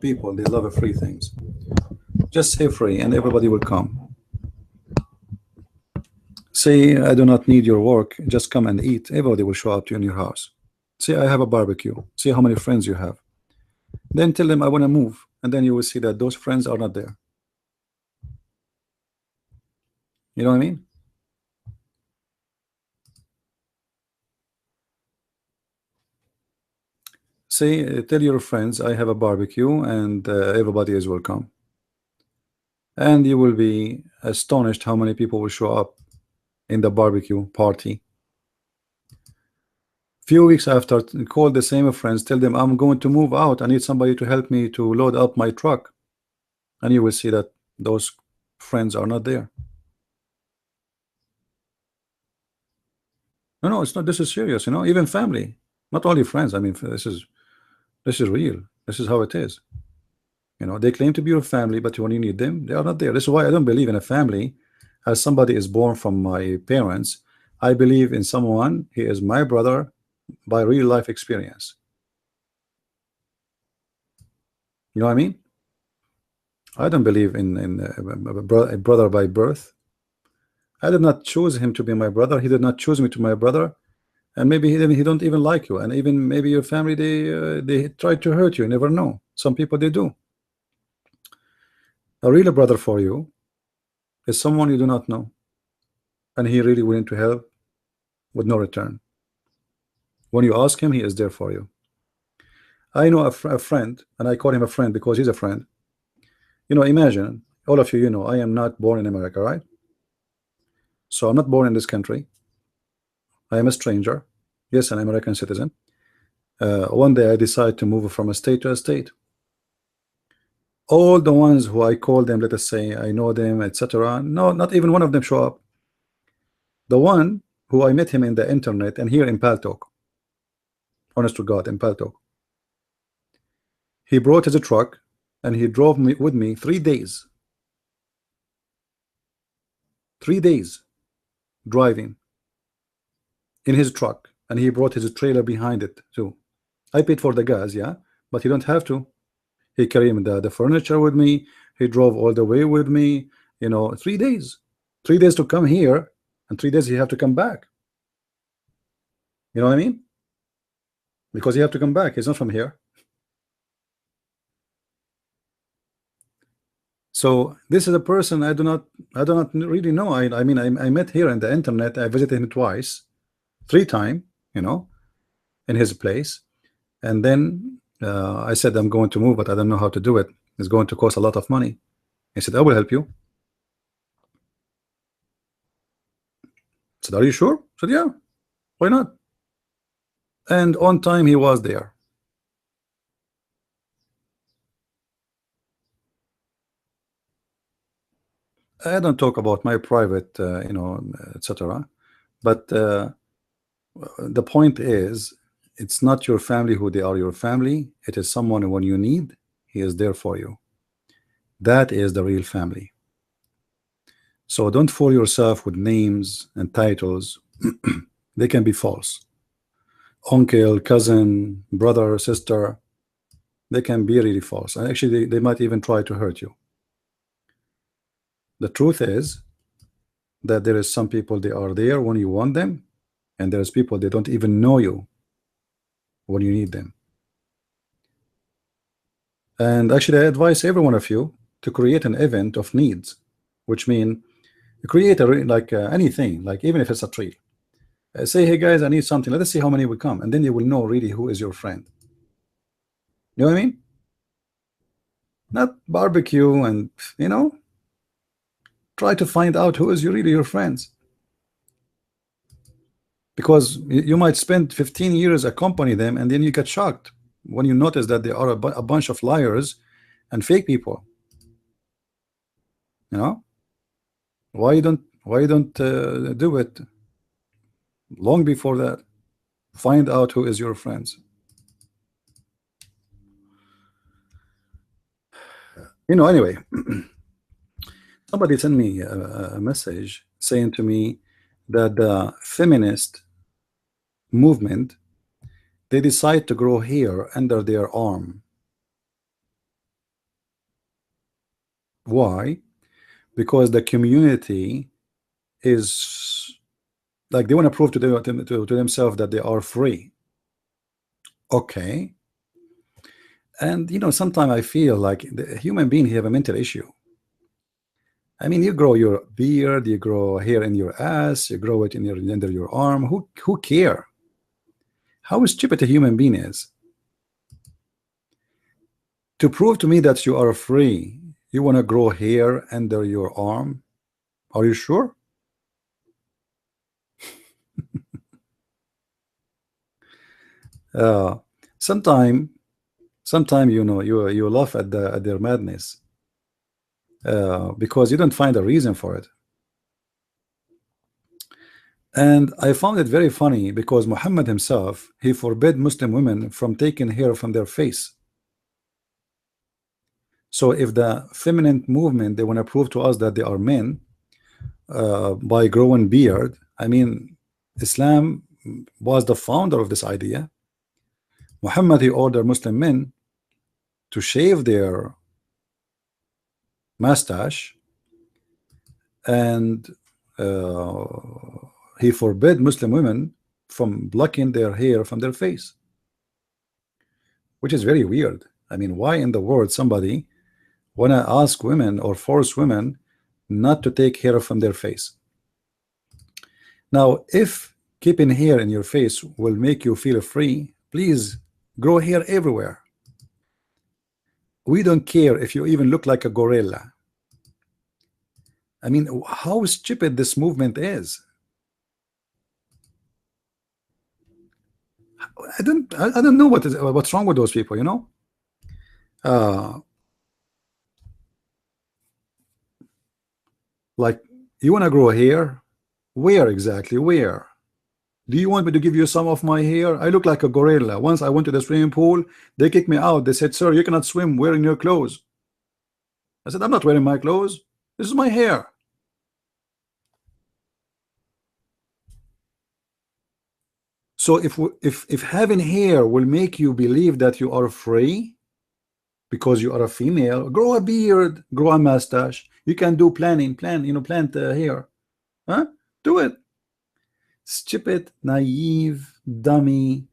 People, they love free things. Just say free and everybody will come. Say, I do not need your work, just come and eat. Everybody will show up to you in your house. Say, I have a barbecue. See how many friends you have. Then tell them I want to move, and then you will see that those friends are not there. You know what I mean? Say, tell your friends I have a barbecue and everybody is welcome. And you will be astonished how many people will show up in the barbecue party. Few weeks after, call the same friends, tell them I'm going to move out. I need somebody to help me to load up my truck. And you will see that those friends are not there. No, no, it's not. This is serious, you know, even family, not only friends. I mean, this is real. This is how it is. You know, they claim to be your family, but when you need them, they are not there. This is why I don't believe in a family. As somebody is born from my parents, I believe in someone. He is my brother by real life experience. You know what I mean? I don't believe in a brother by birth. I did not choose him to be my brother. He did not choose me to my brother. And maybe he don't even like you. And even maybe your family, they try to hurt you. You never know. Some people, they do. A real brother for you is someone you do not know, and he really willing to help with no return. When you ask him, he is there for you. I know a friend, and I call him a friend because he's a friend. You know, imagine, all of you, you know, I am not born in America, right? So I'm not born in this country. I am a stranger. Yes, an American citizen. One day I decide to move from a state to a state. All the ones who I call them, let us say I know them, etc. No, not even one of them show up. The one who I met him in the internet and here in Paltalk, honest to God, in Paltalk, he brought his truck and he drove me with me 3 days. 3 days driving in his truck, and he brought his trailer behind it too. I paid for the gas, yeah, but he don't have to. He carried the furniture with me. He drove all the way with me. You know, 3 days. 3 days to come here, and 3 days he have to come back. You know what I mean? Because he have to come back. He's not from here. So this is a person I do not really know. I mean, I met here on the internet. I visited him twice, 3 times, you know, in his place, and then I said I'm going to move, but I don't know how to do it. It's going to cost a lot of money. He said I will help you. I said, are you sure? I said, yeah, why not? And on time he was there. I don't talk about my private, you know, etc. But the point is, it's not your family who they are your family. It is someone when you need, he is there for you. That is the real family. So don't fool yourself with names and titles. They can be false. Uncle, cousin, brother, sister, they can be really false. And actually, they might even try to hurt you. The truth is that there is some people, they are there when you want them, and there's people they don't even know you when you need them. And actually, I advise every one of you to create an event of needs, which means create anything, like even if it's a tree. Say, hey guys, I need something. Let us see how many will come, and then you will know really who is your friend. You know what I mean? Not barbecue and, you know, try to find out who is really your friends. Because you might spend 15 years accompany them, and then you get shocked when you notice that they are a bunch of liars and fake people. You know, why you don't do it long before that? Find out who is your friends. You know, anyway, somebody sent me a message saying to me that the feminist movement, they decide to grow hair under their arm. Why? Because the community is like they want to prove to themselves that they are free. Okay. And sometimes I feel like the human being have a mental issue. I mean, you grow your beard, you grow hair in your ass, you grow it in your under your arm. Who care? How stupid a human being is. To prove to me that you are free, you want to grow hair under your arm? Are you sure? Uh, sometime, sometime you laugh at their madness because you don't find a reason for it. And I found it very funny because Muhammad himself, he forbid Muslim women from taking hair from their face. So if the feminine movement, they want to prove to us that they are men by growing beard, I mean, Islam was the founder of this idea. Muhammad, he ordered Muslim men to shave their mustache, and uh, he forbid Muslim women from blocking their hair from their face, which is very weird. I mean, why in the world somebody wanna ask women or force women not to take hair from their face? Now, if keeping hair in your face will make you feel free, please grow hair everywhere. We don't care if you even look like a gorilla. I mean, how stupid this movement is. I don't know what's wrong with those people, Uh, like, you want to grow hair? Where exactly? Where? Do you want me to give you some of my hair? I look like a gorilla. Once I went to the swimming pool, they kicked me out. They said, "Sir, you cannot swim wearing your clothes." I said, "I'm not wearing my clothes. This is my hair." So if having hair will make you believe that you are free because you are a female, grow a beard, grow a mustache. You can do plant hair, huh? Do it. Stupid, naive, dummy.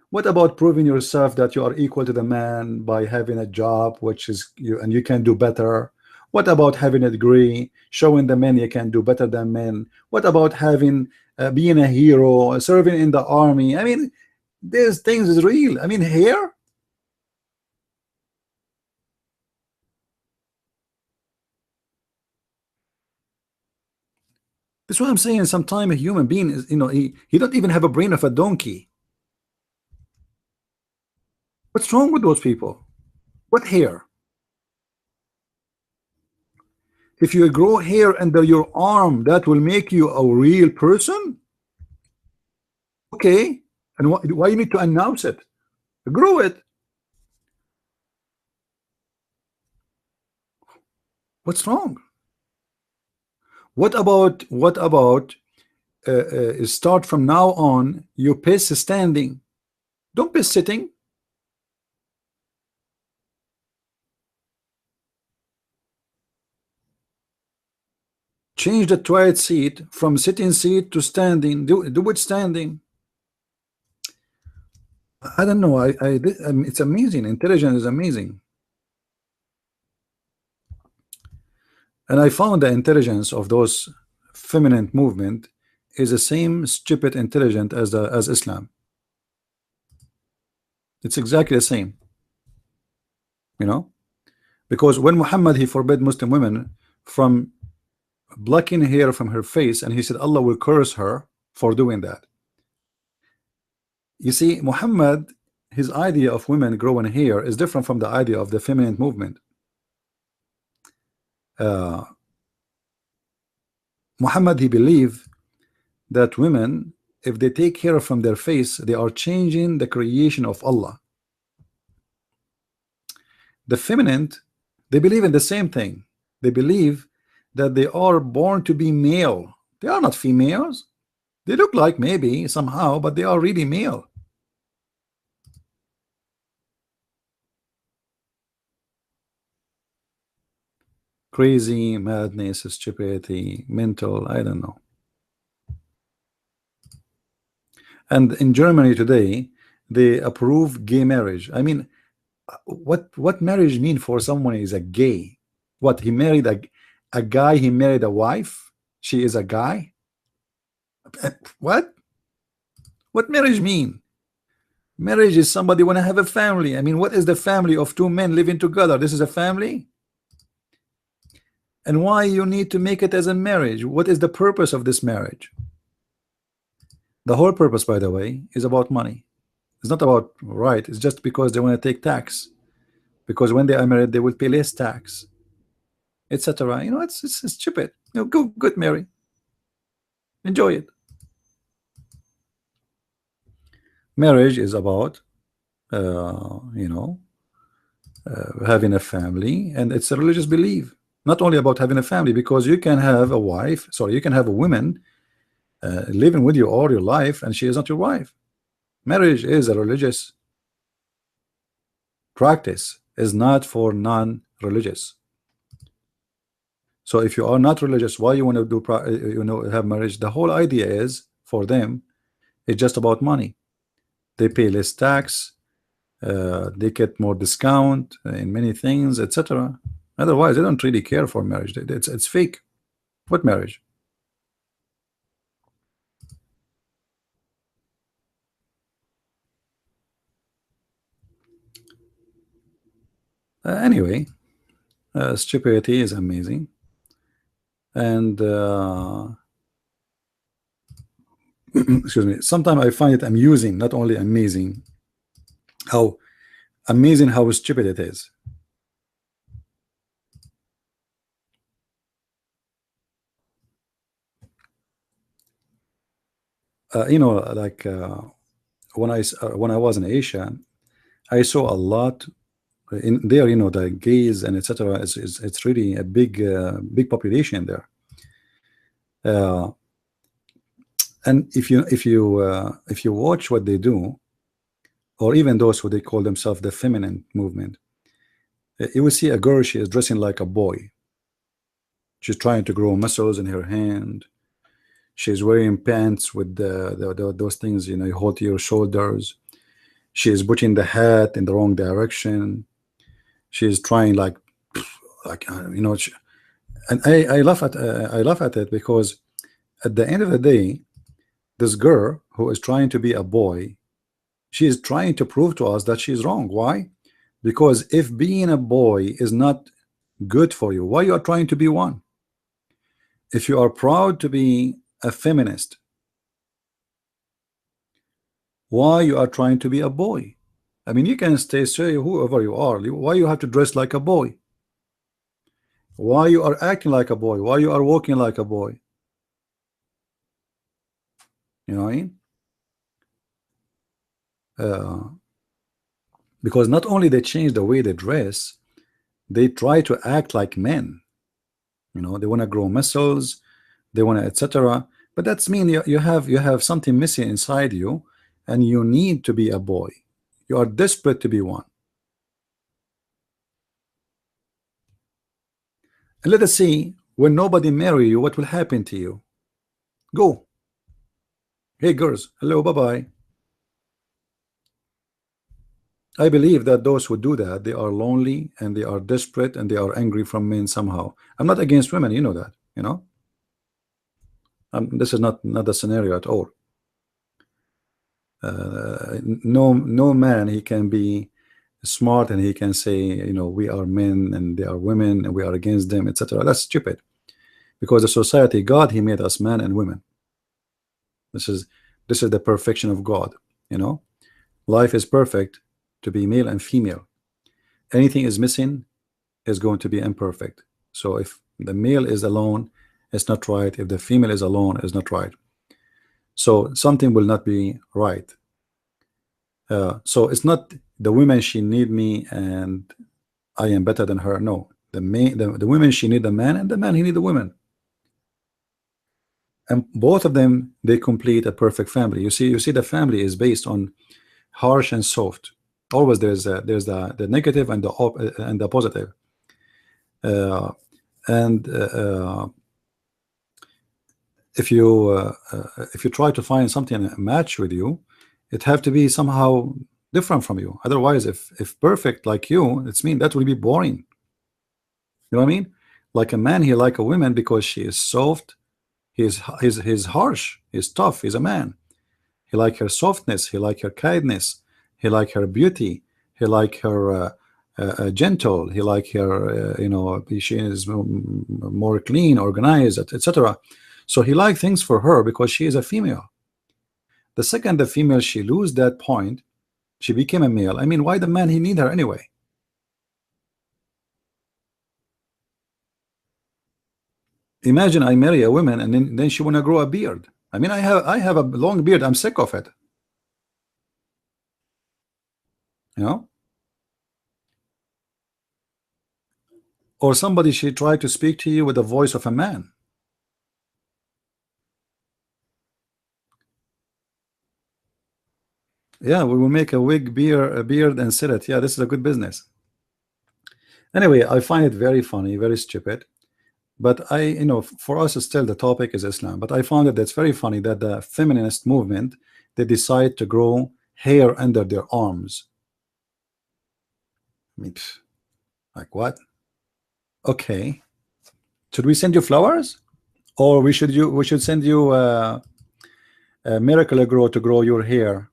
What about proving yourself that you are equal to the man by having a job, which is you, and you can do better? What about having a degree, showing the men you can do better than men? What about having being a hero, serving in the army? I mean, these things is real. I mean, here, that's what I'm saying. Sometimes a human being is, he don't even have a brain of a donkey. What's wrong with those people? What hair? If you grow hair under your arm, that will make you a real person? Okay. And why you need to announce it? Grow it. What's wrong? What about start from now on, you piss standing. Don't piss sitting. Change the toilet seat from sitting seat to standing. Do it standing. I don't know. It's amazing. Intelligence is amazing. And I found the intelligence of those feminine movement is the same stupid intelligent as Islam. It's exactly the same, because when Muhammad, he forbid Muslim women from blocking hair from her face, and he said Allah will curse her for doing that. You see, Muhammad, his idea of women growing hair is different from the idea of the feminine movement. uh, Muhammad, he believed that women, if they take hair from their face, they are changing the creation of Allah. The feminine, they believe in the same thing. They believe that they are born to be male. They are not females. They look like maybe somehow, but they are really male. Crazy, madness, stupidity, mental, I don't know. And in Germany today, they approve gay marriage. I mean, what marriage mean for someone is a gay? What, he married a guy, he married a wife, she is a guy? What? What marriage mean? Marriage is somebody want to have a family. I mean, what is the family of two men living together? This is a family? And why you need to make it as a marriage? What is the purpose of this marriage? The whole purpose, by the way, is about money. It's not about right. It's just because they want to take tax. Because when they are married, they will pay less tax, etc. You know, it's stupid. You know, go good marry, enjoy it. Marriage is about you know, having a family, and it's a religious belief. Not only about having a family, because you can have a wife, sorry, you can have a woman living with you all your life, and she is not your wife. Marriage is a religious practice, is not for non-religious. So if you are not religious, why you want to do you know, have marriage? The whole idea is for them, it's just about money. They pay less tax, they get more discount in many things, etc. Otherwise, they don't really care for marriage. It's fake. What marriage? Anyway, stupidity is amazing, and excuse me. Sometimes I find it amusing, not only amazing, how amazing how stupid it is. You know, like when I was in Asia, I saw a lot in there. You know, the gays and etc. It's really a big population there. And if you watch what they do, or even those who they call themselves the feminine movement, you will see a girl, she is dressing like a boy. She's trying to grow muscles in her hand. She's wearing pants with those things, you know, you hold to your shoulders. She is putting the hat in the wrong direction. She is trying like you know, and I laugh at it, because at the end of the day, this girl who is trying to be a boy, she is trying to prove to us that she's wrong. Why? Because if being a boy is not good for you, why you are trying to be one? If you are proud to be a feminist, why you are trying to be a boy? I mean, you can say whoever you are. Why you have to dress like a boy? Why you are acting like a boy? Why you are walking like a boy? You know what I mean? Because not only they change the way they dress, they try to act like men. You know, they want to grow muscles, they want to etc. But that's mean you have something missing inside you, and you need to be a boy. You are desperate to be one. And let us see, when nobody marry you, what will happen to you? Go. Hey girls, hello, bye-bye. I believe that those who do that, they are lonely and they are desperate and they are angry from men somehow. I'm not against women, you know that, you know. This is not the scenario at all. No man, he can be smart and he can say, you know, we are men and they are women and we are against them, etc. That's stupid, because the society, God, he made us men and women. This is the perfection of God. You know, life is perfect to be male and female. Anything is missing is going to be imperfect. So if the male is alone, it's not right. If the female is alone, it's not right. So something will not be right. So it's not the women, she need me and I am better than her. No, the women, she need the man, and the man, he need the women. And both of them, they complete a perfect family. You see the family is based on harsh and soft. Always there's the negative and the positive. And if you try to find something a match with you, it have to be somehow different from you. Otherwise, if perfect like you, it's mean that will be boring. You know what I mean? Like a man, he like a woman because she is soft. He's harsh. He's tough. He's a man. He like her softness. He like her kindness. He like her beauty. He like her gentle. He like her, she is more clean, organized, etc. So he like things for her because she is a female. The second the female she lose that point, she became a male. I mean, why the man he need her anyway? Imagine I marry a woman and then she wanna grow a beard. I mean, I have a long beard. I'm sick of it. You know? Or somebody she tried to speak to you with the voice of a man. Yeah, we will make a wig, a beard, and sell it. Yeah, this is a good business. Anyway, I find it very funny, very stupid. But for us, still the topic is Islam. But I found it that's very funny that the feminist movement, they decide to grow hair under their arms. I mean, like what? Okay, should we send you flowers, or we should send you a miracle grow to grow your hair?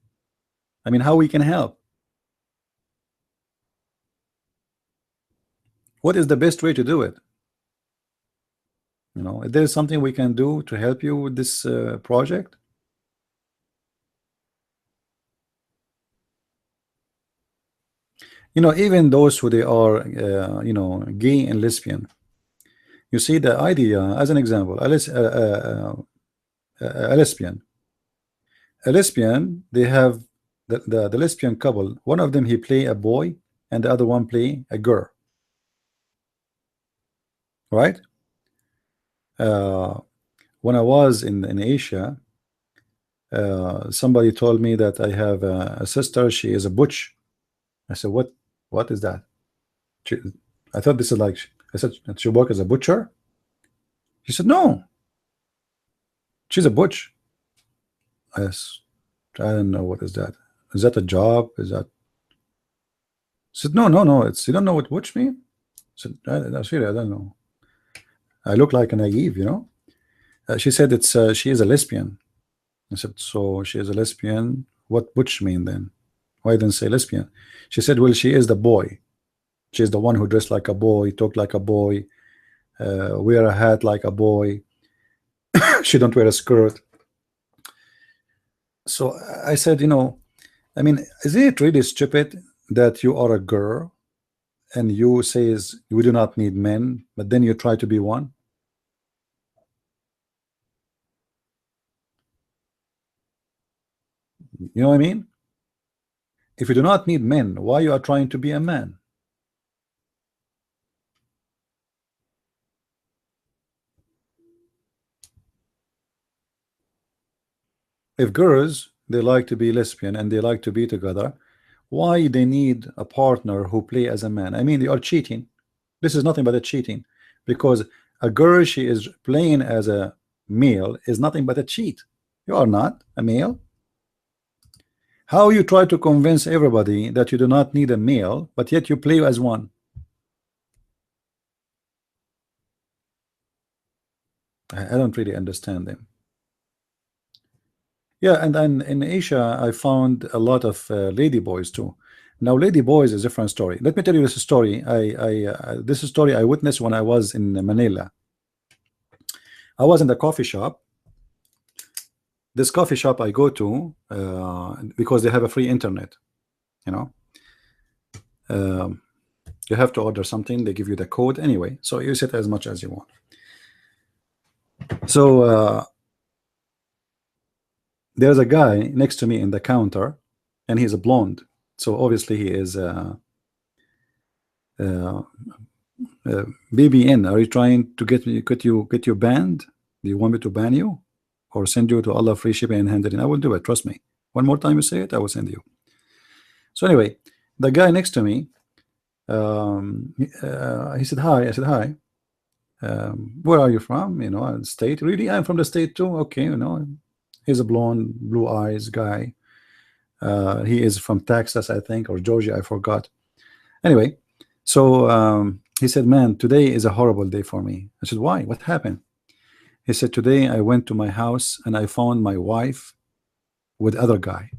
I mean, how we can help? What is the best way to do it? If there's something we can do to help you with this project. Even those who they are gay and lesbian, you see the idea as an example, a lesbian, they have the lesbian couple, one of them he play a boy and the other one play a girl, right? When I was in Asia, somebody told me that I have a sister, she is a butch. I said, what is that? She, I thought this is like, I said, she work as a butcher? He said, no, she's a butch. Yes, I don't know, what is that? Is that a job? Is that? I said, no, it's, you don't know what butch mean? I said, I don't know. I look like a naive. She said it's she is a lesbian. I said, so she is a lesbian. What butch mean then? Why didn't say lesbian? She said, well, she is the boy. She is the one who dressed like a boy, talk like a boy, wear a hat like a boy. She don't wear a skirt. So I said, I mean, isn't it really stupid that you are a girl and you says we do not need men, but then you try to be one? You know what I mean? If you do not need men, why you are trying to be a man? If girls, they like to be lesbian and they like to be together, why they need a partner who play as a man? I mean, they are cheating. This is nothing but a cheating, because a girl she is playing as a male is nothing but a cheat. You are not a male. How you try to convince everybody that you do not need a male, but yet you play as one? I don't really understand them. Yeah, and then in Asia, I found a lot of lady boys too. Now, lady boys is a different story. Let me tell you this story. This is a story I witnessed when I was in Manila. I was in the coffee shop. This coffee shop I go to because they have a free internet. You know, um, you have to order something. They give you the code anyway, so use it as much as you want. So there's a guy next to me in the counter, and he's a blonde. So obviously he is BBN. Are you trying to get you banned? Do you want me to ban you or send you to Allah free shipping and handling? I will do it. Trust me. One more time you say it, I will send you. So anyway, the guy next to me, he said hi. I said hi. Where are you from? You know, state. Really, I'm from the state too. Okay, you know, he's a blonde, blue eyes guy. He is from Texas, I think, or Georgia, I forgot. Anyway, so he said, man, today is a horrible day for me. I said, why? What happened? He said, today I went to my house and I found my wife with other guy.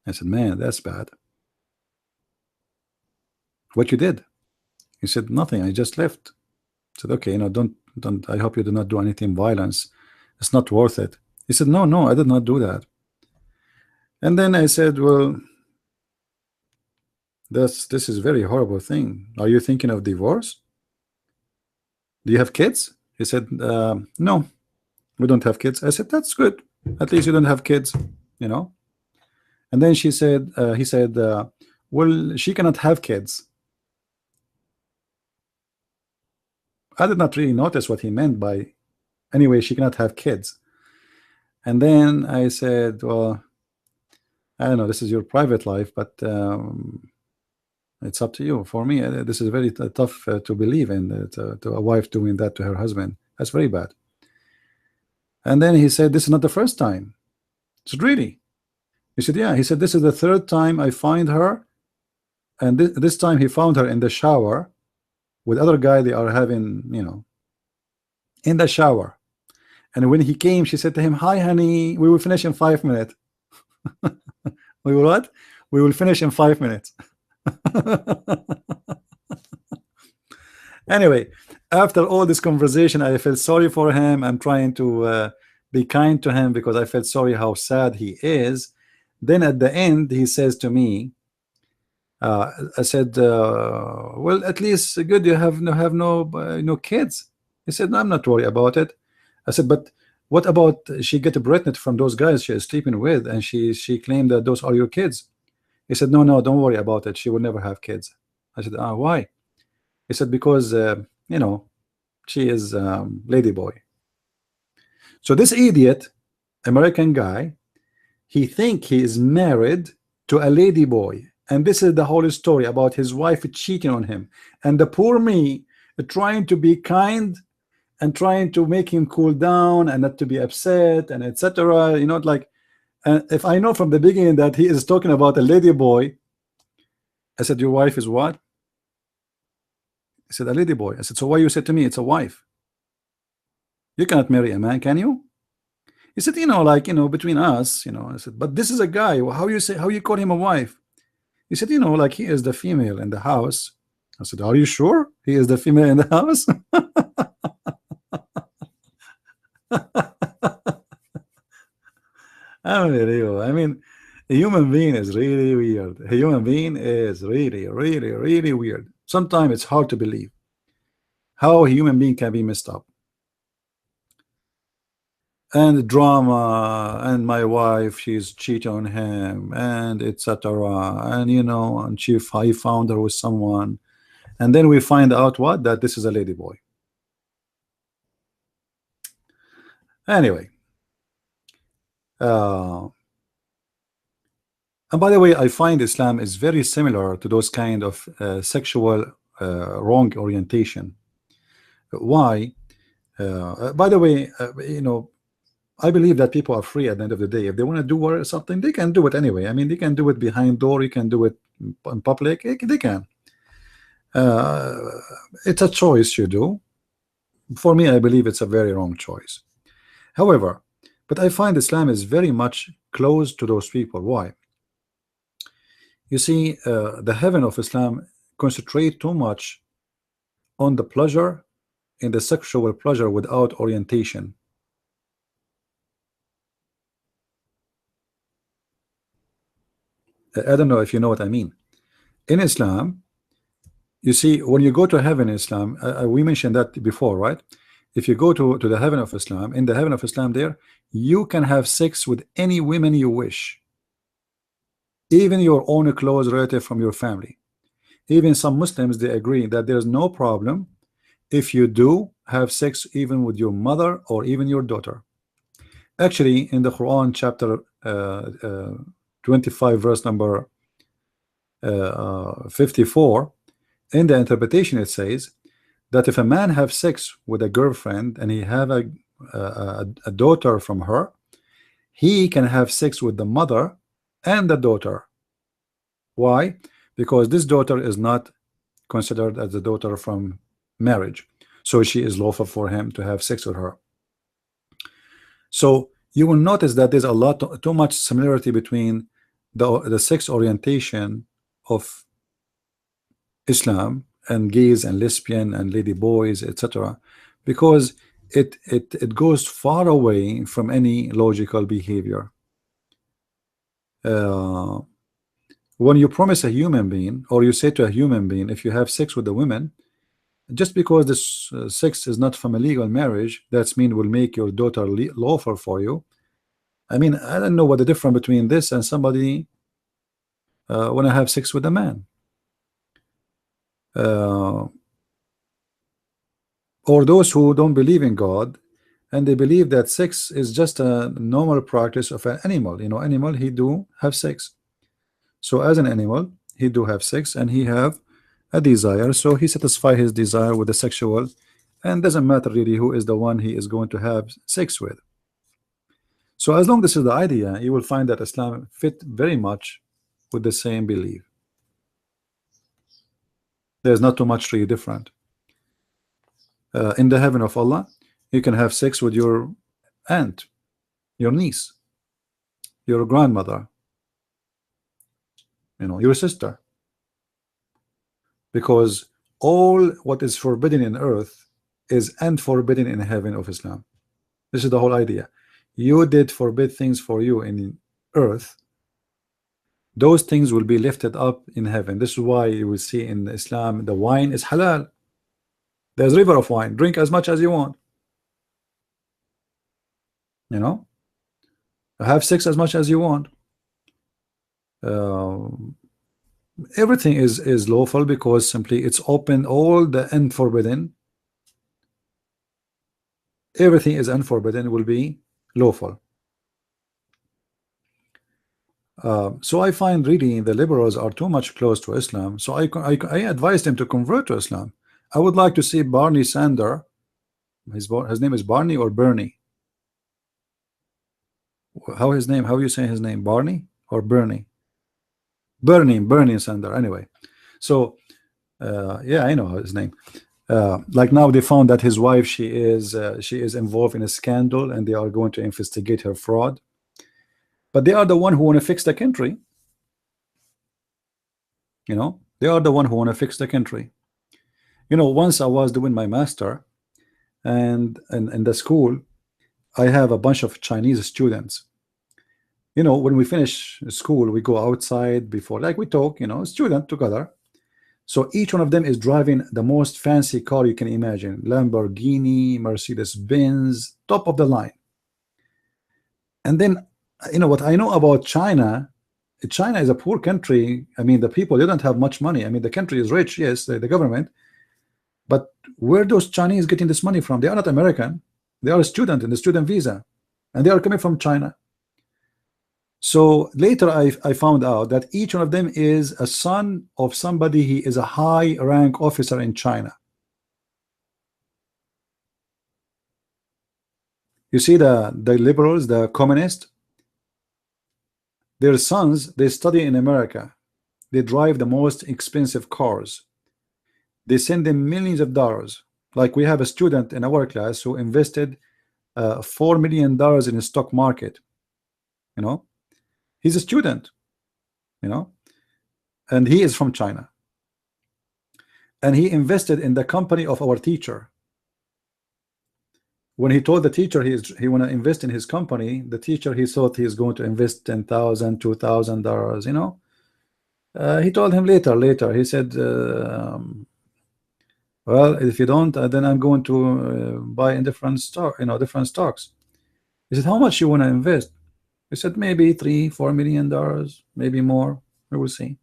I said, man, that's bad. What you did? He said, nothing, I just left. I said, okay, you know, don't, I hope you do not do anything violence. It's not worth it. He said, no, I did not do that. And then I said, well, this is very horrible thing. Are you thinking of divorce? Do you have kids? He said, no, we don't have kids. I said, that's good. At least you don't have kids, you know. And then he said, well, she cannot have kids. I did not really notice what he meant by, anyway, she cannot have kids. And then I said, well, I don't know, this is your private life, but it's up to you. For me, this is very tough to believe in, to a wife doing that to her husband. That's very bad. And then he said, this is not the first time. I said, really? He said, yeah. He said, this is the third time I find her. And this time he found her in the shower with other guy. They are having, you know, in the shower. And when he came, she said to him, hi, honey, we will finish in 5 minutes. We will what? We will finish in 5 minutes. Anyway, after all this conversation, I felt sorry for him. I'm trying to be kind to him because I felt sorry how sad he is. Then at the end, he says to me, I said, well, at least good you have no kids. He said, no, I'm not worried about it. I said, but what about she get pregnant from those guys she is sleeping with, and she claimed that those are your kids? He said, no, don't worry about it. She will never have kids. I said, why? He said, because you know, she is lady boy. So this idiot American guy, he think he is married to a lady boy, and this is the whole story about his wife cheating on him, and the poor me trying to be kind and trying to make him cool down and not to be upset and etc. You know, like, if I know from the beginning that he is talking about a lady boy, I said, your wife is what? He said, a lady boy. I said, so why you said to me it's a wife? You cannot marry a man, can you? He said, you know, like, you know, between us, you know. I said, but this is a guy. How you call him a wife? He said, you know, like, he is the female in the house. I said, are you sure he is the female in the house? Unbelievable. I mean, a human being is really weird. A human being is really, really, really weird. Sometimes it's hard to believe how a human being can be messed up. And drama, and my wife, she's cheating on him, and etc. And you know, and he found her with someone, and then we find out what, that this is a lady boy. Anyway, and by the way, I find Islam is very similar to those kind of sexual wrong orientation. Why? By the way, you know, I believe that people are free at the end of the day. If they want to do something, they can do it anyway. I mean, they can do it behind door, you can do it in public, they can. It's a choice you do. For me, I believe it's a very wrong choice. However, but I find Islam is very much close to those people. Why? You see, the heaven of Islam concentrate too much on the pleasure, in the sexual pleasure without orientation. I don't know if you know what I mean. In Islam, you see, when you go to heaven in Islam, we mentioned that before, right? If you go to the heaven of Islam, in the heaven of Islam there, you can have sex with any women you wish, even your own close relative from your family. Even some Muslims, they agree that there's no problem if you do have sex even with your mother or even your daughter. Actually, in the Quran, chapter 25, verse number 54, in the interpretation it says that if a man have sex with a girlfriend and he have a daughter from her, he can have sex with the mother and the daughter. Why? Because this daughter is not considered as a daughter from marriage, so she is lawful for him to have sex with her. So you will notice that there's a lot too much similarity between the sex orientation of Islam and gays and lesbian and lady boys, etc., because it goes far away from any logical behavior. When you promise a human being, or you say to a human being, if you have sex with a woman, just because this sex is not from a legal marriage, that's mean will make your daughter lawful for you. I mean, I don't know what the difference between this and somebody when I have sex with a man. Or those who don't believe in God and they believe that sex is just a normal practice of an animal. You know, animal, he do have sex. So as an animal, he do have sex and he have a desire. So he satisfy his desire with the sexual, and doesn't matter really who is the one he is going to have sex with. So as long as this is the idea, you will find that Islam fit very much with the same belief. There's not too much really different. In the heaven of Allah, you can have sex with your aunt, your niece, your grandmother, you know, your sister, because all what is forbidden in earth is unforbidden in heaven of Islam. This is the whole idea. You did forbid things for you in earth, those things will be lifted up in heaven. This is why you will see in Islam the wine is halal. There's river of wine, drink as much as you want, you know, have sex as much as you want. Everything is lawful because simply it's open. All the unforbidden, everything is unforbidden will be lawful. So I find really the liberals are too much close to Islam, so I advise them to convert to Islam. I would like to see Barney Sanders, his name is Barney or Bernie? How you say his name? Barney or Bernie? Bernie Sanders. Anyway, so yeah, I know his name. Like now they found that his wife, she is involved in a scandal and they are going to investigate her fraud, but they are the one who want to fix the country. You know, they are the one who want to fix the country. You know, once I was doing my master, and in the school I have a bunch of Chinese students. You know, when we finish school, we go outside before, like we talk, you know, student together. So each one of them is driving the most fancy car you can imagine, Lamborghini, Mercedes-Benz, top of the line. And then, you know, what I know about China, China is a poor country. I mean, the people, they don't have much money. I mean, the country is rich, yes, the government, but where those Chinese getting this money from? They are not American. They are a student in the student visa, and they are coming from China. So later I found out that each one of them is a son of somebody. He is a high rank officer in China. You see the liberals, the communists, their sons, they study in America. They drive the most expensive cars. They send them millions of dollars. Like we have a student in our class who invested $4 million in the stock market. You know, he's a student, you know, and he is from China. And he invested in the company of our teacher. When he told the teacher he want to invest in his company, the teacher, he thought he is going to invest $10,000, $2,000, you know. He told him later, he said, well, if you don't, then I'm going to buy in different stock, you know, different stocks. He said, how much you want to invest? He said, maybe $3-4 million, maybe more. We will see.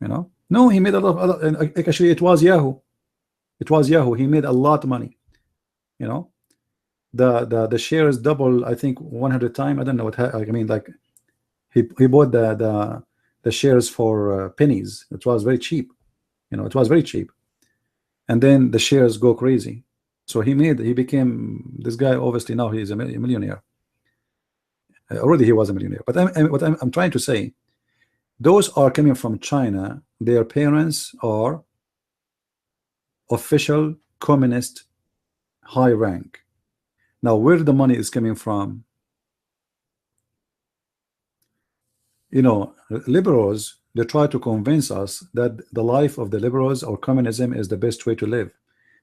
You know, no, he made a lot of other. Actually, it was Yahoo. It was Yahoo. He made a lot of money. You know, the shares double, I think 100 times. I don't know what I mean. Like he bought the shares for pennies. It was very cheap. You know, it was very cheap. and then the shares go crazy. So he became this guy. Obviously now he is a millionaire. Already he was a millionaire. But I'm trying to say, those are coming from China. Their parents are official communist high rank. Now where the money is coming from, you know, liberals, they try to convince us that the life of the liberals or communism is the best way to live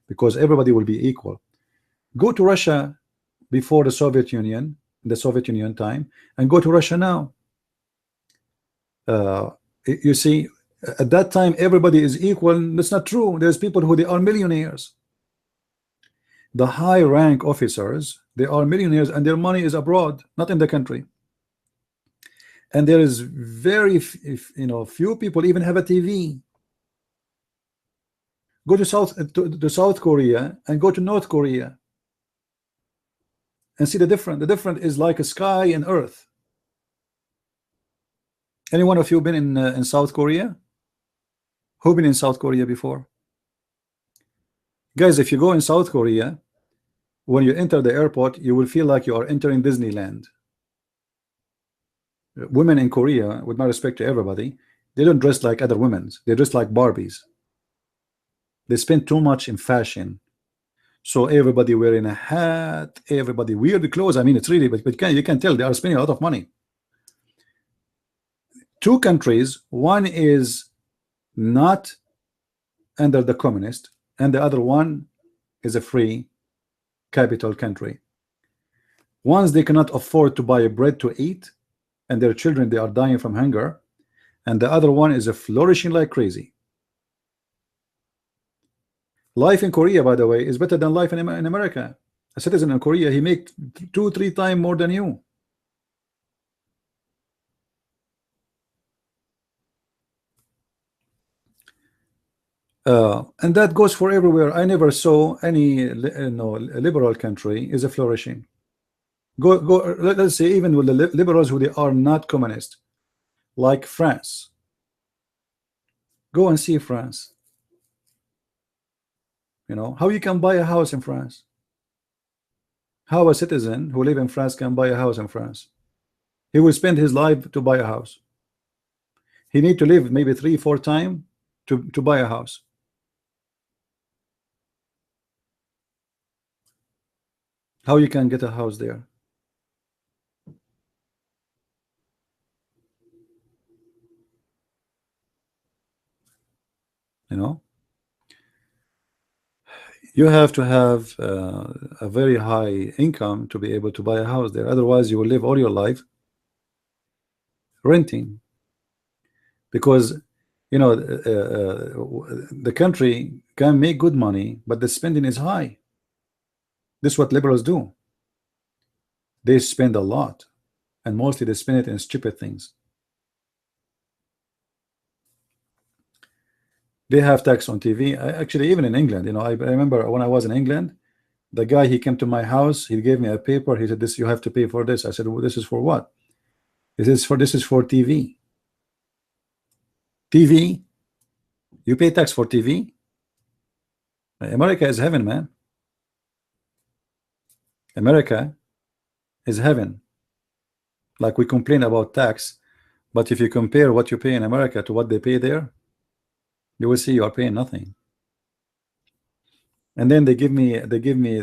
because everybody will be equal. Go to Russia before the Soviet Union, the Soviet Union time, and go to Russia now. You see, at that time everybody is equal. That's not true. There's people who they are millionaires. The high rank officers, they are millionaires and their money is abroad, not in the country. And there is very few people even have a TV. Go to South Korea and go to North Korea and see the difference. The difference is like a sky and earth. Any one of you been in South Korea? Who been in South Korea before? Guys, if you go in South Korea, when you enter the airport, you will feel like you are entering Disneyland. Women in Korea, with my respect to everybody, they don't dress like other women. They dress like Barbies. They spend too much in fashion. So everybody wearing a hat, everybody weird clothes. I mean, it's really, but you can tell they are spending a lot of money. Two countries, one is not under the communist, and the other one is a free capital country. Ones they cannot afford to buy bread to eat, and their children they are dying from hunger, and the other one is a flourishing like crazy. Life in Korea, by the way, is better than life in America. A citizen in Korea, he makes 2-3 times more than you. And that goes for everywhere. I never saw any liberal country is a flourishing. Let's say even with the liberals who they are not communist, like France. Go and see France. You know how you can buy a house in France. How a citizen who live in France can buy a house in France? He will spend his life to buy a house. He need to live maybe 3-4 times to buy a house. How you can get a house there? You know, you have to have a very high income to be able to buy a house there. Otherwise, you will live all your life renting. Because the country can make good money, but the spending is high. This is what liberals do. They spend a lot, and mostly they spend it in stupid things. They have tax on TV. Actually, even in England, I remember when I was in England, the guy, he came to my house, he gave me a paper, he said, "This, you have to pay for this." I said, "Well, this is for what?" He says, "This is for TV." TV? You pay tax for TV? America is heaven, man. America is heaven. Like, we complain about tax, but if you compare what you pay in America to what they pay there, you will see you are paying nothing. And then they give me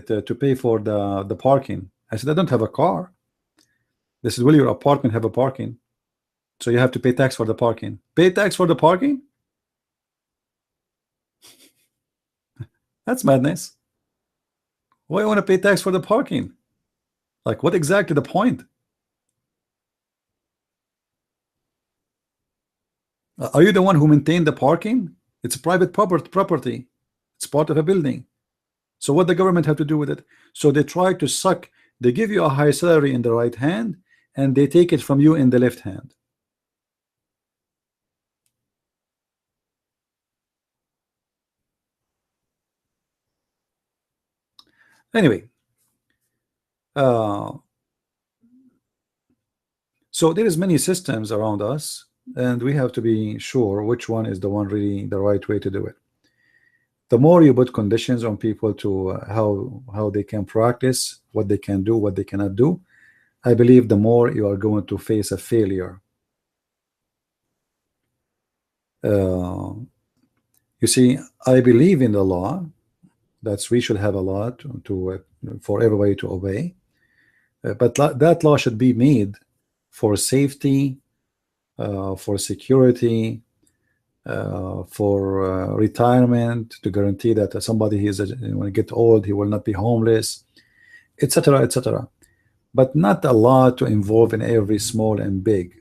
to pay for the parking. I said, "I don't have a car." They said, "Will your apartment have a parking? So you have to pay tax for the parking." Pay tax for the parking? That's madness. Why you want to pay tax for the parking? Like, what exactly the point? Are you the one who maintained the parking? It's a private property. It's part of a building. So what the government have to do with it? So they try to suck. They give you a high salary in the right hand, and they take it from you in the left hand. Anyway, so there is many systems around us, and we have to be sure which one is the one really the right way to do it. The more you put conditions on people to how they can practice, what they can do, what they cannot do, I believe the more you are going to face a failure. Uh, you see, I believe in the law that we should have a law for everybody to obey, but that law should be made for safety, for security, for retirement, to guarantee that somebody when he get old he will not be homeless, etc., etc. But not a law to involve in every small and big,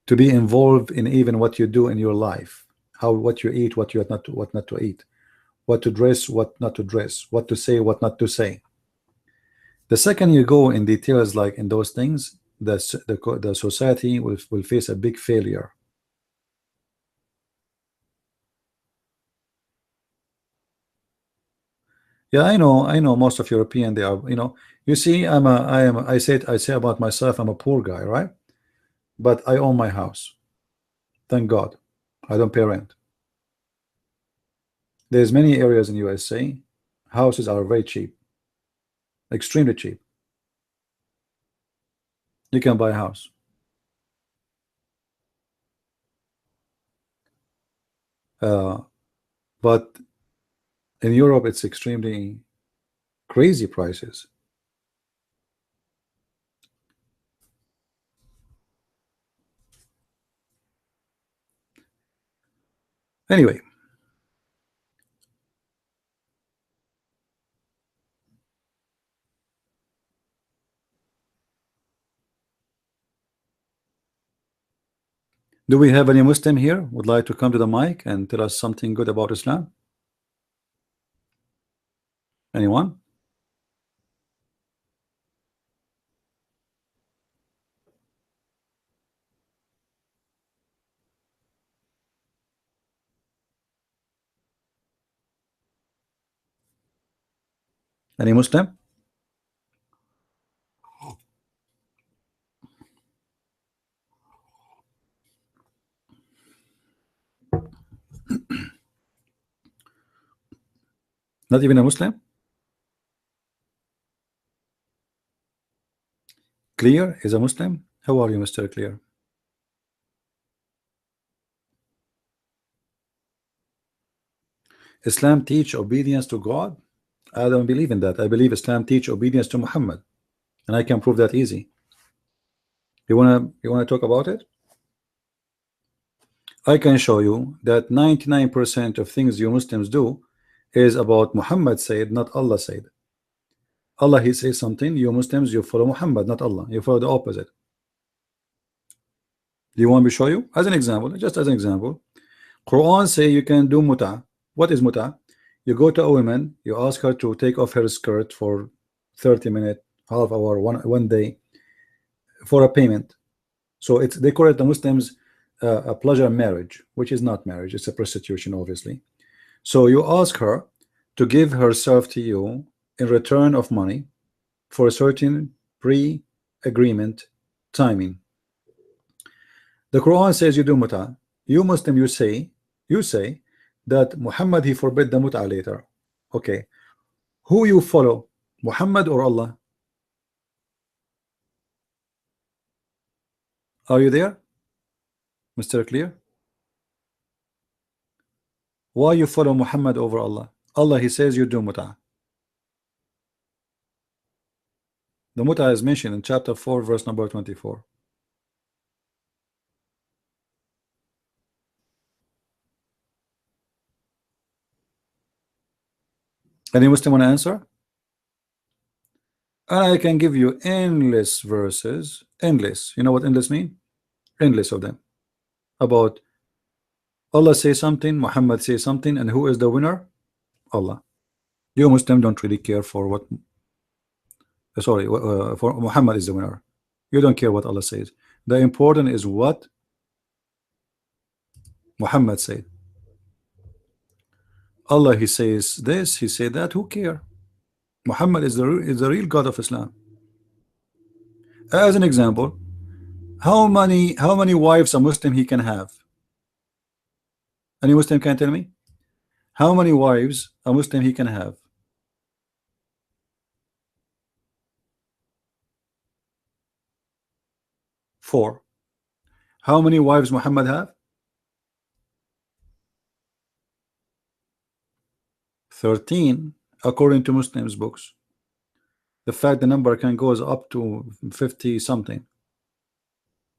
to be involved in even what you do in your life, what you eat, what not to eat, what to dress, what not to dress, what to say, what not to say. The second you go in details like in those things, the society will face a big failure. Yeah, I know most of European, they are, you see, I say about myself, I'm a poor guy, right? But I own my house. Thank God. I don't pay rent. There's many areas in USA, houses are very cheap, extremely cheap. You can buy a house. Uh, but in Europe, it's extremely crazy prices. Anyway, do we have any Muslim here would like to come to the mic and tell us something good about Islam? Anyone? Any Muslim? Not even a Muslim? Clear is a Muslim? How are you, Mr. Clear? Islam teach obedience to God? I don't believe in that. I believe Islam teach obedience to Muhammad, and I can prove that easy. You wanna talk about it? I can show you that 99% of things you Muslims do is about Muhammad said, not Allah said. Allah, he says something, you Muslims, you follow Muhammad, not Allah. You follow the opposite. Do you want me to show you? As an example, just as an example, Quran say you can do muta. What is muta? You go to a woman, you ask her to take off her skirt for 30 minutes, half hour, one day, for a payment. So they call it, the Muslims, a pleasure marriage, which is not marriage, it's a prostitution, obviously. So you ask her to give herself to you in return of money for a certain pre-agreement timing. The Quran says you do muta. You Muslim, you say that Muhammad, he forbid the muta later. Okay, who you follow, Muhammad or Allah? Are you there, Mr. Clear? Why you follow Muhammad over Allah? Allah, he says you do muta. The muta is mentioned in chapter 4 verse number 24. Any Muslim want to answer? And I can give you endless verses, endless. You know what endless mean? Endless of them. About Allah say something, Muhammad say something, and who is the winner? Allah. You Muslim don't really care for what, sorry, for Muhammad is the winner. You don't care what Allah says. The important is what Muhammad said. Allah, he says this, he said that, who care? Muhammad is the real God of Islam. As an example, how many wives a Muslim he can have? Any Muslim can tell me how many wives a Muslim he can have? 4. How many wives Muhammad have? 13, according to Muslims books. The fact the number can goes up to 50 something.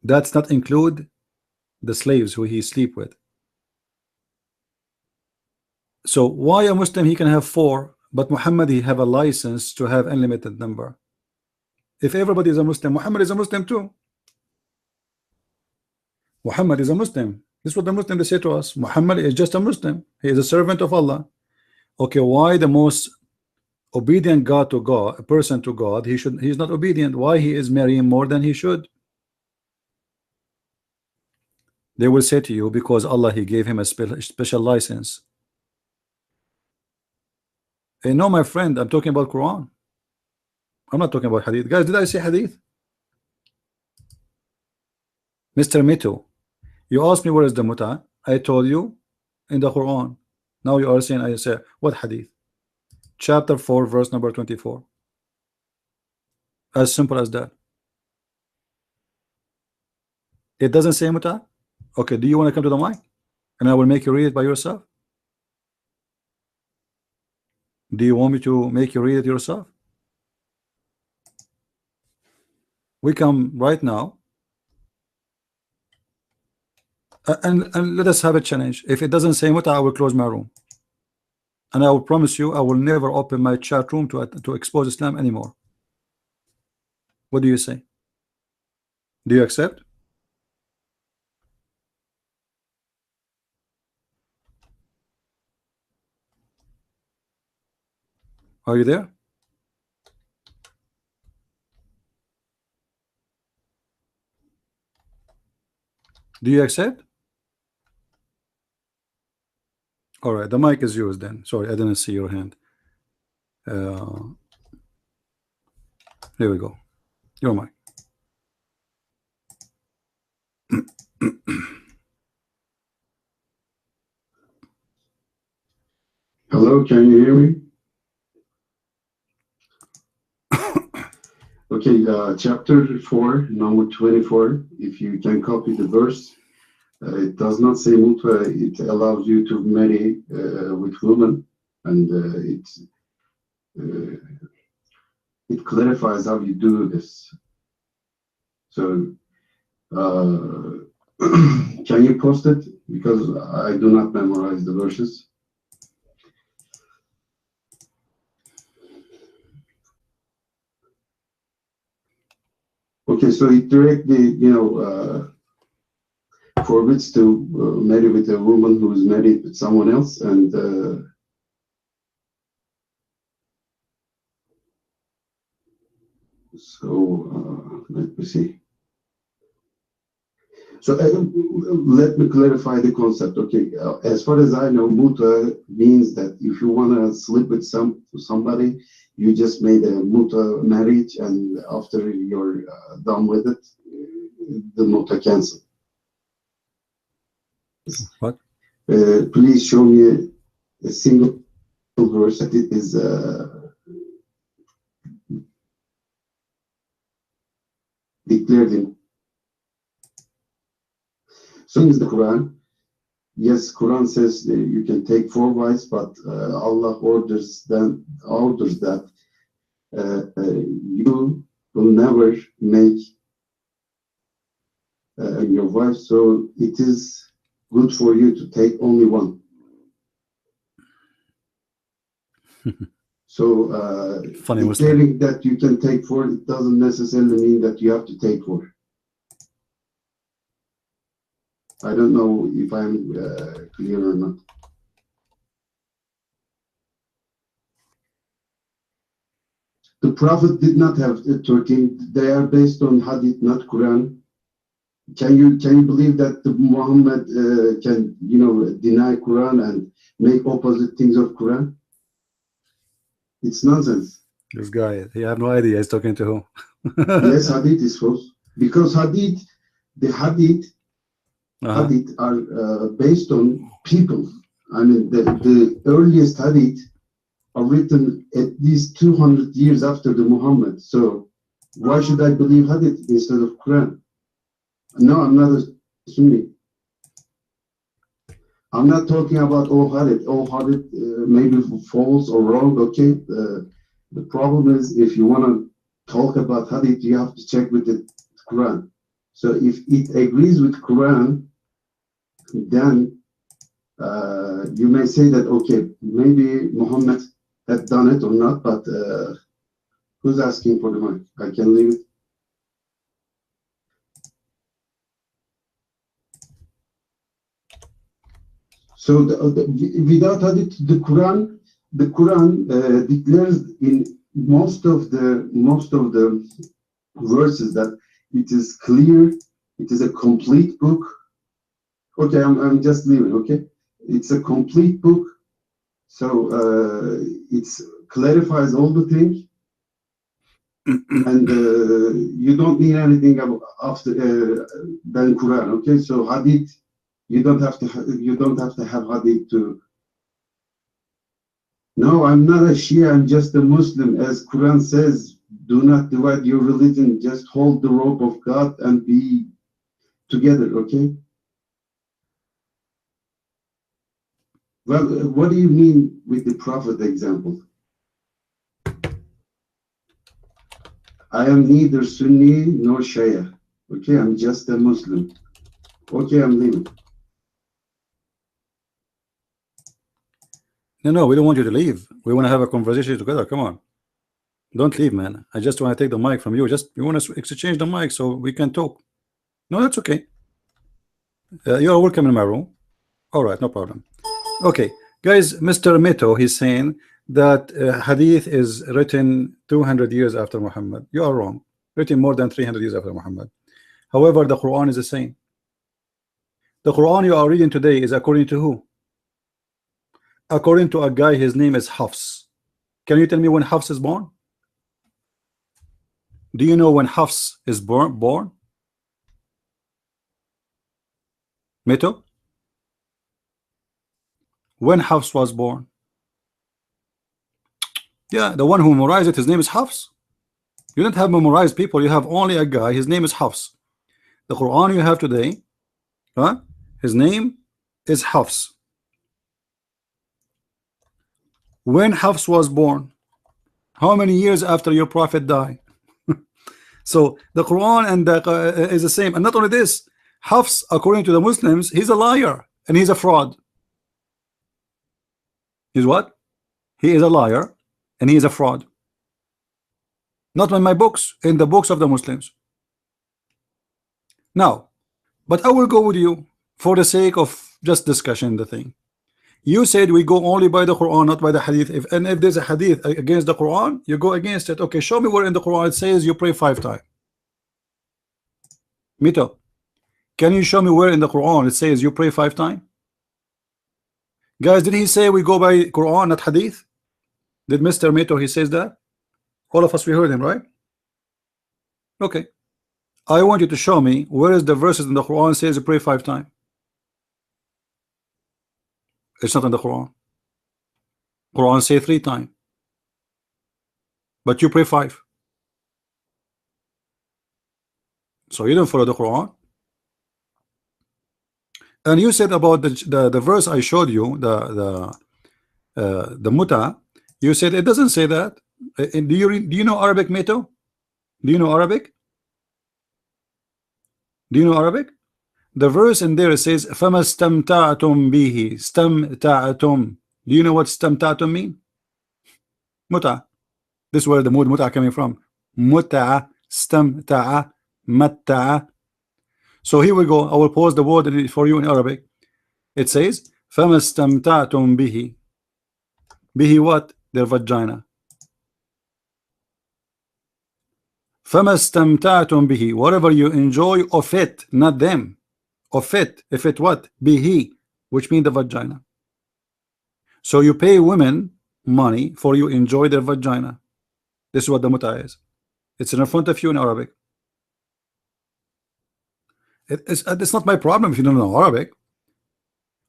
That's not include the slaves who he sleep with. So why a Muslim he can have 4, but Muhammad he have a license to have unlimited number? If everybody is a Muslim, Muhammad is a Muslim too. Muhammad is a Muslim. This is what the Muslim they say to us. Muhammad is just a Muslim. He is a servant of Allah. Okay, why the most obedient God to God, a person to God, he's not obedient? Why he is marrying more than he should? They will say to you, because Allah he gave him a special license. Hey, no, my friend, I'm talking about Quran. I'm not talking about hadith. Guys, did I say hadith? Mr. Mito, you asked me where is the muta. I told you in the Quran. Now you are saying I say what hadith? Chapter 4 verse number 24. As simple as that. It doesn't say muta. Okay, do you want to come to the mic and I will make you read it by yourself? Do you want me to make you read it yourself? We come right now and let us have a challenge. If it doesn't say muta, I will close my room, and I will promise you I will never open my chat room to expose Islam anymore. What do you say? Do you accept? Are you there? Do you accept? All right, the mic is yours then. Sorry, I didn't see your hand. Here we go. Your mic. Hello, can you hear me? Okay, chapter 4, number 24. If you can copy the verse, it does not say muta. It allows you to marry with women, and it clarifies how you do this. So, can you post it? Because I do not memorize the verses. Okay, so it directly, forbids to marry with a woman who is married with someone else, and let me see. So let me clarify the concept. Okay, as far as I know, muta means that if you want to sleep with somebody, you just made a muta marriage, and after you're done with it, the muta cancel. What? Please show me a single verse that it is declared in. So is the Quran. Yes, Quran says you can take 4 wives, but Allah orders that you will never make your wife. So it is good for you to take only one. So Funny declaring that you can take 4, it doesn't necessarily mean that you have to take 4. I don't know if I'm clear or not. The Prophet did not have 13. They are based on Hadith, not Quran. Can you believe that Muhammad can deny Quran and make opposite things of Quran? It's nonsense. This guy, he have no idea he's talking to who. Yes, Hadith is false, because the Hadith hadith are based on people. I mean, the earliest hadith are written at least 200 years after the Muhammad. So why should I believe hadith instead of Quran? No, I'm not a Sunni. I'm not talking about all hadith. All hadith maybe false or wrong. Okay. The problem is if you want to talk about hadith, you have to check with the Quran. So if it agrees with Quran, then you may say that, okay, maybe Muhammad had done it or not, but who's asking for the mic? I can leave it. So without hadith, the Quran declares in most of the verses that it is clear, it is a complete book. Okay, I'm just leaving. Okay, it's a complete book, so it clarifies all the things, and you don't need anything after than Quran. Okay, so hadith, you don't have to have hadith to. No, I'm not a Shia. I'm just a Muslim, as Quran says. Do not divide your religion. Just hold the rope of God and be together. Okay. Well, what do you mean with the Prophet example? I am neither Sunni nor Shia. Okay, I'm just a Muslim. Okay, I'm leaving. No, we don't want you to leave. We want to have a conversation together. Come on. Don't leave, man. I just want to take the mic from you. You want to exchange the mic so we can talk. No, that's okay. You are welcome in my room. All right, no problem. Okay, guys, Mr. Mito, he's saying that hadith is written 200 years after Muhammad. You are wrong. Written more than 300 years after Muhammad. However, the Quran is the same. The Quran you are reading today is according to who? According to a guy, his name is Hafs. Can you tell me when Hafs is born? Do you know when Hafs is born? Mito? When Hafs was born? Yeah, the one who memorized it, his name is Hafs. You don't have memorized people, you have only a guy, his name is Hafs. The Quran you have today, his name is Hafs. When Hafs was born? How many years after your prophet died? So the Quran and is the same. And not only this, Hafs, according to the Muslims, he's a liar and he's a fraud. He's what? He is a liar and he is a fraud. Not in my books, in the books of the Muslims. Now, but I will go with you for the sake of just discussion the thing. You said we go only by the Quran, not by the hadith. If there's a hadith against the Quran, you go against it. Okay, show me where in the Quran it says you pray 5 times. Mito, can you show me where in the Quran it says you pray 5 times? Guys, did he say we go by Quran, not hadith? Did Mr. Mito, he says that? All of us, we heard him, right? Okay. I want you to show me where is the verses in the Quran says you pray 5 times. It's not in the Quran. Quran say 3 times. But you pray 5. So you don't follow the Quran. And you said about the verse I showed you, the muta, you said it doesn't say that. Do you know Arabic, Mito? Do you know Arabic? Do you know Arabic? The verse in there says فَمَا اسْتَمْتَعْتُمْ بِهِ اسْتَمْتَعْتُمْ. Do you know what اسْتَمْتَعْتُمْ mean? Muta. This is where the word muta coming from. Muta, istamta'a, matta'a. So here we go. I will pause the word for you in Arabic. It says فَمَا اسْتَمْتَعْتُمْ بِهِ. Bihi what? Their vagina. فَمَا اسْتَمْتَعْتُمْ بِهِ. Whatever you enjoy of it, not them. Of it. If it what? Bihi, which means the vagina. So you pay women money for you enjoy their vagina. This is what the muta is. It's in front of you in Arabic. It's not my problem if you don't know Arabic.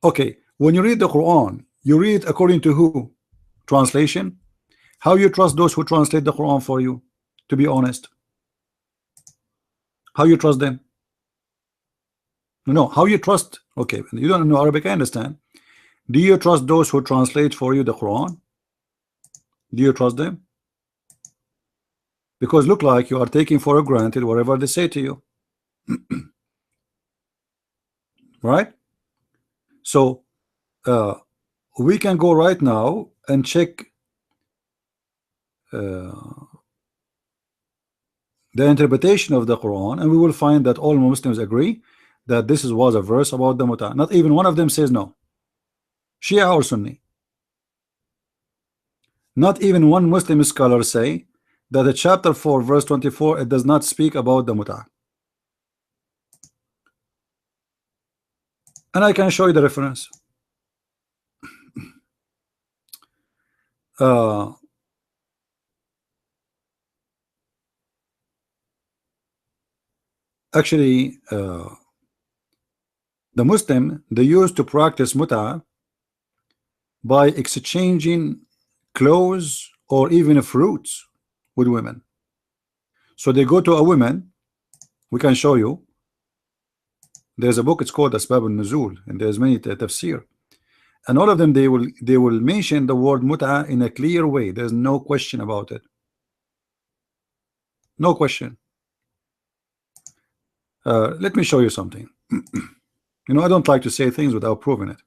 Okay, when you read the Quran, you read according to who? Translation. How you trust those who translate the Quran for you? To be honest, how you trust them? No, how you trust? Okay, you don't know Arabic, I understand. Do you trust those who translate for you the Quran? Do you trust them? Because look like you are taking for granted whatever they say to you, right? So we can go right now and check the interpretation of the Quran, and we will find that all Muslims agree that this was a verse about the muta. Not even one of them says no, Shia or Sunni. Not even one Muslim scholar say that the chapter 4 verse 24 it does not speak about the muta. And I can show you the reference. Actually, the Muslim, they used to practice muta by exchanging clothes or even fruits with women. So they go to a woman. We can show you. There's a book, it's called Asbab al-Nuzul, and there's many tafsir, and all of them they will mention the word muta in a clear way. There's no question about it, no question. Let me show you something. You know, I don't like to say things without proving it.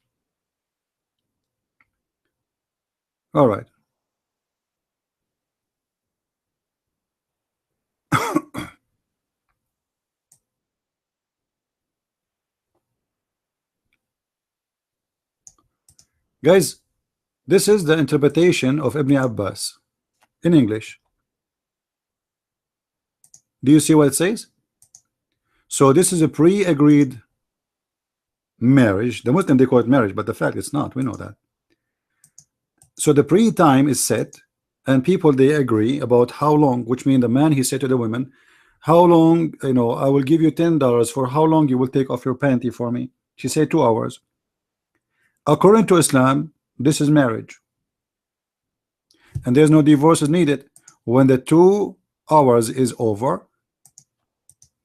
All right. Guys, this is the interpretation of Ibn Abbas in English. Do you see what it says? So this is a pre-agreed marriage. The Muslim, they call it marriage, but the fact it's not. We know that. So the pre-time is set, and people, they agree about how long, which means the man, he said to the women, how long, you know, I will give you $10 for how long you will take off your panty for me. She said 2 hours. According to Islam, this is marriage, and there's no divorce is needed. When the 2 hours is over,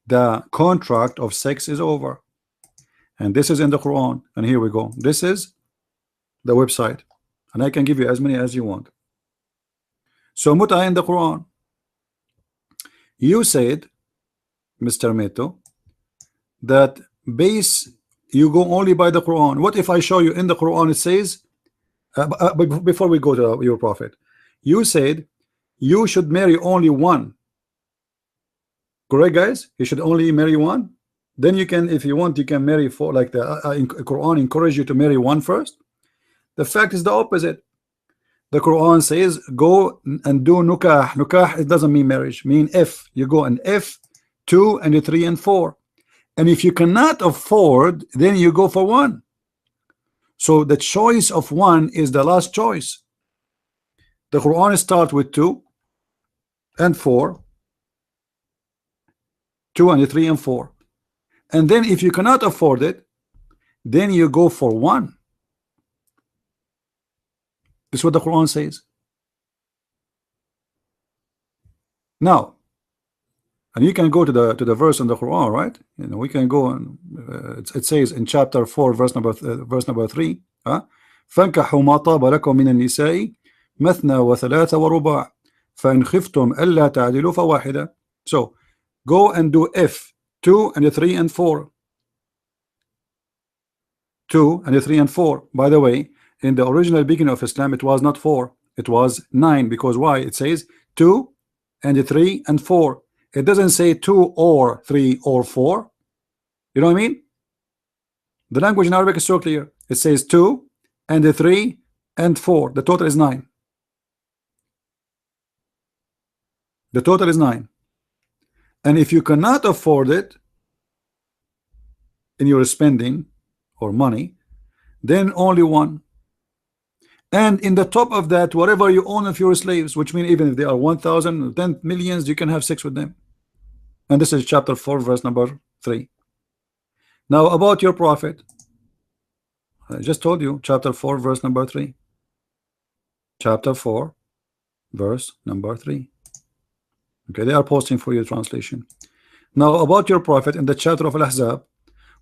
the contract of sex is over. And this is in the Quran, and here we go. This is the website, and I can give you as many as you want. So muta in the Quran. You said, Mr. Meto, that you go only by the Quran. What if I show you in the Quran it says, before we go to your prophet, you said you should marry only one. Correct, guys? You should only marry one. Then you can, if you want, you can marry 4, like the Quran encourage you to marry one first. The fact is the opposite. The Quran says go and do nukah. Nukah, it doesn't mean marriage, mean if you go and if 2 and 3 and 4, and if you cannot afford, then you go for 1. So the choice of 1 is the last choice. The Quran starts with 2 and 4, 2 and 3 and 4, and then if you cannot afford it, then you go for 1. This is what the Quran says. Now, and you can go to the verse in the Quran, right? You know, we can go and it says in chapter 4, verse number 3. فانكحوا ما طاب لكم من النساء مثنى وثلاث ورباع فإن خفتم ألا تعدلوا فواحدة. So go and do if 2 and 3 and 4. 2 and 3 and 4. By the way, in the original beginning of Islam, it was not 4, it was 9. Because why? It says 2 and 3 and 4. It doesn't say 2 or 3 or 4. You know what I mean? The language in Arabic is so clear. It says 2 and 3 and 4. The total is 9. The total is 9. And if you cannot afford it in your spending or money, then only 1. And in the top of that, whatever you own of your slaves, which means even if they are 1,000, 10 millions, you can have sex with them. And this is chapter 4, verse number 3. Now about your prophet, I just told you, chapter 4 verse number 3. Chapter 4 verse number 3. Okay, they are posting for your translation. Now about your prophet, in the chapter of Al-Ahzab,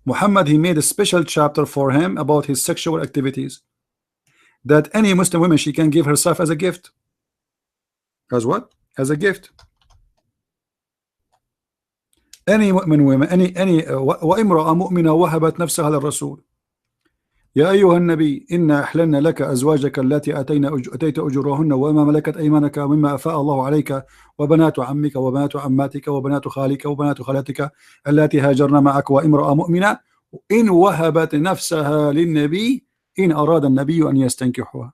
Muhammad, he made a special chapter for him about his sexual activities, that any Muslim woman, she can give herself as a gift. As what? As a gift. Any women, any وامرأة مؤمنة وهبت نفسها للرسول يا أيها النبي إنا أحللنا لك أزواجك التي أتيت أجورهن وما ملكت أيمانك مما أفاء الله عليك وبنات عمك وبنات عماتك وبنات خالك وبنات خالتك التي هاجرن معك وامرأة مؤمنة إن وهبت نفسها للنبي إن أراد النبي أن يستنكحها.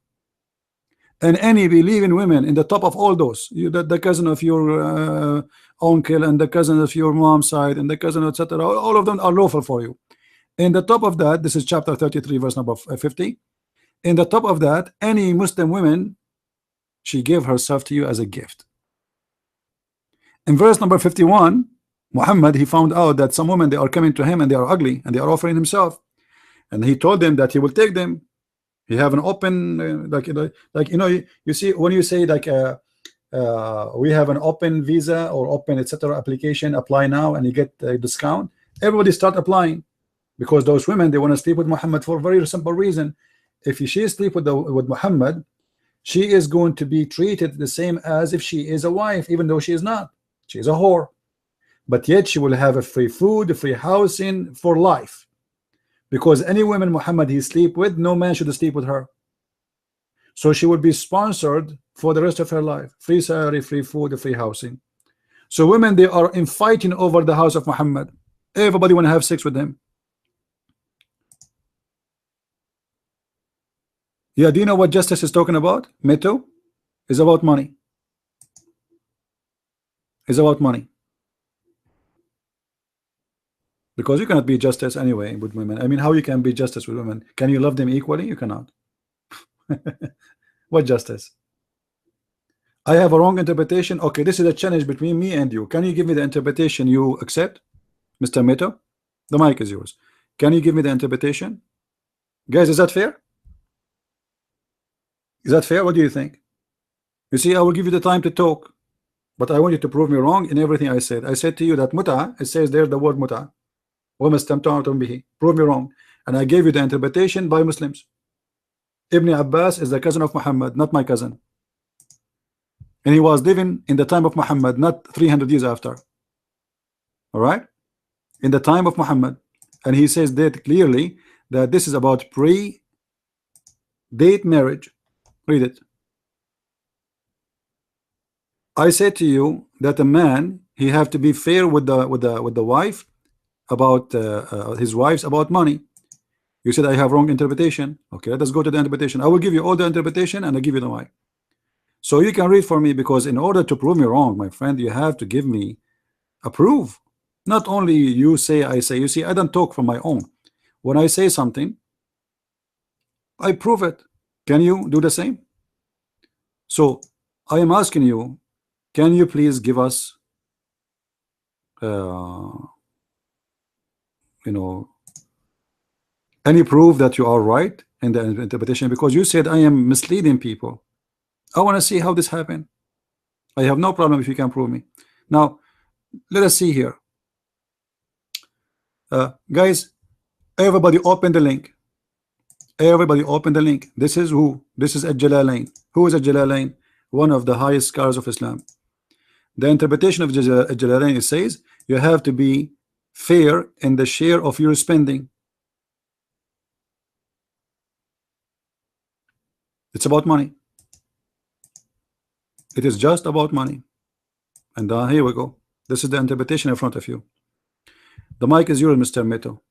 And any believing women in the top of all those, the cousin of your uncle and the cousin of your mom's side and the cousin, etc., all of them are lawful for you. In the top of that, this is chapter 33 verse number 50. In the top of that, any Muslim woman, she gave herself to you as a gift. In verse number 51, Muhammad, he found out that some women, they are coming to him and they are ugly and they are offering himself, and he told them that he will take them. He have an open like you know, you see when you say like we have an open visa or open etc. application, apply now and you get a discount. Everybody start applying, because those women, they want to sleep with Muhammad for a very simple reason. If she sleep with Muhammad, she is going to be treated the same as if she is a wife, even though she is not. She is a whore, but yet she will have a free food, a free housing for life. Because any woman Muhammad he sleep with, no man should sleep with her. So she would be sponsored for the rest of her life. Free salary, free food, free housing. So women, they are fighting over the house of Muhammad. Everybody want to have sex with him. Yeah, do you know what justice is talking about? Meto is about money. It's about money. Because you cannot be justice anyway with women. I mean, how you can be justice with women? Can you love them equally? You cannot. What justice? I have a wrong interpretation. Okay, this is a challenge between me and you. Can you give me the interpretation you accept, Mr. Meto? The mic is yours. Can you give me the interpretation? Guys, is that fair? Is that fair? What do you think? You see, I will give you the time to talk, but I want you to prove me wrong in everything I said. I said to you that muta, it says there the word muta. Prove me wrong. And I gave you the interpretation by Muslims. Ibn Abbas is the cousin of Muhammad, not my cousin. And he was living in the time of Muhammad, not 300 years after. All right? In the time of Muhammad. And he says that clearly that this is about pre-date marriage. Read it. I said to you that a man, he have to be fair with the wife about his wives about money. You said I have wrong interpretation. Okay, let us go to the interpretation. I will give you all the interpretation and I give you the mic. So you can read for me, because in order to prove me wrong, my friend, you have to give me a proof. Not only you say, I say. You see, I don't talk from my own. When I say something, I prove it. Can you do the same? So I am asking you, can you please give us you know, any proof that you are right in the interpretation? Because you said I am misleading people. I want to see how this happened. I have no problem if you can prove me. Now let us see here. Guys, everybody open the link. Everybody open the link. This is who? This is Al-Jalalain. Who is Al-Jalalain? One of the highest scholars of Islam. The interpretation of Al-Jalalain, it says you have to be fair in the share of your spending. It's about money. It is just about money. And here we go. This is the interpretation in front of you. The mic is yours, Mr. Meto.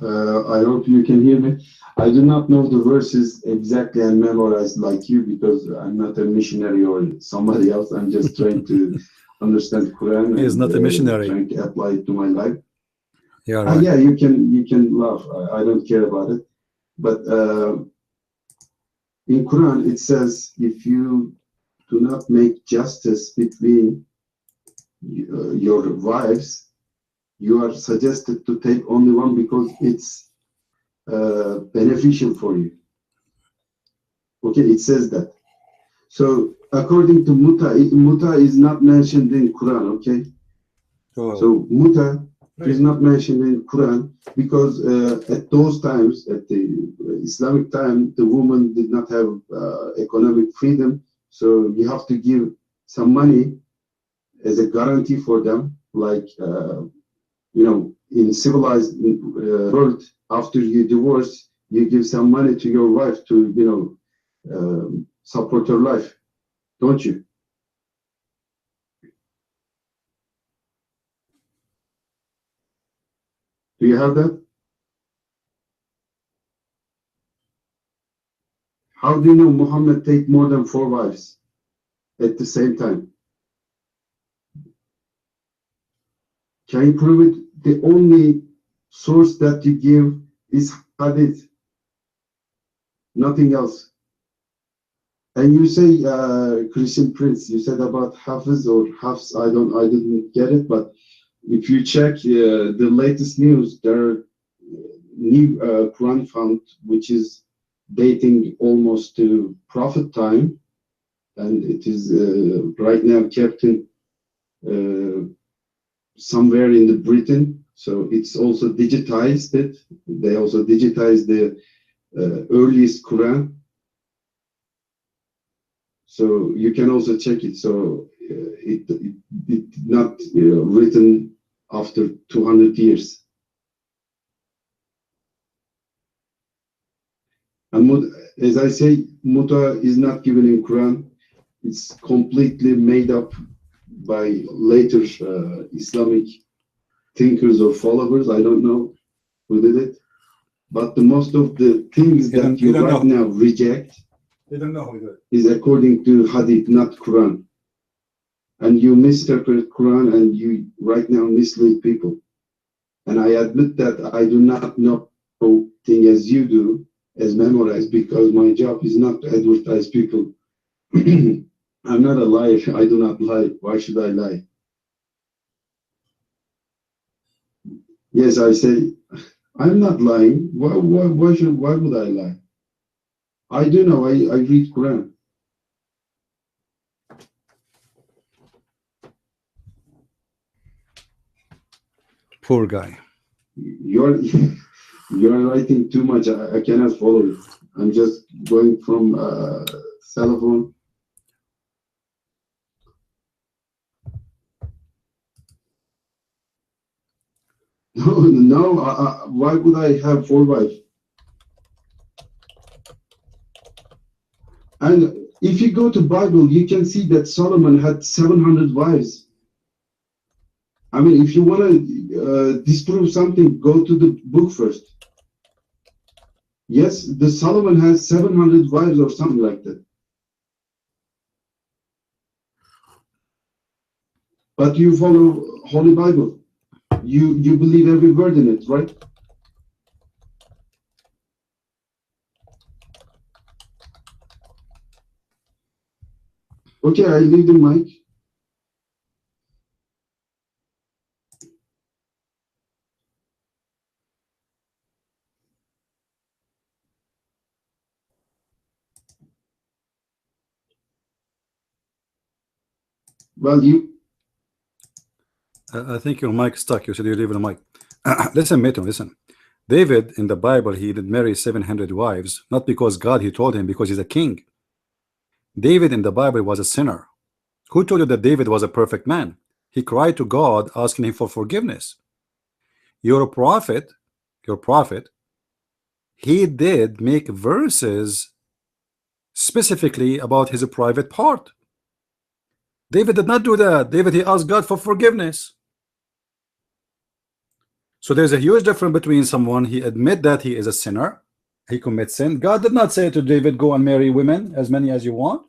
I hope you can hear me. I do not know the verses exactly and memorized like you, because I'm not a missionary or somebody else. I'm just trying to understand Quran. He is not a missionary. Trying to apply it to my life. Yeah, right. Yeah, you can laugh. I don't care about it. But In Quran, it says, if you do not make justice between your wives, you are suggested to take only one because it's beneficial for you. Okay, it says that. So according to muta is not mentioned in Quran. Okay, so muta is not mentioned in Quran because at those times, at the Islamic time, the woman did not have economic freedom. So you have to give some money as a guarantee for them, like in civilized world, after you divorce, you give some money to your wife to support her life, don't you? Do you have that? How do you know Muhammad take more than 4 wives at the same time? Can you prove it? The only source that you give is hadith, nothing else. And you say, Christian Prince, you said about Hafiz or Hafs, I didn't get it, but if you check the latest news, there are new Quran found, which is dating almost to Prophet time, and it is right now kept in somewhere in the Britain. So it's also digitized it. They also digitized the earliest Quran. So you can also check it. So it not written after 200 years. And as I say, muta is not given in Quran. It's completely made up by later Islamic thinkers or followers. I don't know who did it. But the most of the things that you right now reject is according to Hadith, not Quran. And you misinterpret Quran and you right now mislead people. And I admit that I do not know thing as you do, as memorize, because my job is not to advertise people. I'm not a liar. I do not lie. Why should I lie? Yes, I say, I'm not lying. Why would I lie? I do know. I read Quran. Poor guy. You're writing too much. I cannot follow it. I'm just going from cell phone. No. Why would I have 4 wives? And if you go to Bible, you can see that Solomon had 700 wives. I mean, if you want to disprove something, go to the book first. Yes, the Solomon has 700 wives or something like that. But you follow Holy Bible. You believe every word in it, right? Okay, I leave the mic. Well, I think your mic stuck. You said you leave the mic. Listen, Meto, listen. David in the Bible, he did marry 700 wives, not because God he told him, because he's a king. David in the Bible was a sinner. Who told you that David was a perfect man? He cried to God asking him for forgiveness. Your prophet, he did make verses specifically about his private part. David did not do that. David, he asked God for forgiveness. So there's a huge difference between someone he admit that he is a sinner, he commits sin. God did not say to David, go and marry women, as many as you want.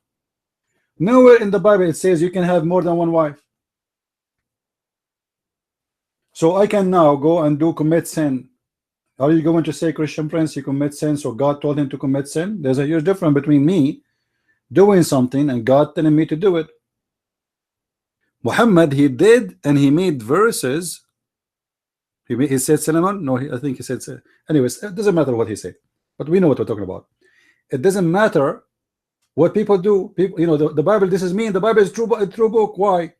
Nowhere in the Bible it says you can have more than 1 wife. So I can now go and commit sin Are you going to say Christian Prince he commits sin so God told him to commit sin? There's a huge difference between me doing something and God telling me to do it. Muhammad, he did, and he made verses. He said cinnamon. No, I think he said. Anyways, it doesn't matter what he said, but we know what we're talking about. It doesn't matter what people do. People, you know, the Bible. This is me. The Bible is true, a true book. Why?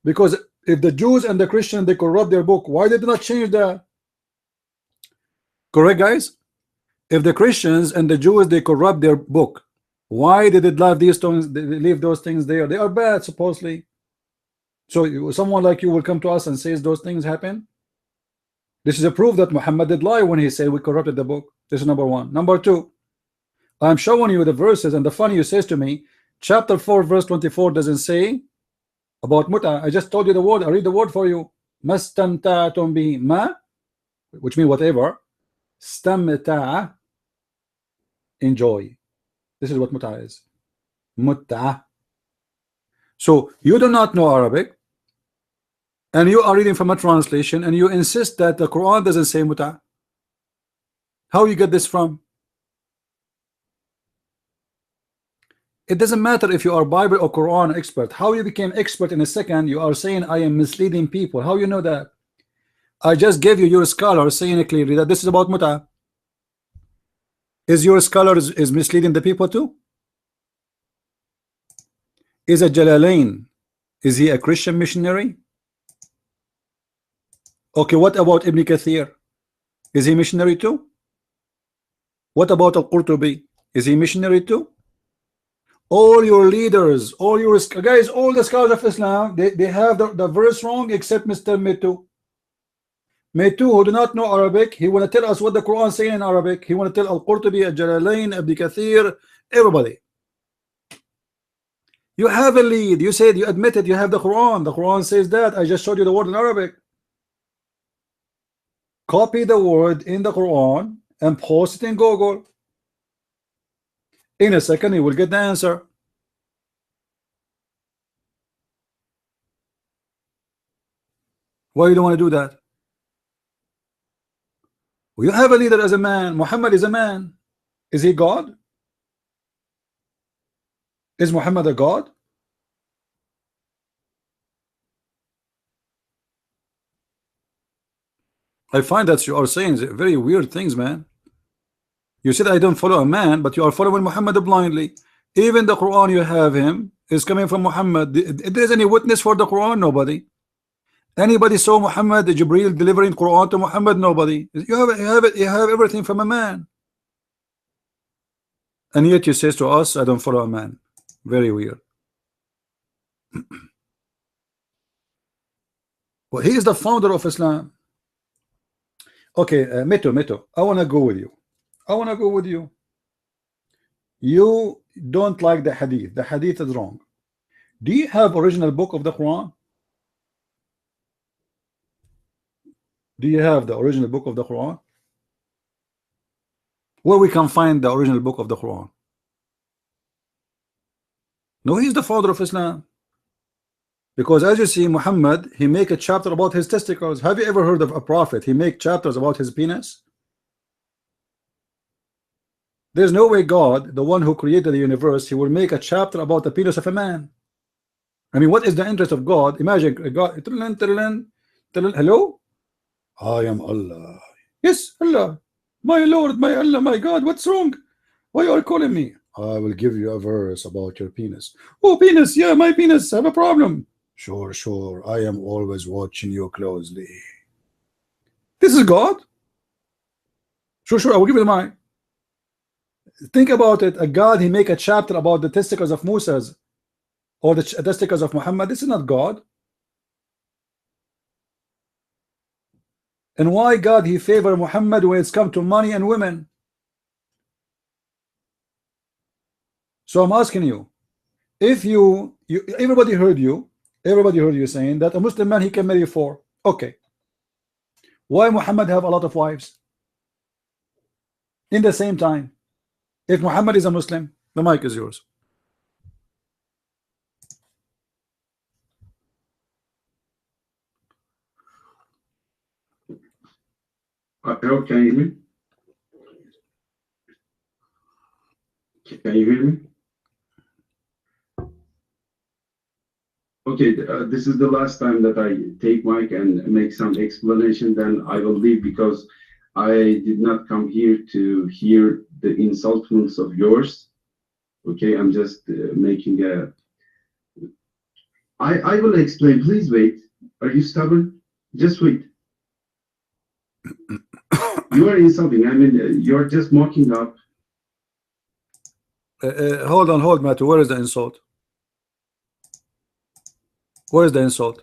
Because if the Jews and the Christians they corrupt their book, why did they not change that? Correct, guys. If the Christians and the Jews they corrupt their book, why did it leave these things? They leave those things there. They are bad, supposedly. So someone like you will come to us and says those things happen. This is a proof that Muhammad did lie when he said we corrupted the book. This is number one. Number two, I'm showing you the verses, and the funny you says to me, chapter 4 verse 24 doesn't say about muta. I just told you the word. I read the word for you. Mastamta'tum bi ma, which means whatever. Stamta'a, enjoy. This is what muta is. Mutta. So you do not know Arabic, and you are reading from a translation, and you insist that the Quran doesn't say muta. How you get this from? It doesn't matter if you are Bible or Quran expert. How you became expert in a second? You are saying I am misleading people. How you know that? I just gave you your scholar saying it clearly that this is about muta. Is your scholar is misleading the people too? Is a Jalalain, is he a Christian missionary? Okay, what about Ibn Kathir? Is he missionary too? What about Al-Qurtubi? Is he missionary too? All your leaders, all your guys, all the scholars of Islam, they have the verse wrong except Mr. Metu. Metu, who do not know Arabic, he want to tell us what the Quran is saying in Arabic. He want to tell Al-Qurtubi, Al-Jalalain, Ibn Kathir, everybody. You have a lead. You said, you admitted you have the Quran. The Quran says that. I just showed you the word in Arabic. Copy the word in the Quran and post it in Google. In a second, you will get the answer. Why you don't want to do that? Well, you have a leader as a man. Muhammad is a man. Is he God? Is Muhammad a God? I find that you are saying very weird things, man. You said I don't follow a man, but you are following Muhammad blindly. Even the Quran you have him is coming from Muhammad. There's any witness for the Quran? Nobody. Anybody saw Muhammad, Jibreel delivering Quran to Muhammad? Nobody. You have everything from a man. And yet you say to us, I don't follow a man. Very weird. Well, he is the founder of Islam. Okay, Meto, I want to go with you. I want to go with you. You don't like the hadith. The hadith is wrong. Do you have original book of the Quran? Do you have the original book of the Quran? Where we can find the original book of the Quran? No, he's the father of Islam. Because as you see, Muhammad, he make a chapter about his testicles. Have you ever heard of a prophet? He make chapters about his penis? There's no way God, the one who created the universe, he will make a chapter about the penis of a man. I mean, what is the interest of God? Imagine God, hello? I am Allah. Yes, Allah. My Lord, my Allah, my God, what's wrong? Why are you calling me? I will give you a verse about your penis. Oh, penis, yeah, my penis, I have a problem. Sure, sure, I am always watching you closely. This is God? Sure, sure, I will give you mine. Think about it. A God, he make a chapter about the testicles of Moses or the testicles of Muhammad. This is not God. And why God he favor Muhammad when it's come to money and women? So I'm asking you, if you everybody heard you saying that a Muslim man he can marry four. Okay, why Muhammad have a lot of wives in the same time? If Muhammad is a Muslim, the mic is yours. Hello, can you hear me? Can you hear me? Okay, this is the last time that I take mic and make some explanation, then I will leave, because I did not come here to hear the insultments of yours. Okay, I'm just making a... I will explain. Please wait. Are you stubborn? Just wait. You are insulting. I mean, you're just mocking up. Hold on, Matthew. Where is the insult? Where is the insult?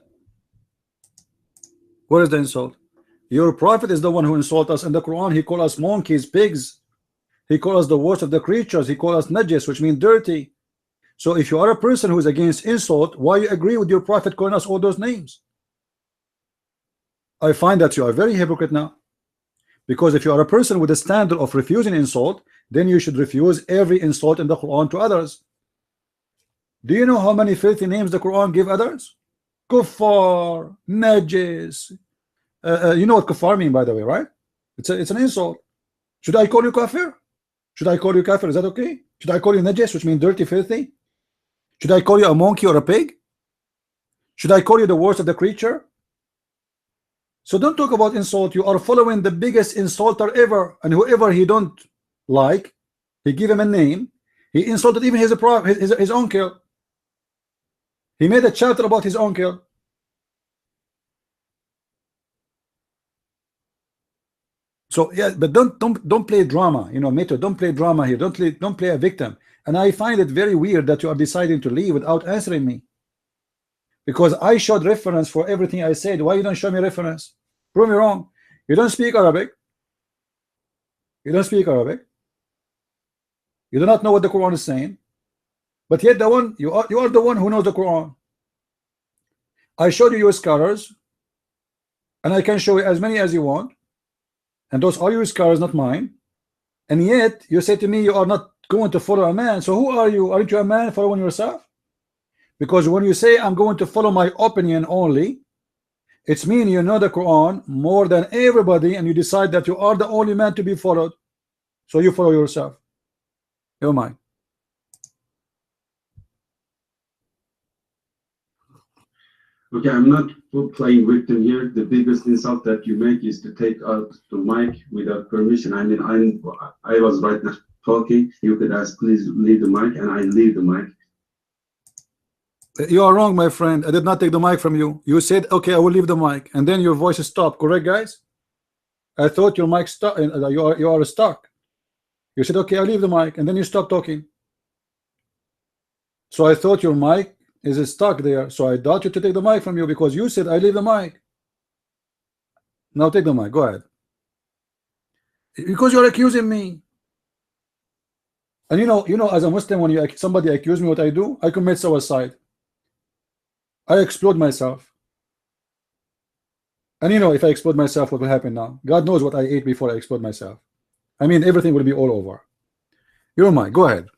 Where is the insult? Your prophet is the one who insult us in the Quran. He called us monkeys, pigs. He called us the worst of the creatures. He called us najis, which means dirty. So if you are a person who is against insult, why you agree with your prophet calling us all those names? I find that you are very hypocrite now. Because if you are a person with a standard of refusing insult, then you should refuse every insult in the Quran to others. Do you know how many filthy names the Quran give others? Kuffar, najis. You know what kuffar mean, by the way, right? It's an insult. Should I call you kafir? Should I call you kafir? Is that okay? Should I call you najis, which means dirty, filthy? Should I call you a monkey or a pig? Should I call you the worst of the creature? So don't talk about insult. You are following the biggest insulter ever, and whoever he don't like, he give him a name. He insulted even his uncle. He made a chapter about his uncle. So yeah, but don't play drama, you know, Meto. Don't play drama here. Don't play a victim. And I find it very weird that you are deciding to leave without answering me, because I showed reference for everything I said. Why you don't show me reference? Prove me wrong. You don't speak Arabic. You don't speak Arabic. You do not know what the Quran is saying. But yet you are the one who knows the Quran. I showed you your scholars, and I can show you as many as you want. And those are your scholars, not mine. And yet you say to me you are not going to follow a man. So who are you? Aren't you a man following yourself? Because when you say I'm going to follow my opinion only, it's mean you know the Quran more than everybody, and you decide that you are the only man to be followed. So you follow yourself. Never mind. Okay, I'm not playing victim here. The biggest insult that you make is to take out the mic without permission. I mean, I was right now talking. You could ask, please leave the mic, and I leave the mic. You are wrong, my friend. I did not take the mic from you. You said, okay, I will leave the mic, and then your voice stopped. Correct, guys? I thought your mic stopped. You are stuck. You said, okay, I'll leave the mic, and then you stopped talking. So I thought your mic is stuck there. So I doubt you to take the mic from you, because you said I leave the mic. Now take the mic. Go ahead. Because you're accusing me. And you know, as a Muslim, when somebody accuse me, what I do? I commit suicide. I explode myself. And you know, if I explode myself, what will happen now? God knows what I ate before I explode myself. I mean, everything will be all over. You're mine. Go ahead.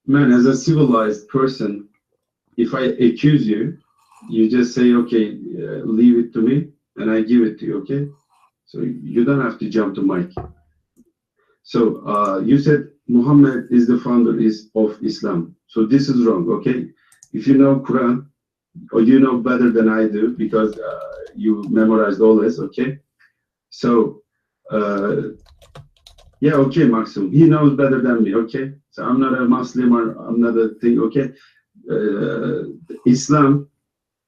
Man, as a civilized person, if I accuse you, you just say, okay, leave it to me, and I give it to you, okay? So you don't have to jump to mic. So you said Muhammad is the founder of Islam. So this is wrong, okay? If you know Quran, or you know better than I do, because you memorized all this, okay? So, yeah, okay, Maxim, he knows better than me, okay? So I'm not a Muslim, or I'm not a thing, okay? Islam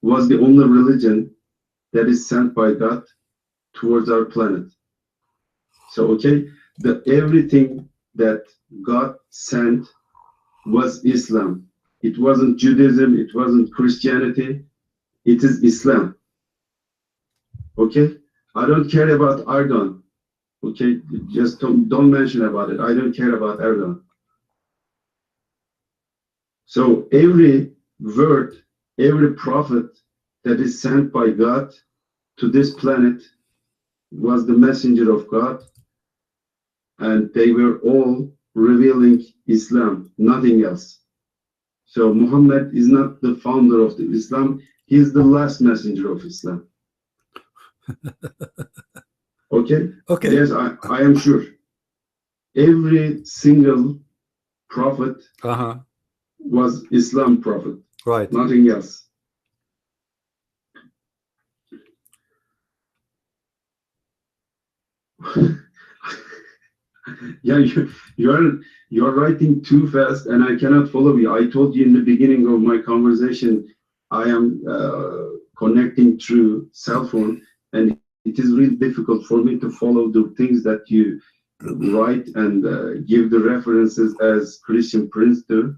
was the only religion that is sent by God towards our planet. So, okay, everything that God sent was Islam. It wasn't Judaism, it wasn't Christianity, it is Islam. Okay? I don't care about Erdogan. Okay? Just don't mention about it. I don't care about Erdogan. So every word, every prophet that is sent by God to this planet was the messenger of God, and they were all revealing Islam, nothing else. So Muhammad is not the founder of the Islam, he is the last messenger of Islam. Okay? Okay. Yes, I am sure. Every single prophet was Islam prophet. Right. Nothing else. Yeah, you're writing too fast and I cannot follow you. I told you in the beginning of my conversation, I am connecting through cell phone, and it is really difficult for me to follow the things that you write and give the references as Christian Prince do.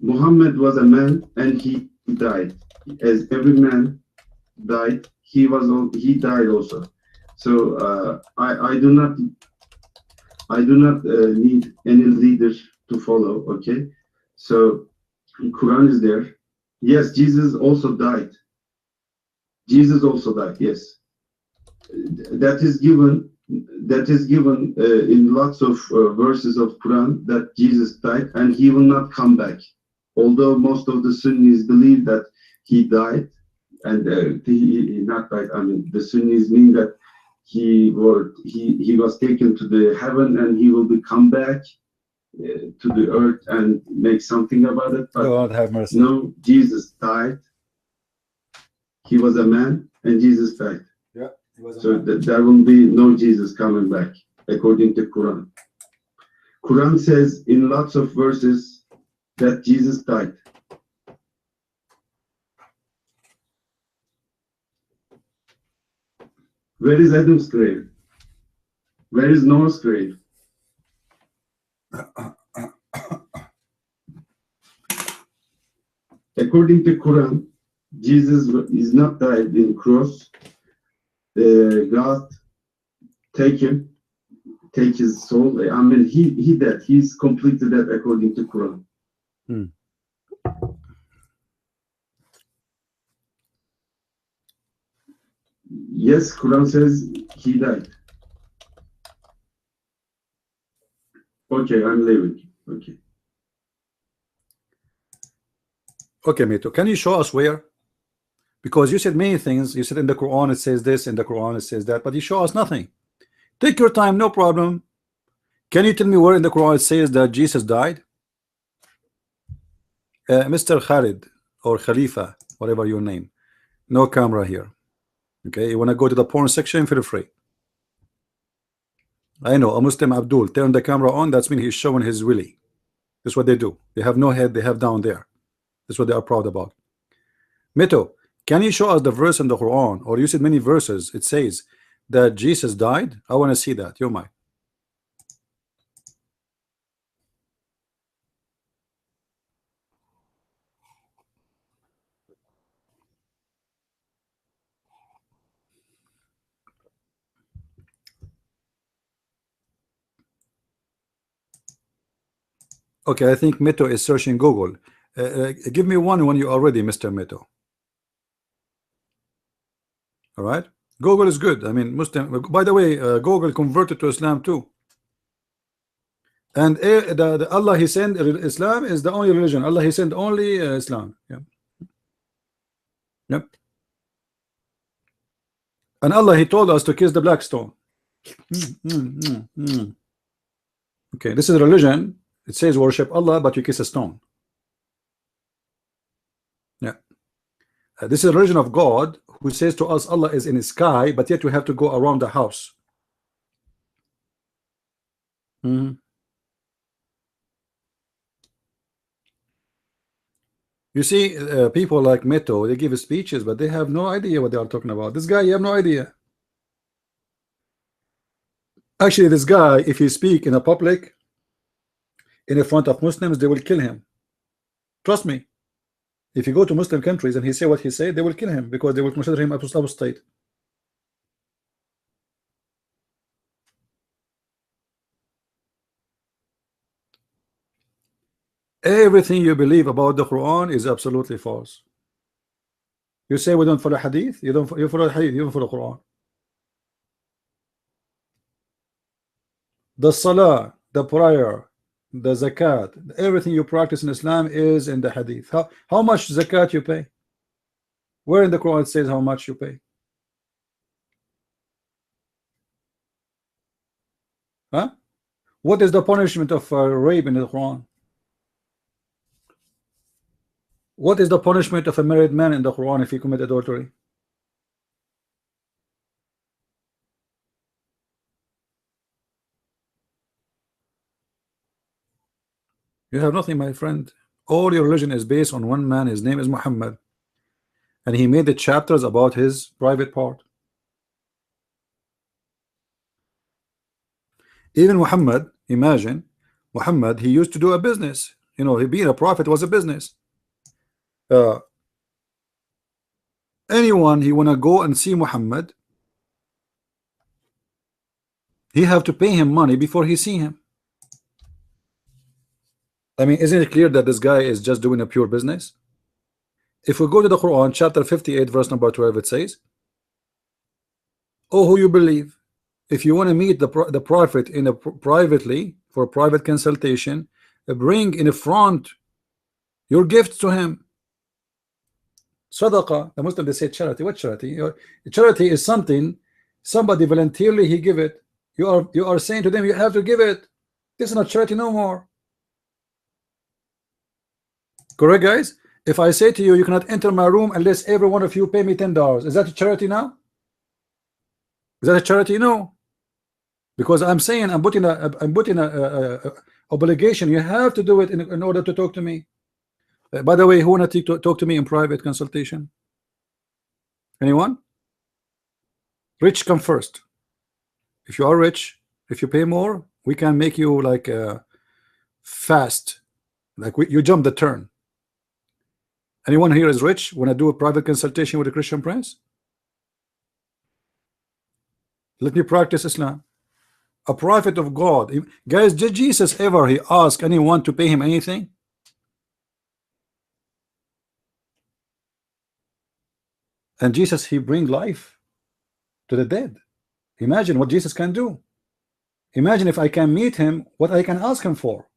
Muhammad was a man and he died. As every man died, he died also. So I do not need any leader to follow. Okay, so Quran is there. Yes, Jesus also died. Jesus also died. Yes, that is given. That is given in lots of verses of Quran that Jesus died and he will not come back. Although most of the Sunnis believe that he died, and he not died. I mean, the Sunnis mean that he was taken to the heaven and he will be come back to the earth and make something about it. But God have mercy. no, Jesus died. He was a man and Jesus died. Yeah, he was a So man. there will be no Jesus coming back according to Quran. Quran says in lots of verses that Jesus died. Where is Adam's grave? Where is Noah's grave? According to Quran, Jesus is not died in cross. God take him, take his soul. I mean, he dead. He's completely dead according to Quran. Yes, Quran says he died. Okay, I'm leaving. Okay. Okay, Mito, can you show us where? Because you said many things. You said in the Quran it says this, in the Quran it says that, but you show us nothing. Take your time, no problem. Can you tell me where in the Quran it says that Jesus died? Mr. Khalid or Khalifa, whatever your name. No camera here. Okay, you want to go to the porn section, feel free. I know a Muslim Abdul turn the camera on, that's mean he's showing his willy. That's what they do. They have no head, they have down there. That's what they are proud about. Mito, can you show us the verse in the Quran, or you said many verses, it says that Jesus died? I want to see that. You're mine. Okay, I think Mito is searching Google. Give me one when you are ready, Mr. Mito. All right, Google is good. I mean, Muslim. By the way, Google converted to Islam too. And the Allah He sent Islam is the only religion. Allah He sent only Islam. Yeah. Yep. And Allah He told us to kiss the black stone. Okay, this is a religion. It says worship Allah, but you kiss a stone. Yeah. This is a religion of God who says to us Allah is in the sky, but yet we have to go around the house. You see, people like Meto, they give speeches, but they have no idea what they are talking about. This guy, you have no idea. Actually, this guy, if he speak in a public, in front of Muslims, they will kill him. Trust me. If you go to Muslim countries and he say what he said, they will kill him because they will consider him apostate. Everything you believe about the Quran is absolutely false. You say we don't follow hadith, you follow hadith, you don't follow Quran. The salah, the prayer, the zakat, everything you practice in Islam is in the hadith. How much zakat you pay? Where in the Quran it says how much you pay? Huh? What is the punishment of rape in the Quran? What is the punishment of a married man in the Quran if he commit adultery? You have nothing, my friend. All your religion is based on one man. His name is Muhammad, and he made the chapters about his private part. Even Muhammad, imagine, Muhammad, he used to do a business. You know, he being a prophet was a business. Uh, anyone he wanna go and see Muhammad, he have to pay him money before he see him. I mean, isn't it clear that this guy is just doing a pure business? If we go to the Quran, chapter 58, verse number 12, it says, "Oh, who you believe, if you want to meet the prophet in a privately for private consultation, bring in front your gifts to him." Sadaqah, the Muslim, they say charity. What charity? Charity is something somebody voluntarily he give it. You are saying to them you have to give it. This is not charity no more. Correct, guys? If I say to you, you cannot enter my room unless every one of you pay me $10, is that a charity now? Is that a charity? No, because I'm saying I'm putting a obligation. You have to do it in order to talk to me. By the way, who wanna talk to me in private consultation? Anyone? Rich come first. If you are rich, if you pay more, we can make you like fast, like you jump the turn. Anyone here is rich? Want to do a private consultation with a Christian prince? Let me practice Islam. A prophet of God, guys. Did Jesus ever he ask anyone to pay him anything? And Jesus, he bring life to the dead. Imagine what Jesus can do. Imagine if I can meet him, what I can ask him for.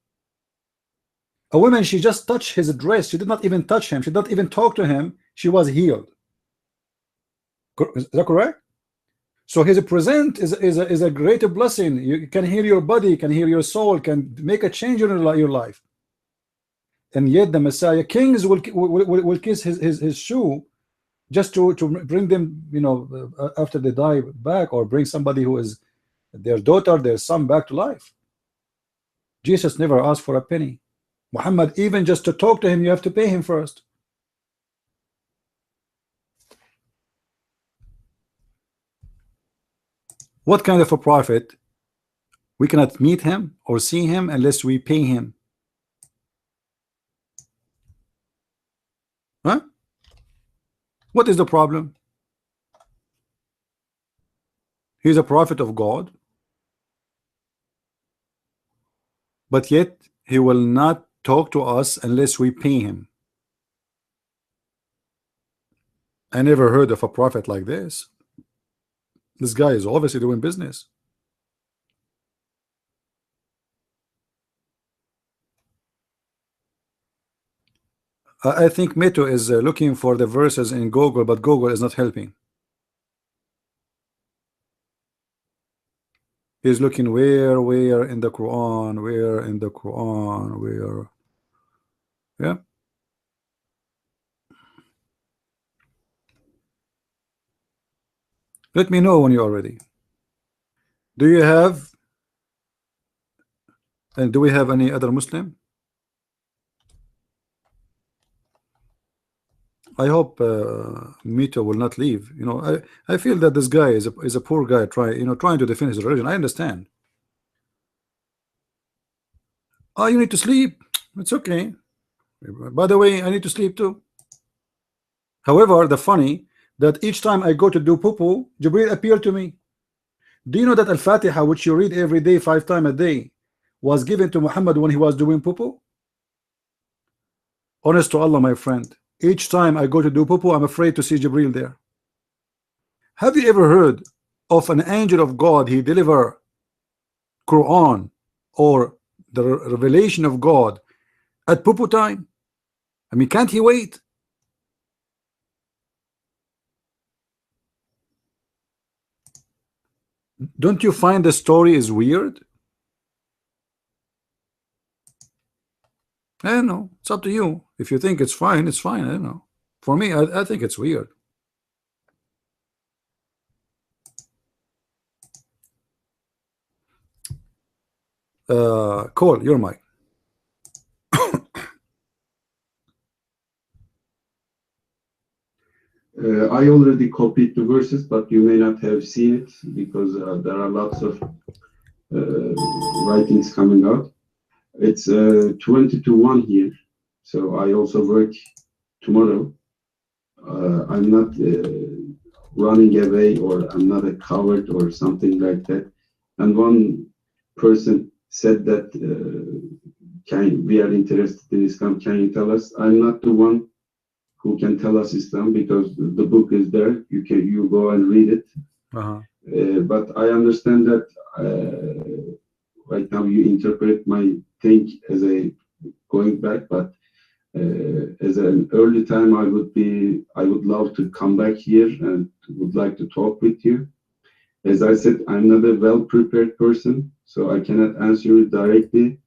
A woman, she just touched his dress. She did not even touch him. She did not even talk to him. She was healed. Is that correct? So his present is a greater blessing. You can heal your body, can heal your soul, can make a change in your life. And yet the Messiah, kings will kiss his shoe just to bring them, you know, after they die back, or bring somebody who is their daughter, their son back to life. Jesus never asked for a penny. Muhammad, even just to talk to him, you have to pay him first. What kind of a prophet? We cannot meet him or see him unless we pay him. Huh? What is the problem? He's a prophet of God, but yet he will not talk to us unless we pay him. I never heard of a prophet like this. This guy is obviously doing business. I think Meto is looking for the verses in Google, but Google is not helping. He's looking where in the Quran, where in the Quran, where. Yeah. Let me know when you're ready. Do you have, and do we have any other Muslim? I hope Mito will not leave. You know, I feel that this guy is a poor guy trying to defend his religion. I understand. Oh, you need to sleep. It's okay. By the way, I need to sleep too. However, the funny that each time I go to do poo-poo, Jibril appeared to me. Do you know that Al-Fatiha, which you read every day 5 times a day, was given to Muhammad when he was doing poo-poo? Honest to Allah, my friend, each time I go to do poo-poo, I'm afraid to see Jibril there. Have you ever heard of an angel of God, he deliver Quran or the revelation of God at poo-poo time? I mean, can't he wait? Don't you find the story is weird? I don't know. It's up to you. If you think it's fine, it's fine. I don't know. For me, I think it's weird. Cole, your mic. I already copied the verses, but you may not have seen it because there are lots of writings coming out. It's 20 to 1 here, so I also work tomorrow. I'm not running away, or I'm not a coward or something like that. And one person said that we are interested in Islam. Can you tell us? I'm not the one who can tell us Islam because the book is there. You go and read it. But I understand that right now you interpret my thing as a going back, but as an early time, I would love to come back here and would like to talk with you. As I said, I'm not a well-prepared person, so I cannot answer it directly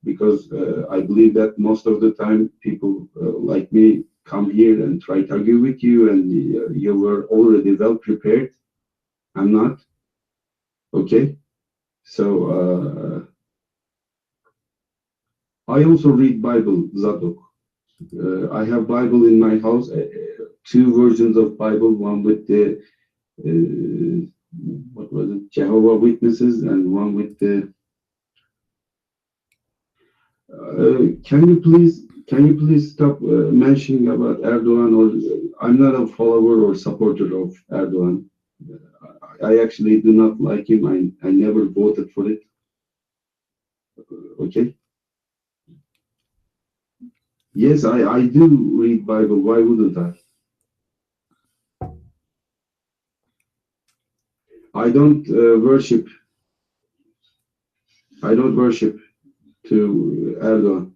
because I believe that most of the time people like me come here and try to argue with you, and you were already well-prepared. I'm not. Okay? So I also read Bible, Zadok. I have Bible in my house, two versions of Bible, one with the what was it, Jehovah Witnesses, and one with the. Can you please stop mentioning about Erdogan? Or I'm not a follower or supporter of Erdogan. I actually do not like him. I never voted for it. Okay. Yes, I do read Bible. Why wouldn't I? I don't worship. I don't worship to Erdogan.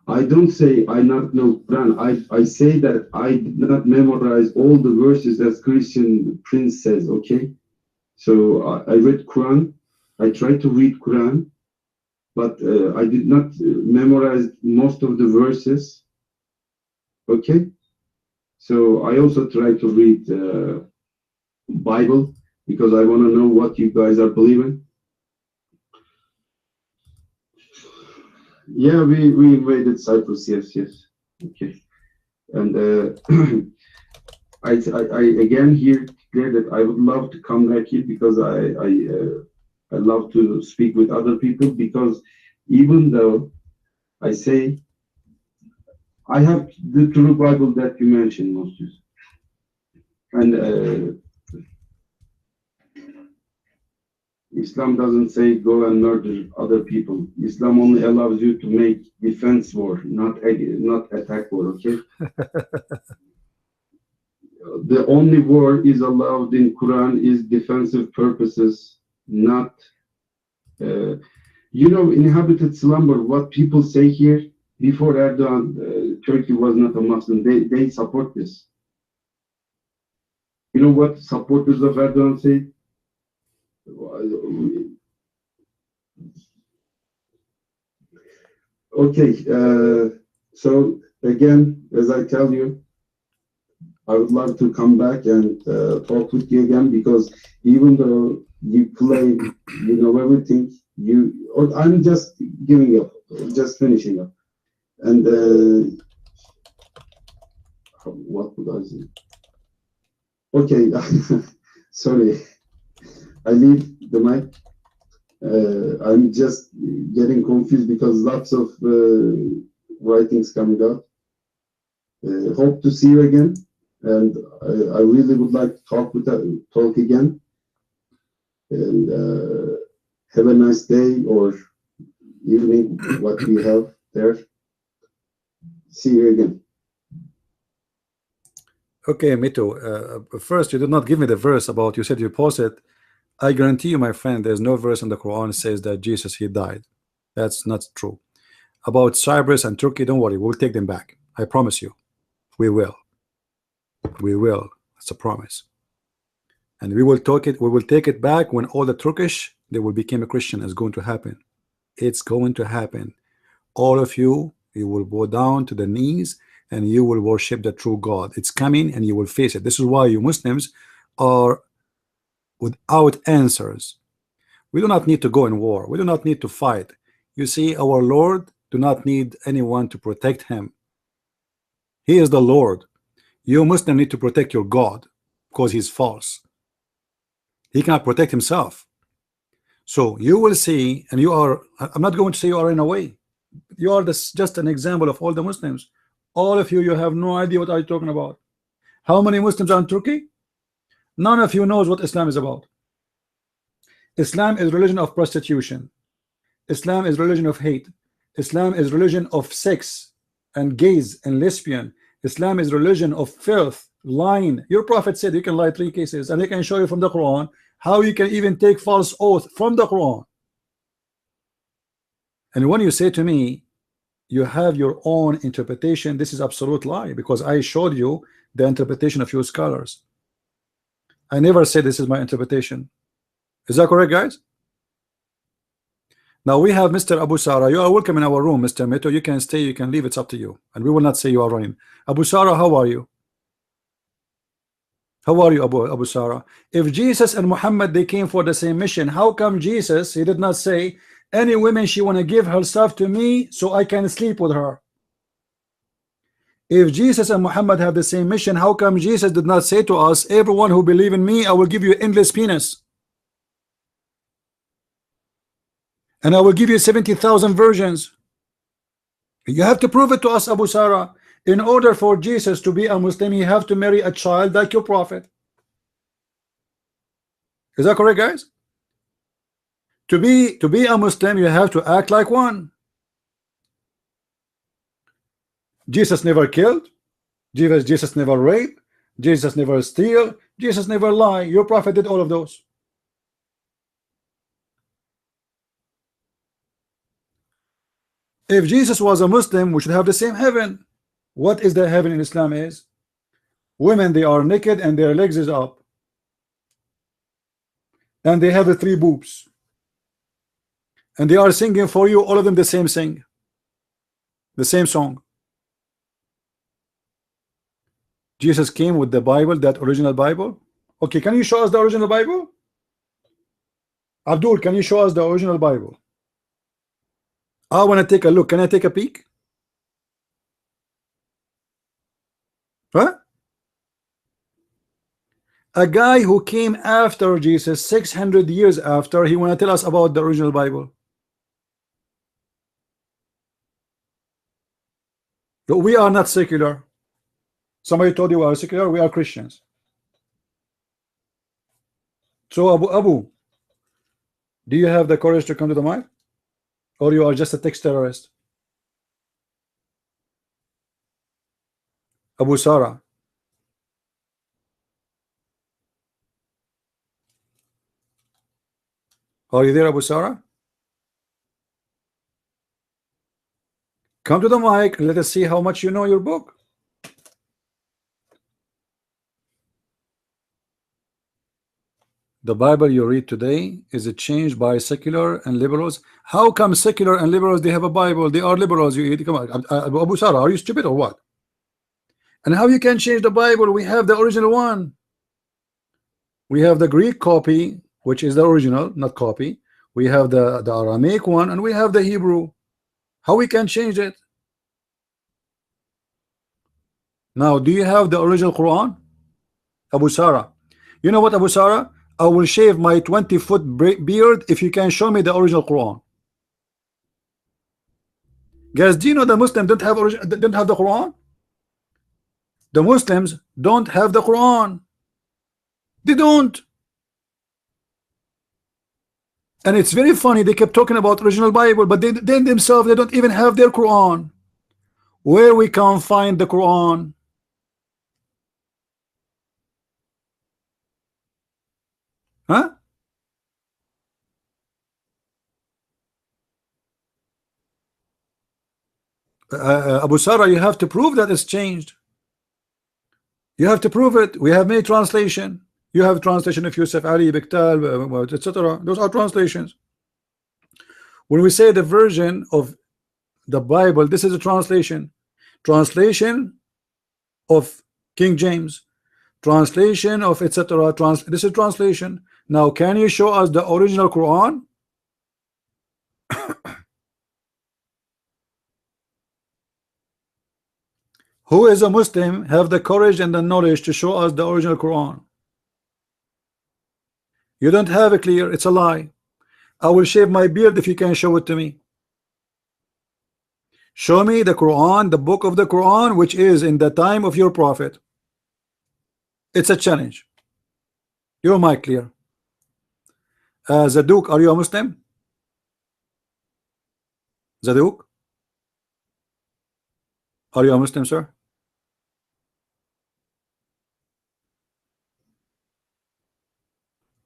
I don't say I not know Quran. I say that I did not memorize all the verses as Christian Prince says. Okay, so I read Quran. I tried to read Quran, but I did not memorize most of the verses. Okay, so I also try to read Bible because I want to know what you guys are believing. Yeah, we invaded Cyprus. Yes, yes. Okay, and I again here declare that I would love to come back here because I love to speak with other people, because even though I say I have the true Bible that you mentioned, Moses, and Islam doesn't say go and murder other people. Islam only allows you to make defense war, not attack war. Okay. The only war is allowed in Quran is defensive purposes, not inhabited slumber. What people say here before Erdogan, Turkey was not a Muslim. They support this. You know what supporters of Erdogan say? Okay, so again, as I tell you, I would love to come back and talk with you again, because even though you claim you know everything, I'm just giving up, just finishing up. And what would I say? Okay, sorry, I leave the mic. I'm just getting confused because lots of writings coming out. Hope to see you again, and I really would like to talk again. And have a nice day or evening, what you have there. See you again. Okay, Mito. First, you did not give me the verse about, you said you posted. I guarantee you, my friend, there's no verse in the Quran that says that Jesus, he died. That's not true. About Cyprus and Turkey, don't worry, we'll take them back. I promise you. We will. We will. It's a promise. And we will take it back when all the Turkish, they will become a Christian. Is going to happen. It's going to happen. All of you, you will go down to the knees and you will worship the true God. It's coming and you will face it. This is why you Muslims are without answers. We do not need to go in war. We do not need to fight. You see, our Lord do not need anyone to protect him. He is the Lord. You Muslim need to protect your God because he's false. He cannot protect himself. So you will see, and you are, I'm not going to say you are in a way. You are just an example of all the Muslims. All of you, you have no idea what I'm talking about. How many Muslims are in Turkey? None of you knows what Islam is about. Islam is religion of prostitution. Islam is religion of hate. Islam is religion of sex and gays and lesbian. Islam is religion of filth, lying. Your prophet said you can lie 3 cases, and they can show you from the Quran how you can even take false oath from the Quran. And when you say to me you have your own interpretation, this is absolute lie, because I showed you the interpretation of your scholars. I never said this is my interpretation. Is that correct, guys? Now we have Mr. Abu Sara. You are welcome in our room, Mr. Meto. You can stay, you can leave, it's up to you, and we will not say you are running. Abu Sara, how are you? How are you, Abu Sara? If Jesus and Muhammad, they came for the same mission, how come Jesus, he did not say any woman she want to give herself to me so I can sleep with her? If Jesus and Muhammad have the same mission, how come Jesus did not say to us, everyone who believe in me, I will give you endless penis, and I will give you 70,000 virgins? You have to prove it to us, Abu Sara. In order for Jesus to be a Muslim, you have to marry a child like your prophet. Is that correct, guys? To be a Muslim, you have to act like one. Jesus never killed. Jesus never raped. Jesus never steal. Jesus never lie. Your prophet did all of those. If Jesus was a Muslim, we should have the same heaven. What is the heaven in Islam is? Women, they are naked and their legs is up, and they have the 3 boobs, and they are singing for you, all of them the same sing, the same song. Jesus came with the Bible, that original Bible. Okay, can you show us the original Bible? Abdul, can you show us the original Bible? I want to take a look. Can I take a peek? Huh? A guy who came after Jesus 600 years after, he want to tell us about the original Bible. But we are not secular. Somebody told you we are secular. We are Christians. So Abu, do you have the courage to come to the mic, or you are just a text terrorist? Abu Sara. Are you there, Abu Sara? Come to the mic. Let us see how much you know your book. The Bible you read today, is it changed by secular and liberals? How come secular and liberals, they have a Bible? They are liberals. You come on, Abu Sara, are you stupid or what? And how you can change the Bible? We have the original one. We have the Greek copy, which is the original, not copy. We have the Aramaic one, and we have the Hebrew. How we can change it? Now, do you have the original Quran, Abu Sara? You know what, Abu Sara? I will shave my 20-foot beard if you can show me the original Quran. Guys, do you know the Muslims don't have the Quran? The Muslims don't have the Quran. They don't. And it's very funny, they kept talking about original Bible, but they themselves, they don't even have their Quran. Where we can find the Quran? Huh? Abu Sara, you have to prove that it's changed. You have to prove it. We have made translation. You have translation of Yusuf Ali, Biktal, etc. Those are translations. When we say the version of the Bible, this is a translation of King James, translation of etc. This is translation. Now, can you show us the original Quran? Who is a Muslim have the courage and the knowledge to show us the original Quran? You don't have it clear. It's a lie. I will shave my beard if you can show it to me. Show me the Quran, the book of the Quran, which is in the time of your prophet. It's a challenge. Your mic clear. Zaduk, are you a Muslim? Zaduk, are you a Muslim, sir?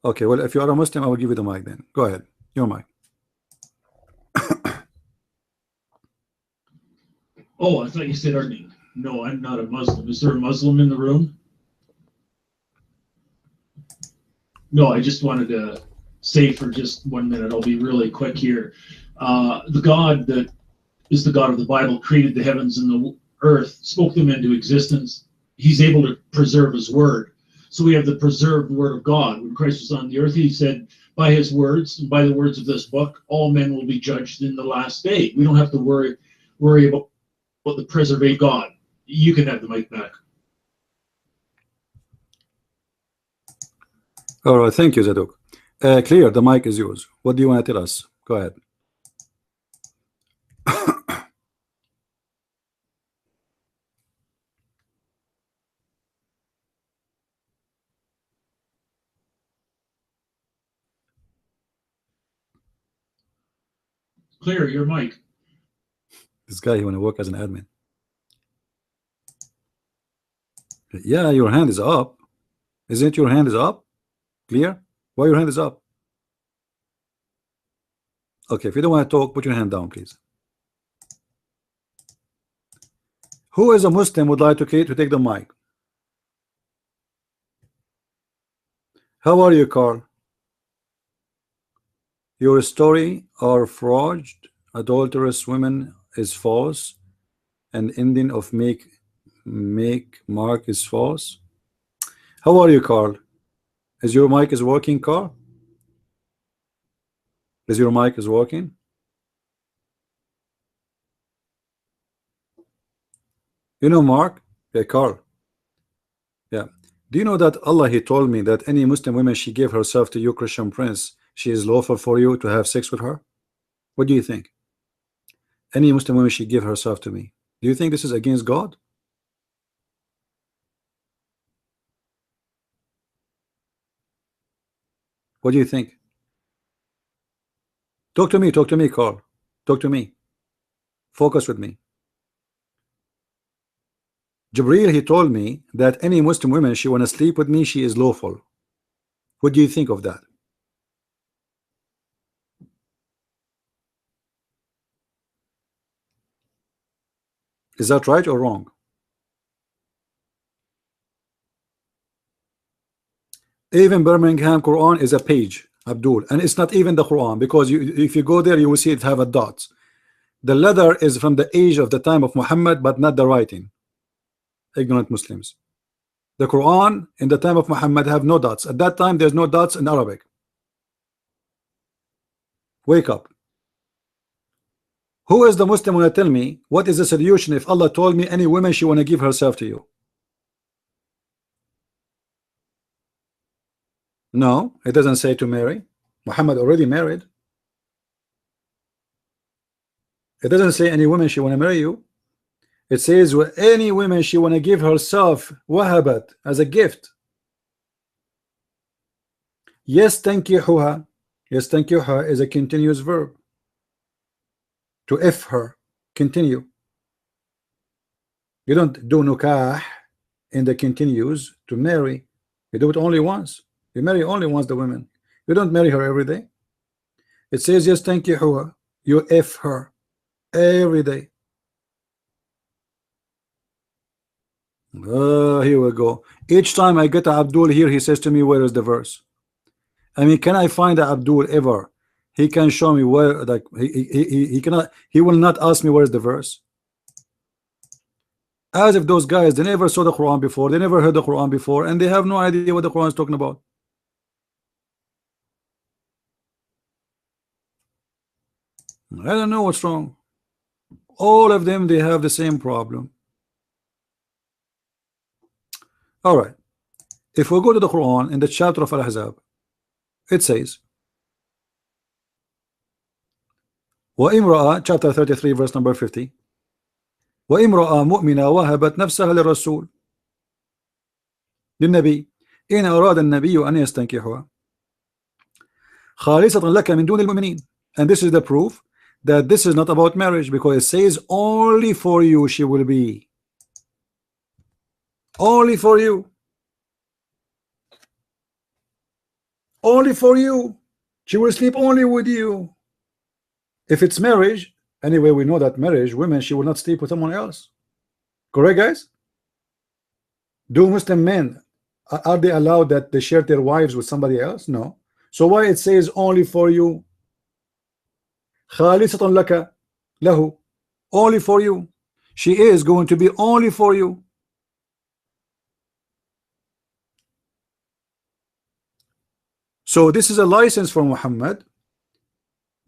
Okay, well, if you are a Muslim, I will give you the mic then. Go ahead. Your mic. Oh, I thought you said Arnie. No, I'm not a Muslim. Is there a Muslim in the room? No, I just wanted to say for just 1 minute, I'll be really quick here. The God that is the God of the Bible created the heavens and the earth, spoke them into existence. He's able to preserve his word. So we have the preserved word of God. When Christ was on the earth, he said, by his words and by the words of this book, all men will be judged in the last day. We don't have to worry about the preserved God. You can have the mic back. All right, thank you, Zadok. Clear, the mic is yours. What do you want to tell us? Go ahead. Clear, your mic. This guy, you want to work as an admin? Yeah, your hand is up. Isn't your hand is up? Clear? Why your hand is up? Okay, if you don't want to talk, put your hand down, please. Who is a Muslim would like to take the mic? How are you, Carl? Your story are forged. Adulterous women is false, and ending of make mark is false. How are you, Carl? Is your mic is working, Carl? Is your mic is working? You know Mark? Yeah, Carl. Yeah. Do you know that Allah, he told me that any Muslim woman she gave herself to you, Christian prince, she is lawful for you to have sex with her? What do you think? Any Muslim woman she give herself to me. Do you think this is against God? What do you think? Talk to me, Carl. Talk to me. Focus with me. Jibreel, he told me that any Muslim woman she want to sleep with me, she is lawful. What do you think of that? Is that right or wrong? Even Birmingham Quran is a page, Abdul, and it's not even the Quran, because if you go there you will see it have a dots. The letter is from the age of the time of Muhammad, but not the writing. Ignorant Muslims. The Quran in the time of Muhammad have no dots. At that time there's no dots in Arabic. Wake up. Who is the Muslim want to tell me what is the solution if Allah told me any woman she want to give herself to you? No, it doesn't say to marry. Muhammad already married. It doesn't say any woman she want to marry you. It says any woman she want to give herself wahabat as a gift. Yes, tankihuha. Yes, tankihuha is a continuous verb. To if her, continue. You don't do nukah in the continuous to marry. You do it only once. You marry only once the women. You don't marry her every day. It says yes, tankihuha. You if her every day. Here we go. Each time I get a Abdul here, he says to me, where is the verse? I mean, can I find a Abdul ever? he can show me where, like he cannot, he will not ask me where's the verse. As if those guys, they never saw the Quran before, they never heard the Quran before, and they have no idea what the Quran is talking about. I don't know what's wrong. All of them, they have the same problem. All right, if we go to the Quran in the chapter of Al-Ahzab, it says, وَإِمْرَأَ, chapter 33 verse number 50, وَإِمْرَأَ مُؤْمِنَةً وَهَبَتْ نَفْسَهَا لِلرَّسُولِ للنبي إن أراد النبي أن يستنكحها خالصة لك من دون المؤمنين. And this is the proof that this is not about marriage, because it says only for you she will be. Only for you. Only for you. She will sleep only with you. If it's marriage, anyway, we know that marriage, women, she will not sleep with someone else. Correct, guys? Do Muslim men, are they allowed that they share their wives with somebody else? No. So why it says only for you? خالصة لك له, only for you. She is going to be only for you. So this is a license from Muhammad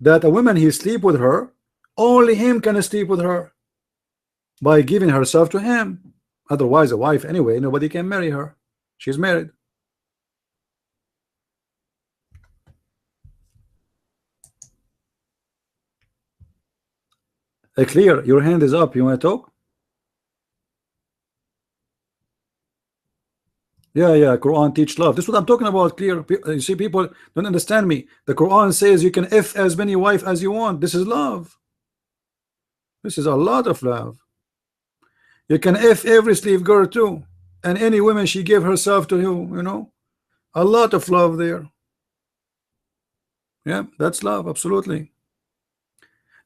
that a woman, he sleep with her, only him can sleep with her by giving herself to him. Otherwise, a wife anyway, nobody can marry her. She's married. Clear, your hand is up. You want to talk? Yeah, Quran teach love. This is what I'm talking about. Clear. You see, people don't understand me. The Quran says you can F as many wives as you want. This is love. This is a lot of love. You can F every slave girl too, and any woman she gave herself to you know, a lot of love there. Yeah, that's love, absolutely.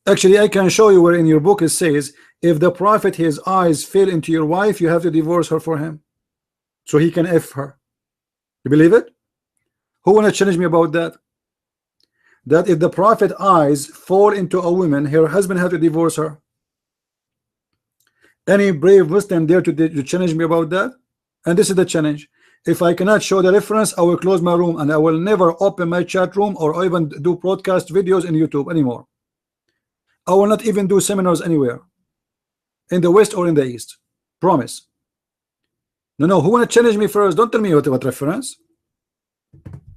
Actually, I can show you where in your book it says if the prophet, his eyes fell into your wife, you have to divorce her for him, so he can F her. You believe it? Who want to challenge me about that? That if the prophet eyes fall into a woman, her husband have to divorce her. Any brave Muslim dare to challenge me about that? And this is the challenge. If I cannot show the reference, I will close my room and I will never open my chat room or even do broadcast videos in YouTube anymore. I will not even do seminars anywhere in the West or in the East. Promise. No, who want to challenge me first? Don't tell me what reference.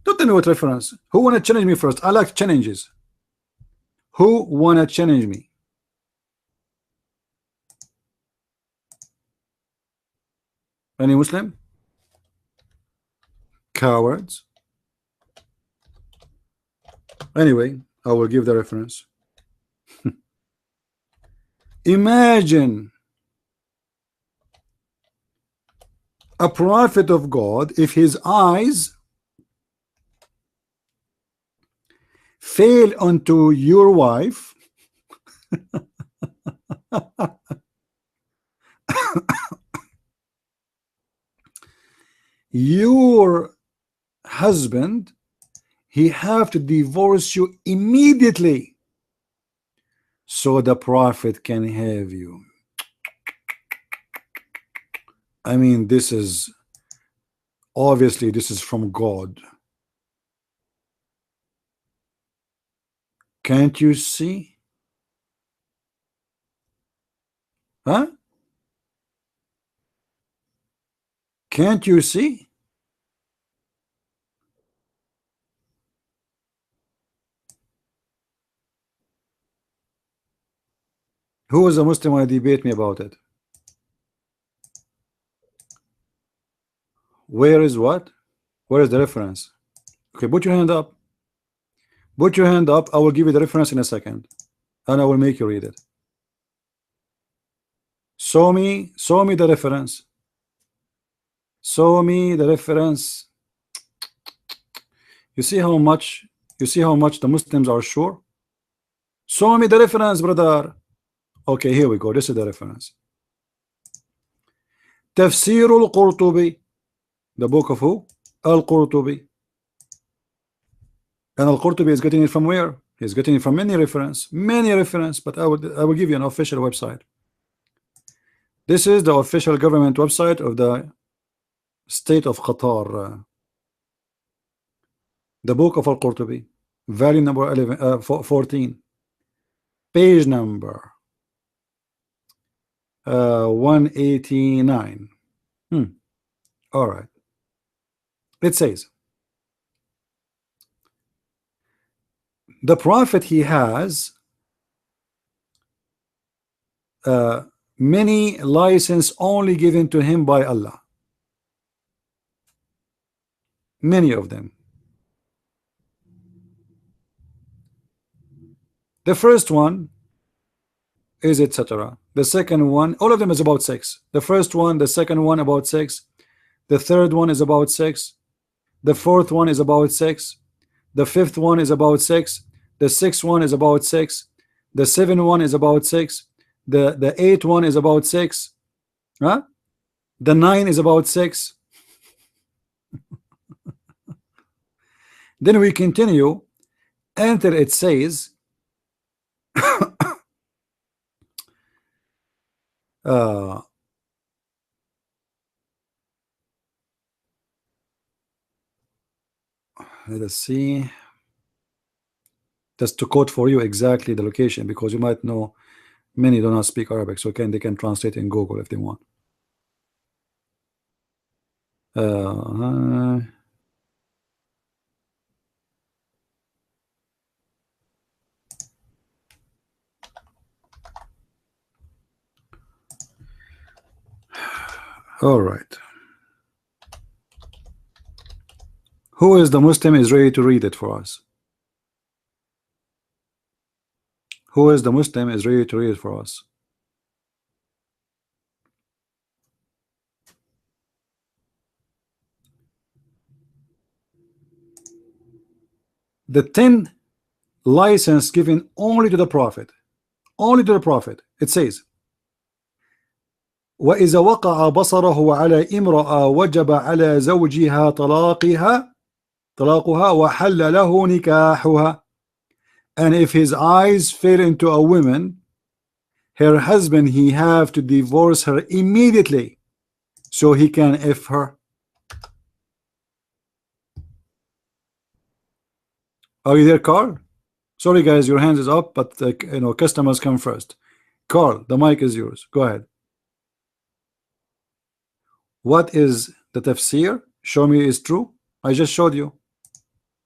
Don't tell me what reference. Who want to challenge me first? I like challenges. Who want to challenge me? Any Muslim? Cowards. Anyway, I will give the reference. Imagine a prophet of God, if his eyes fail onto your wife, your husband, he have to divorce you immediately so the prophet can have you. I mean, this is obviously, this is from God. Can't you see? Huh? Can't you see? Who is a Muslim want to debate me about it? Where is what? Where is the reference? Okay, put your hand up. Put your hand up. I will give you the reference in a second, and I will make you read it. Show me the reference. Show me the reference. You see how much the Muslims are sure? Show me the reference, brother. Okay, here we go. This is the reference. Tafsir al-Qurtubi. The book of who? Al-Qurtubi. And Al-Qurtubi is getting it from where? He's getting it from many reference, but I will give you an official website. This is the official government website of the state of Qatar. The book of Al-Qurtubi, volume number 14, page number 189. All right. It says, the Prophet, he has many license only given to him by Allah. Many of them. The first one is etc. The second one, all of them is about sex. The first one, the second one about sex. The third one is about sex. The fourth one is about sex. The fifth one is about sex. The sixth one is about sex. The seventh one is about sex. The eighth one is about sex. Huh? The 9 is about sex. Then we continue until it says let us see, just to quote for you exactly the location, because you might know many do not speak Arabic, so they can translate in Google if they want. All right. Who is the Muslim is ready to read it for us? Who is the Muslim is ready to read it for us? The 10 license given only to the Prophet. Only to the Prophet. It says, وإذا وقع بصره على امرأة وجب على زوجها طلاقها وحل له نكاحها. And if his eyes fell into a woman, her husband, he have to divorce her immediately so he can F her. Are you there, Carl? Sorry guys, your hands is up, but customers come first. Carl, the mic is yours. Go ahead. What is the tafsir? Show me is true. I just showed you.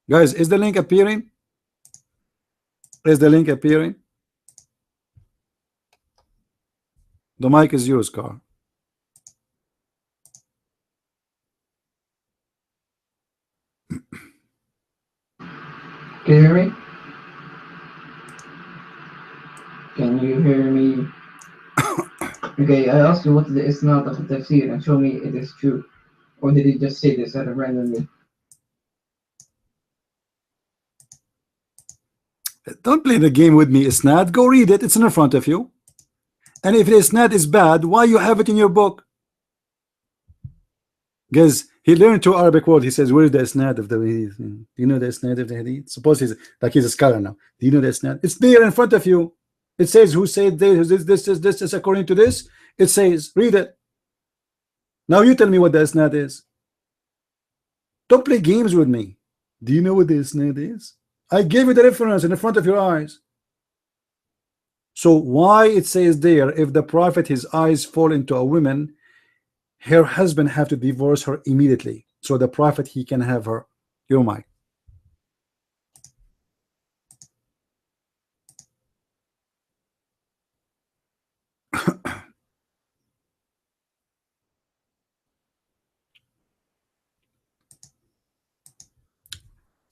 Guys, is the link appearing? Is the link appearing? The mic is yours, Carl. Can you hear me? Can you hear me? Okay, I asked you what is the isnad of the tafsir and show me it is true. Or did he just say this out of randomly? Don't play the game with me, isnad. Go read it. It's in front of you. And if the isnad is bad, why you have it in your book? Guys, he learned to Arabic word. He says, where is the isnad of the hadith? Do you know the isnad of the hadith? Suppose he's a scholar now. Do you know the isnad? It's there in front of you. It says who said this is according to this. It says, read it. Now you tell me what the isnad is. Don't play games with me. Do you know what the isnad is? I gave you the reference in the front of your eyes. So why it says there, if the Prophet his eyes fall into a woman, her husband have to divorce her immediately, so the Prophet he can have her. Your mic.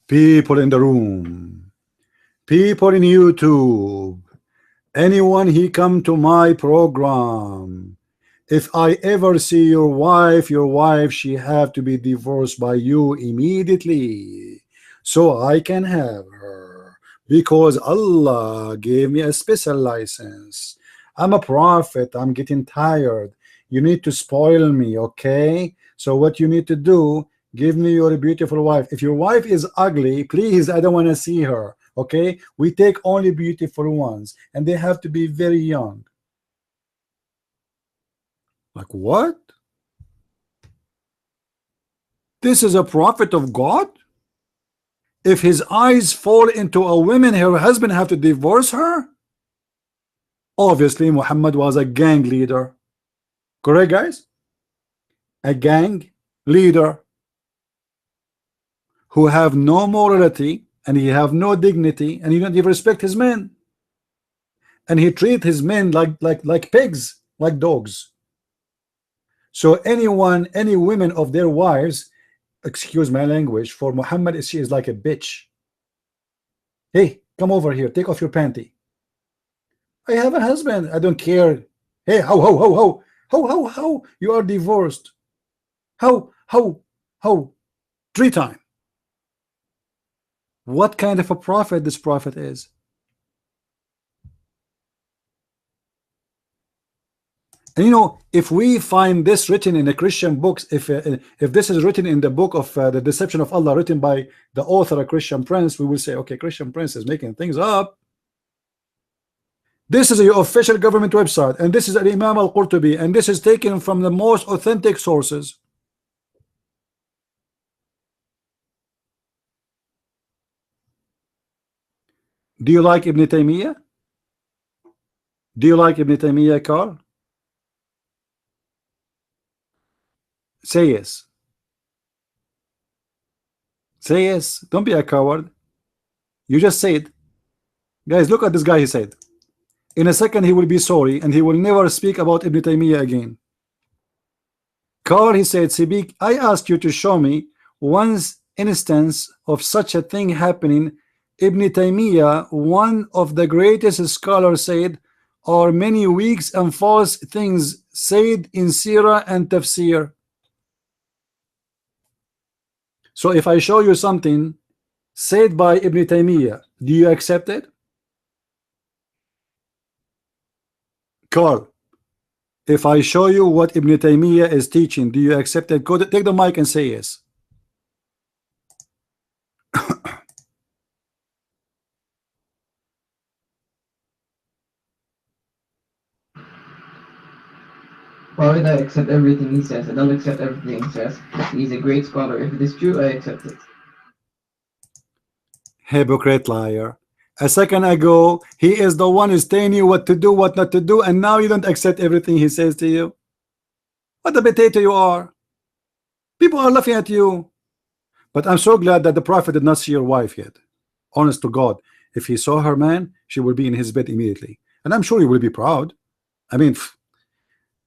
People in the room, people in YouTube, anyone he come to my program, if I ever see your wife she have to be divorced by you immediately so I can have her, because Allah gave me a special license. I'm a prophet. I'm getting tired. You need to spoil me, okay? So what you need to do, give me your beautiful wife. If your wife is ugly, please, I don't want to see her. Okay, we take only beautiful ones, and they have to be very young. Like what? This is a prophet of God? If his eyes fall into a woman, her husband have to divorce her? Obviously, Muhammad was a gang leader. Correct, guys? A gang leader who have no morality, and he have no dignity, and he don't even respect his men. And he treat his men like pigs, like dogs. So anyone, any women of their wives, excuse my language, for Muhammad, she is like a bitch. Hey, come over here, take off your panty. I have a husband, I don't care. Hey, how you are divorced? How 3 times? What kind of a prophet this prophet is? And you know, if we find this written in the Christian books, if this is written in the book of the Deception of Allah, written by the author, a Christian Prince, we will say, okay, Christian Prince is making things up. This is your official government website, and this is an Imam Al-Qurtubi, and this is taken from the most authentic sources. Do you like Ibn Taymiyyah? Do you like Ibn Taymiyyah, Carl? Say yes. Say yes. Don't be a coward. You just said, guys, look at this guy. He said, in a second he will be sorry and he will never speak about Ibn Taymiyyah again. Carl, he said, Sibik, I asked you to show me one instance of such a thing happening. Ibn Taymiyyah, one of the greatest scholars, said, are many weak and false things said in Sirah and Tafsir. So if I show you something said by Ibn Taymiyyah, do you accept it? Carl, if I show you what Ibn Taymiyyah is teaching, do you accept it? Go to, take the mic and say yes. Why would I accept everything he says? I don't accept everything he says. He's a great scholar. If it is true, I accept it. Hypocrite liar. A second ago, he is the one who's telling you what to do, what not to do, and now you don't accept everything he says to you. What a potato you are. People are laughing at you. But I'm so glad that the prophet did not see your wife yet. Honest to God, if he saw her, man, she will be in his bed immediately. And I'm sure he will be proud. I mean,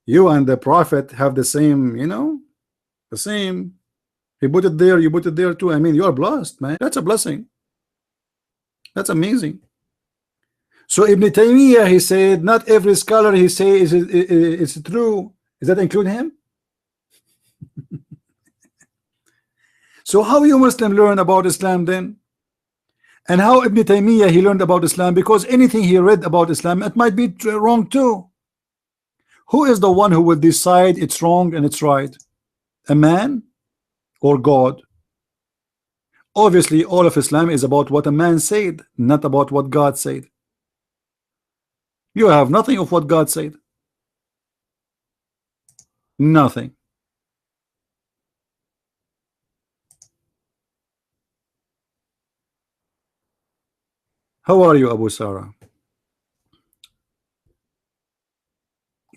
you and the prophet have the same, you know, the same. He put it there, you put it there too. I mean, you are blessed, man. That's a blessing. That's amazing. So Ibn Taymiyyah, he said, not every scholar he says is true. Does that include him? So how you Muslim learn about Islam then? And how Ibn Taymiyyah he learned about Islam? Because anything he read about Islam, it might be wrong too. Who is the one who will decide it's wrong and it's right? A man or God? Obviously, all of Islam is about what a man said, not about what God said. You have nothing of what God said. Nothing. How are you, Abu Sarah?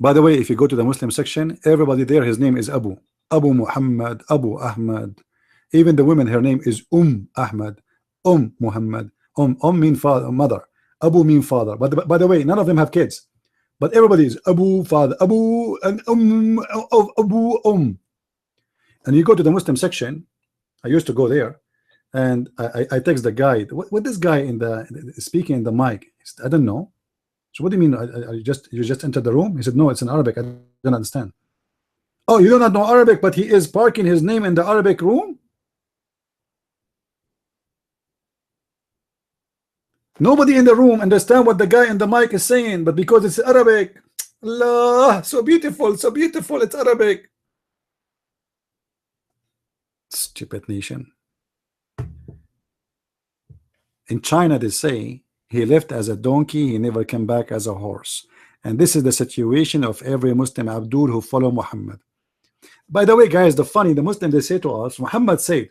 By the way, if you go to the Muslim section, everybody there, his name is Abu. Abu Muhammad, Abu Ahmad. Even the women, her name is Ahmad, Muhammad. Mean father, mother. Abu mean father. But by the way, none of them have kids. But everybody is Abu, father, Abu, and Abu, And you go to the Muslim section. I used to go there, and I text the guy. What this guy in the speaking in the mic? I don't know. So what do you mean? You just entered the room? He said, no, it's in Arabic. I don't understand. Oh, you do not know Arabic, but he is parking his name in the Arabic room? Nobody in the room understand what the guy in the mic is saying, but because it's Arabic, Allah, so beautiful, it's Arabic. Stupid nation. In China, they say he left as a donkey, he never came back as a horse. And this is the situation of every Muslim Abdul who follow Muhammad. By the way, guys, the Muslim, they say to us, Muhammad said,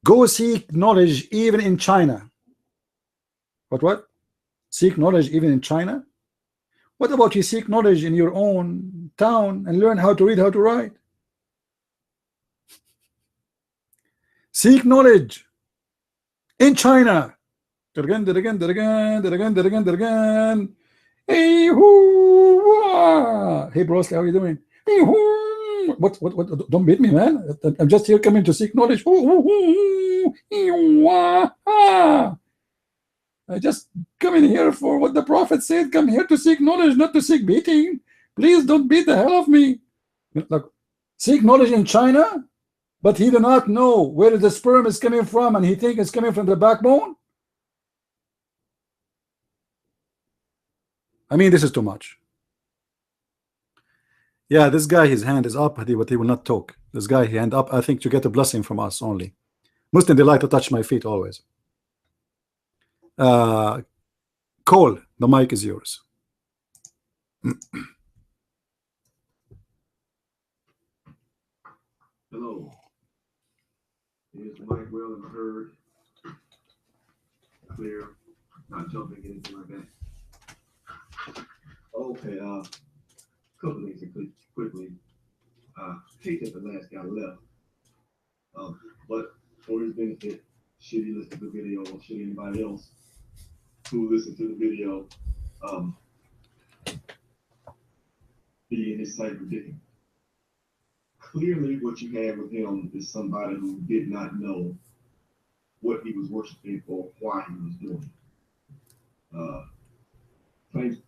go seek knowledge even in China. What? Seek knowledge even in China? What about you seek knowledge in your own town and learn how to read, how to write? Seek knowledge in China. Hey, bros, how are you doing? What? Don't beat me, man. I'm just here coming to seek knowledge. I just come in here for what the Prophet said. Come here to seek knowledge, not to seek beating. Please don't beat the hell of me. Look, seek knowledge in China, but he do not know where the sperm is coming from, and he think it's coming from the backbone. I mean, this is too much. Yeah, this guy, his hand is up, but he will not talk. This guy, he hand up, I think, to get a blessing from us only. Muslim, they like to touch my feet always. Cole, the mic is yours. Hello. Is the mic well and heard? Clear? Not jumping, anything like that. Okay, couple things quickly. Hate that the last guy left. But for his benefit, should he listen to the video, or should anybody else who listen to the video be in his same predicament? Clearly, what you have with him is somebody who did not know what he was worshiping or why he was doing it. Claims to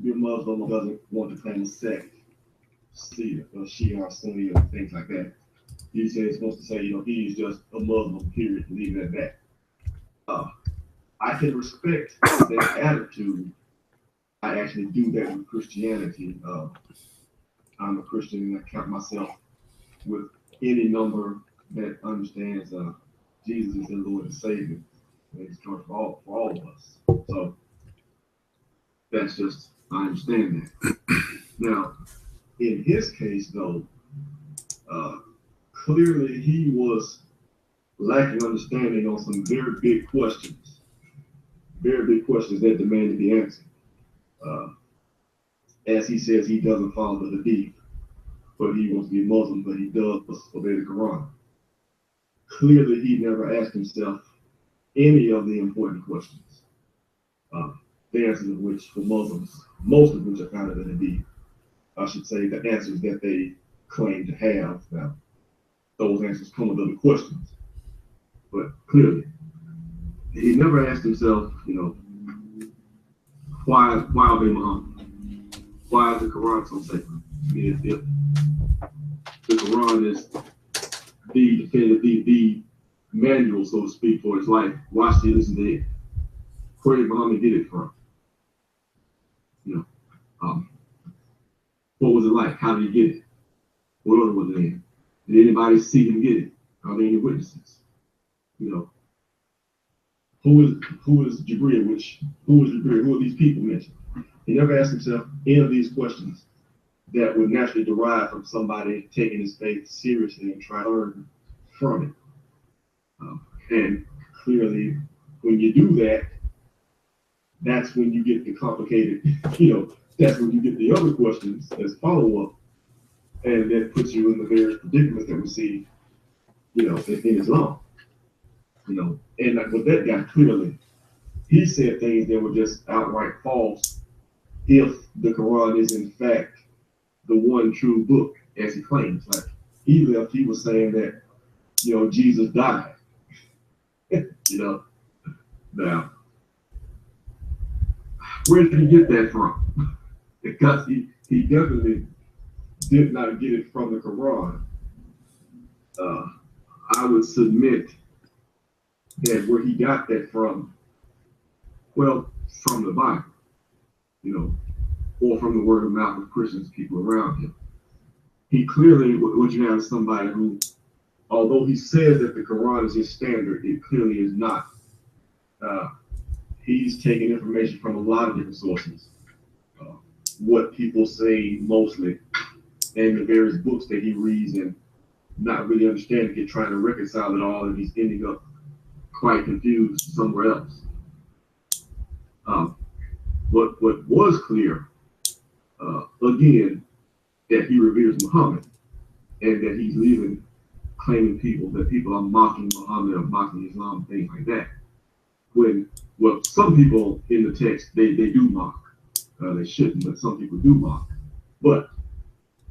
be a Muslim or doesn't want to claim a sect, Shia or Sunni or things like that. He says he's supposed to say, he's just a Muslim, period, leave it at that. I can respect that attitude. I actually do that with Christianity. I'm a Christian and I count myself with any number that understands Jesus is the Lord and Savior. And he's coming for all of us. So that's just, I understand that. Now, in his case, though, clearly he was lacking understanding on some very big questions that demand to be answered. As he says, he doesn't follow the Hadith, but he wants to be a Muslim, but he does obey the Quran. Clearly, he never asked himself any of the important questions, the answers of which for Muslims, most of which are found in the Hadith. I should say the answers that they claim to have. Now, those answers come with other questions, but clearly, he never asked himself, why obey Muhammad? Why is the Quran so sacred? I mean, if the Quran is the manual, so to speak, for his life, why should he listen to it? Where did Muhammad get it from? What was it like? How did he get it? What order was it in? Did anybody see him get it? Are there any witnesses? Who is Jibreel? Who is Jibreel? Who are these people mentioned? He never asked himself any of these questions that would naturally derive from somebody taking his faith seriously and trying to learn from it. And clearly, when you do that, that's when you get the complicated, that's when you get the other questions as follow-up. And that puts you in the various predicaments that we see, in Islam. And like with that guy, clearly, he said things that were just outright false if the Quran is in fact the one true book, as he claims. Like he was saying that, Jesus died. Now, where did he get that from? Because he definitely did not get it from the Quran. I would submit that where he got that from, from the Bible, or from the word of mouth of Christians, people around him. He clearly, what you have is somebody who although he says that the Quran is his standard, it clearly is not. He's taking information from a lot of different sources. What people say mostly, and the various books that he reads and not really understanding it, trying to reconcile it all, and he's ending up quite confused somewhere else. What was clear, again, that he reveres Muhammad, and that he's leaving claiming that people are mocking Muhammad or mocking Islam, things like that. Well, some people in the text, they do mock. They shouldn't, but some people do mock. But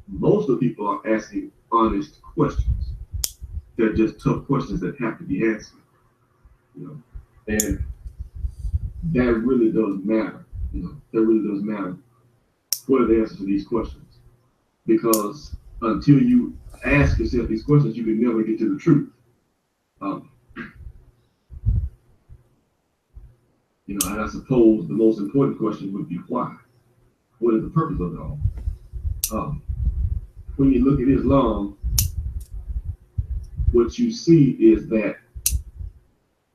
most of the people are asking honest questions. They're just tough questions that have to be answered. And that really does matter. That really does matter. What are the answers to these questions? Because until you ask yourself these questions, you can never get to the truth. And I suppose the most important question would be why? What is the purpose of it all? When you look at Islam, what you see is that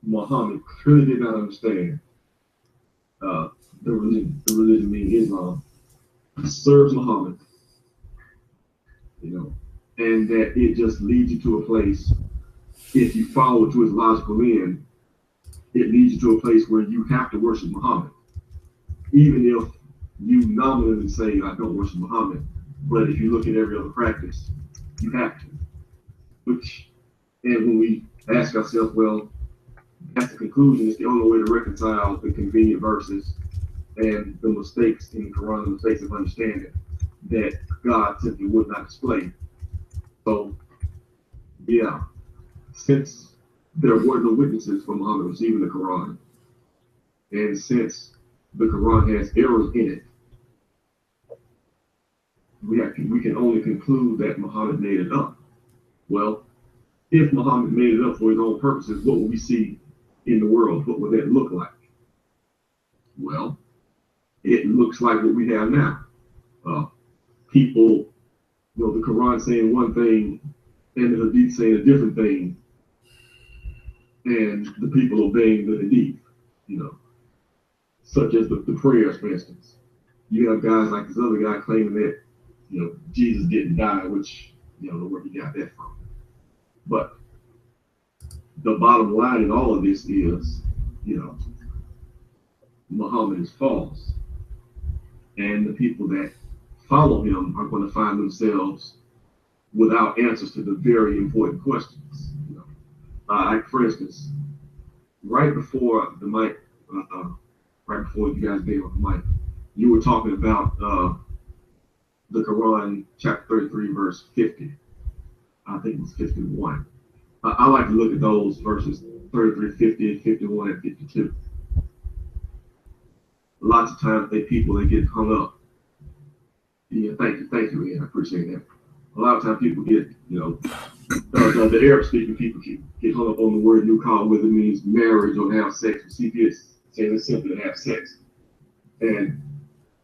Muhammad clearly did not understand the religion being Islam, serves Muhammad, and that it just leads you to a place, if you follow it to its logical end, it leads you to a place where you have to worship Muhammad. Even if you nominally say, I don't worship Muhammad, but if you look at every other practice, you have to. And when we ask ourselves, well, that's the conclusion, it's the only way to reconcile the convenient verses and the mistakes in the Quran, the mistakes of understanding that God simply would not display. So, yeah, since there were no witnesses for Muhammad receiving the Quran, and since the Quran has errors in it, we can only conclude that Muhammad made it up. Well, if Muhammad made it up for his own purposes, what would we see in the world? What would that look like? Well, it looks like what we have now. People, the Quran saying one thing and the Hadith saying a different thing, and the people obeying the Hadith, such as the prayers, for instance. You have guys like this other guy claiming that, Jesus didn't die, which, I don't know where he got that from. But the bottom line in all of this is, Muhammad is false. And the people that follow him are going to find themselves without answers to the very important questions. Like, for instance, right before the mic, right before you guys came on the mic, you were talking about the Quran, chapter 33, verse 50. I think it was 51. I like to look at those verses 33, 50, 51, and 52. Lots of times they get hung up. Yeah, thank you, Ian. I appreciate that. A lot of times people get, the Arab speaking people get hung up on the word nikah, whether it means marriage or have sex. CPS saying it's simply to have sex. And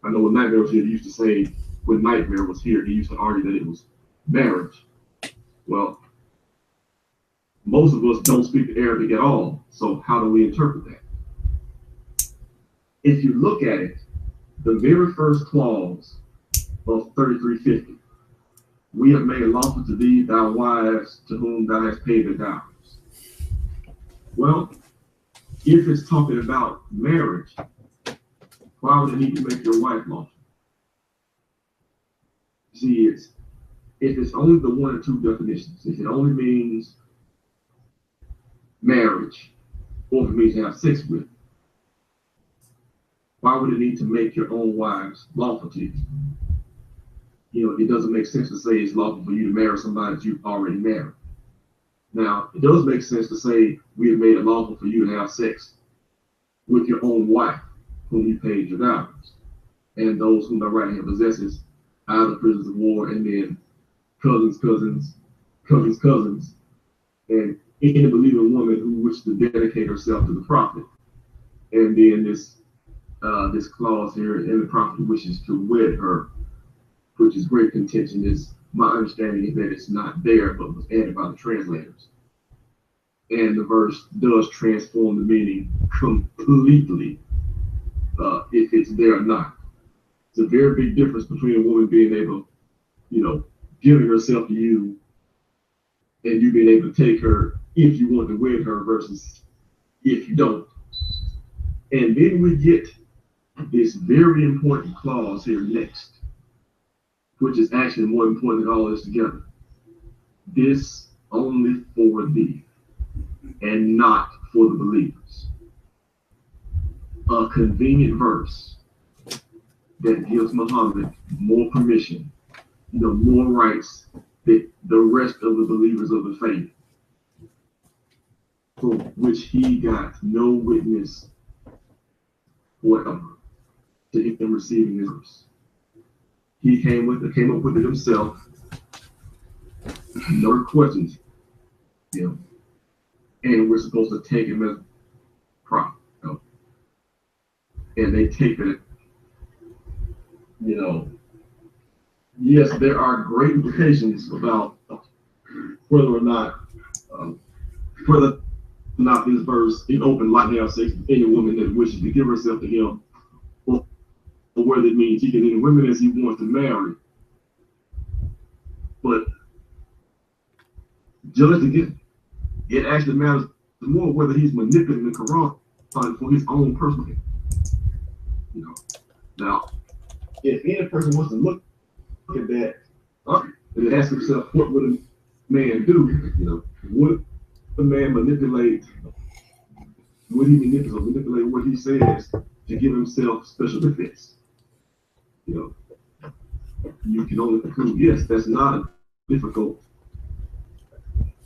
I know when Nightmare was here, he used to say, when Nightmare was here, he used to argue that it was marriage. Well, most of us don't speak Arabic at all, so how do we interpret that? If you look at it, the very first clause of 3350, we have made lawful to thee thy wives to whom thou hast paid the dowries. Well, if it's talking about marriage, why would it need to make your wife lawful? See, if it's only the one or two definitions, if it only means marriage, or if it means to have sex with, why would it need to make your own wives lawful to you? It doesn't make sense to say it's lawful for you to marry somebody that you've already married. Now, it does make sense to say we have made it lawful for you to have sex with your own wife, whom you paid your dowries, and those whom thy right hand possesses out of the prisons of war, and then cousins, and any believing woman who wishes to dedicate herself to the prophet. And then this clause here, and the prophet wishes to wed her, which is great contention, is my understanding is that it's not there, but was added by the translators. And the verse does transform the meaning completely, if it's there or not. It's a very big difference between a woman being able, giving herself to you, and you being able to take her if you want to wed her versus if you don't. And then we get this very important clause here next, which is actually more important than all this together. This only for thee, and not for the believers. A convenient verse that gives Muhammad more permission, more rights than the rest of the believers of the faith, for which he got no witness whatever to him receiving his verse. He came up with it himself. No questions him, and we're supposed to take him as prophet. And they take it. Yes, there are great implications about whether or not this verse in open like now says any woman that wishes to give herself to him, or whether it means he can any women as he wants to marry. But just again, it actually matters more whether he's manipulating the Quran for his own personal gain. Now, if any person wants to look at that and ask himself, what would a man do? Would a man manipulate? Would he manipulate what he says to give himself special benefits? You can only conclude, yes, that's not difficult.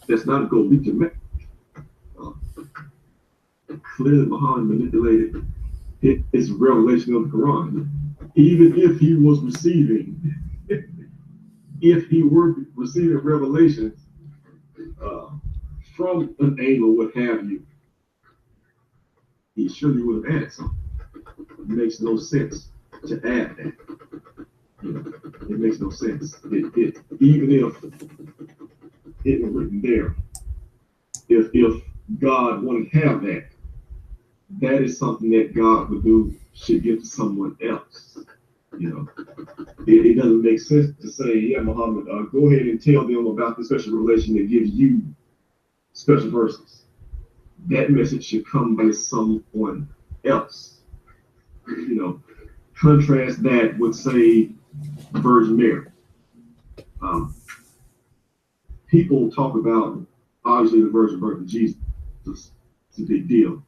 That's not a goal we can make. Clearly, Muhammad manipulated his revelation of the Quran. Even if he was receiving, revelations from an angel, what have you, he surely would have added something. It makes no sense to add that. It makes no sense. Even if it was written there, if God wanted to have that, that is something that God would do, should give to someone else. It doesn't make sense to say, yeah, Muhammad, go ahead and tell them about the special revelation that gives you special verses. That message should come by someone else. Contrast that with, say, the Virgin Mary. People talk about, obviously, the virgin birth of Jesus. It's a big deal.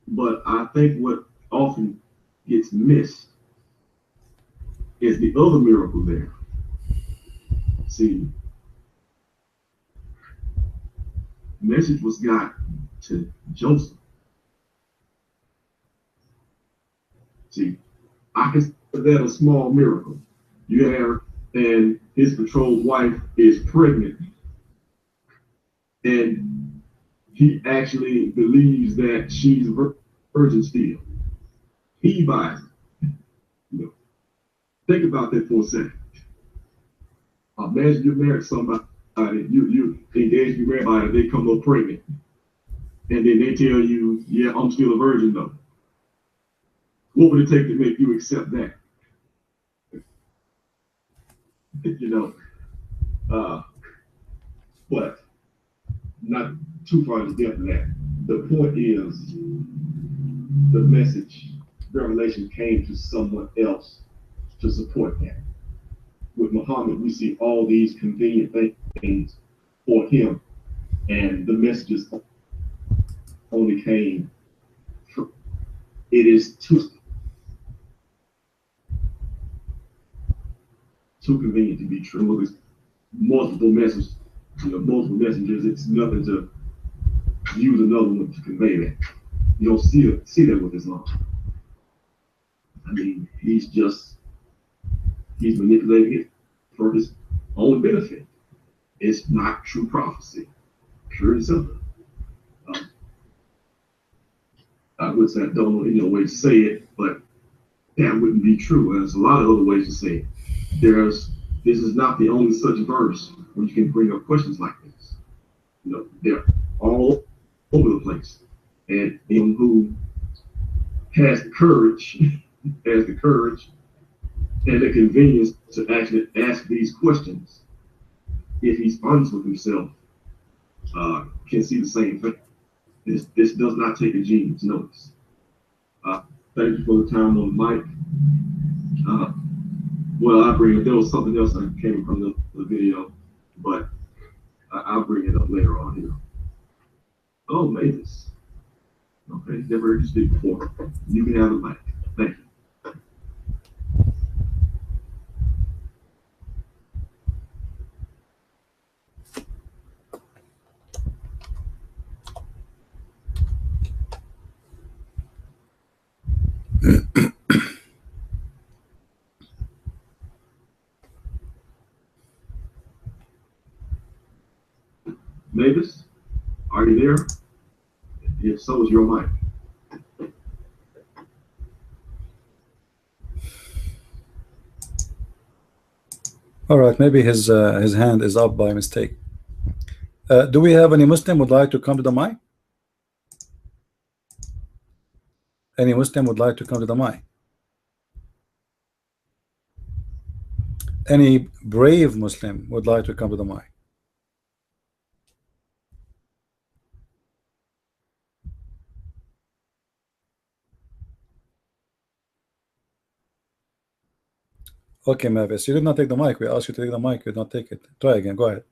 But I think what often gets missed is the other miracle there. See, the message was got to Joseph. See, I consider that a small miracle. You have, and his betrothed wife is pregnant, and he actually believes that she's a virgin still. He buys it. Think about that for a second. Imagine you married somebody, you engaged, you married somebody, they come up pregnant, and then they tell you, yeah, I'm still a virgin though. What would it take to make you accept that? But not too far to depth of that. The point is, the message, revelation came to someone else to support that. With Muhammad, we see all these convenient things for him, and the messages only came. It is too convenient to be true. There's multiple messages, multiple messengers. It's nothing to use another one to convey that. You don't see that with Islam. I mean, he's manipulating it for his own benefit. It's not true prophecy, pure and simple. I would say I don't know any other way to say it, but that wouldn't be true. There's a lot of other ways to say it. This is not the only such verse where you can bring up questions like this. You know, they're all over the place. And him who has the courage, has the courage and the convenience to actually ask these questions, if he's honest with himself, can see the same thing. This does not take a genius, notice. Thank you for the time on the mic. Well, I bring it. There was something else that came from the video, but I'll bring it up later on here. Oh, Mavis. Okay, never heard you speak before. You can have the mic. Thank you. Mavis, are you there? If so, is your mic. All right, maybe his hand is up by mistake. Do we have any Muslim would like to come to the mic? Any Muslim would like to come to the mic? Any brave Muslim would like to come to the mic? Okay, Mavis, you did not take the mic. We asked you to take the mic. You did not take it. Try again. Go ahead.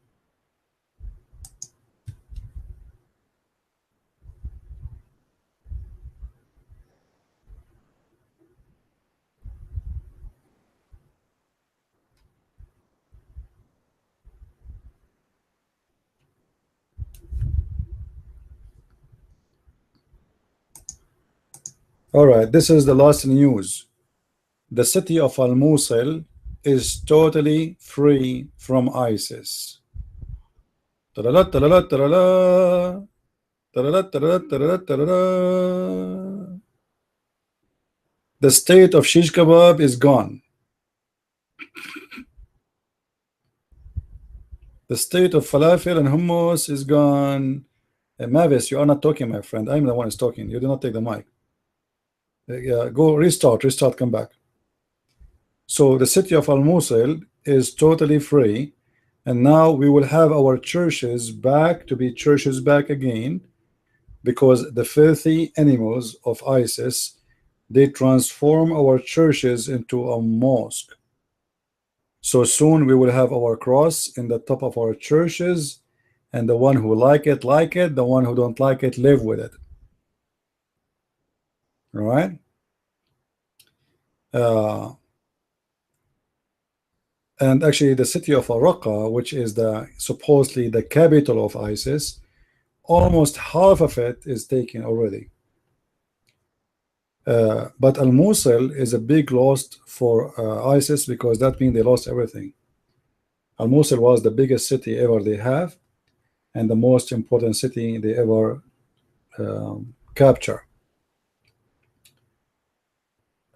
All right, this is the last news. The city of Al-Mosul is totally free from ISIS. Ta-da-da, ta-da-da, ta-da-da. Ta-da-da, ta-da-da, ta-da-da, ta-da-da. The state of shish kebab is gone. The state of falafel and hummus is gone. Mavis, you are not talking, my friend. I'm the one who's talking. You do not take the mic. Go restart, come back. So the city of Al-Mosul is totally free, and now we will have our churches back to be churches back again, because the filthy animals of ISIS, they transform our churches into a mosque. So soon we will have our cross in the top of our churches, and the one who like it, the one who don't like it, live with it. All right? And actually the city of Raqqa, which is supposedly the capital of ISIS, almost half of it is taken already. But Al-Mosul is a big loss for ISIS, because that means they lost everything. Al-Mosul was the biggest city ever they have, and the most important city they ever capture.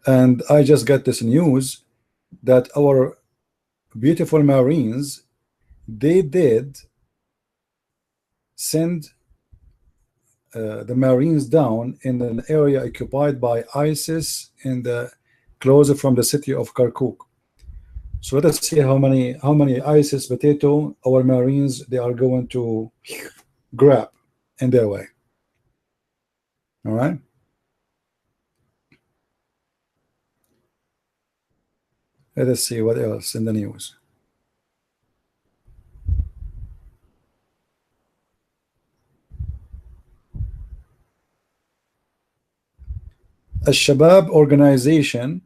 And I just got this news that our beautiful Marines, they did send the Marines down in an area occupied by ISIS in the closer from the city of Kirkuk. So let us see how many ISIS potato our Marines they are going to grab in their way. All right. Let us see what else in the news. A Shabab organization,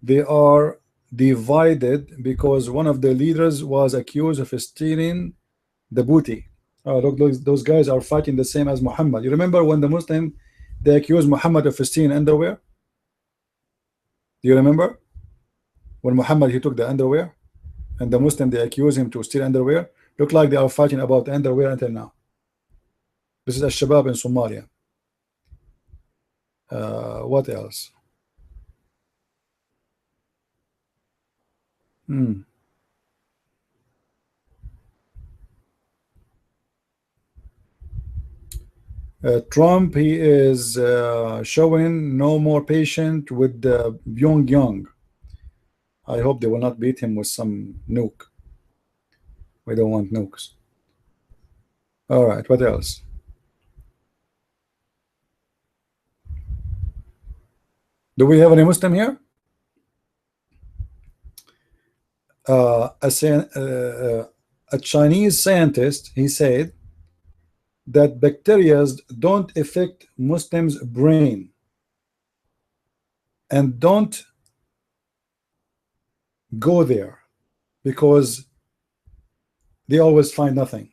they are divided because one of the leaders was accused of stealing the booty. Look, those guys are fighting the same as Muhammad. You remember when the Muslim they accused Muhammad of stealing underwear? Do you remember when Muhammad he took the underwear, and the Muslim they accused him to steal underwear? Look like they are fighting about the underwear until now. This is a Shabab in Somalia. What else? Hmm. Trump, he is showing no more patient with Pyongyang. I hope they will not beat him with some nuke. We don't want nukes. All right, what else? Do we have any Muslim here? A Chinese scientist, he said that bacteria don't affect Muslims' brain and don't go there because they always find nothing.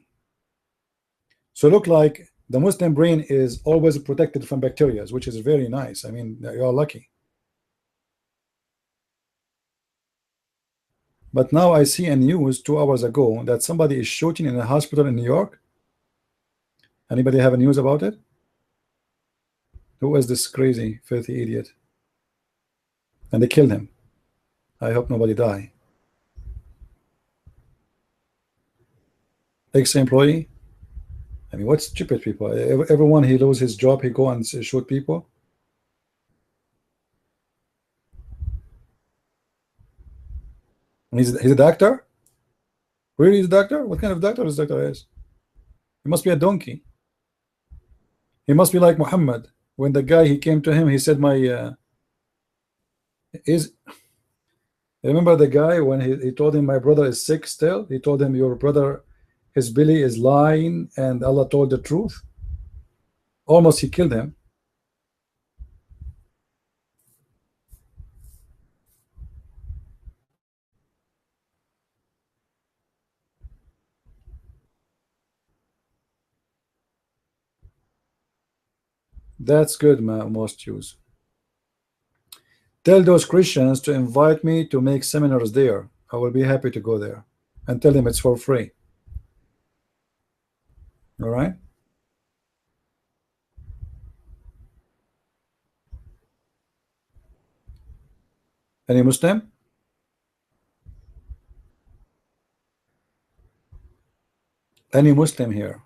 So look like the Muslim brain is always protected from bacteria, which is very nice. I mean, you're lucky. But now I see a news 2 hours ago that somebody is shooting in a hospital in New York. Anybody have a news about it? Who is this crazy, filthy idiot? And they killed him. I hope nobody die. Ex-employee. I mean, what stupid people. Everyone he loses his job, he go and shoot people. And he's a doctor? Really, he's a doctor? What kind of doctor this doctor is? He must be a donkey. He must be like Muhammad. When the guy, he came to him, he said, remember the guy when he told him, my brother is sick still? He told him, your brother, his belly is lying and Allah told the truth. Almost he killed him. That's good, most Jews. Tell those Christians to invite me to make seminars there. I will be happy to go there. And tell them it's for free. All right? Any Muslim? Any Muslim here?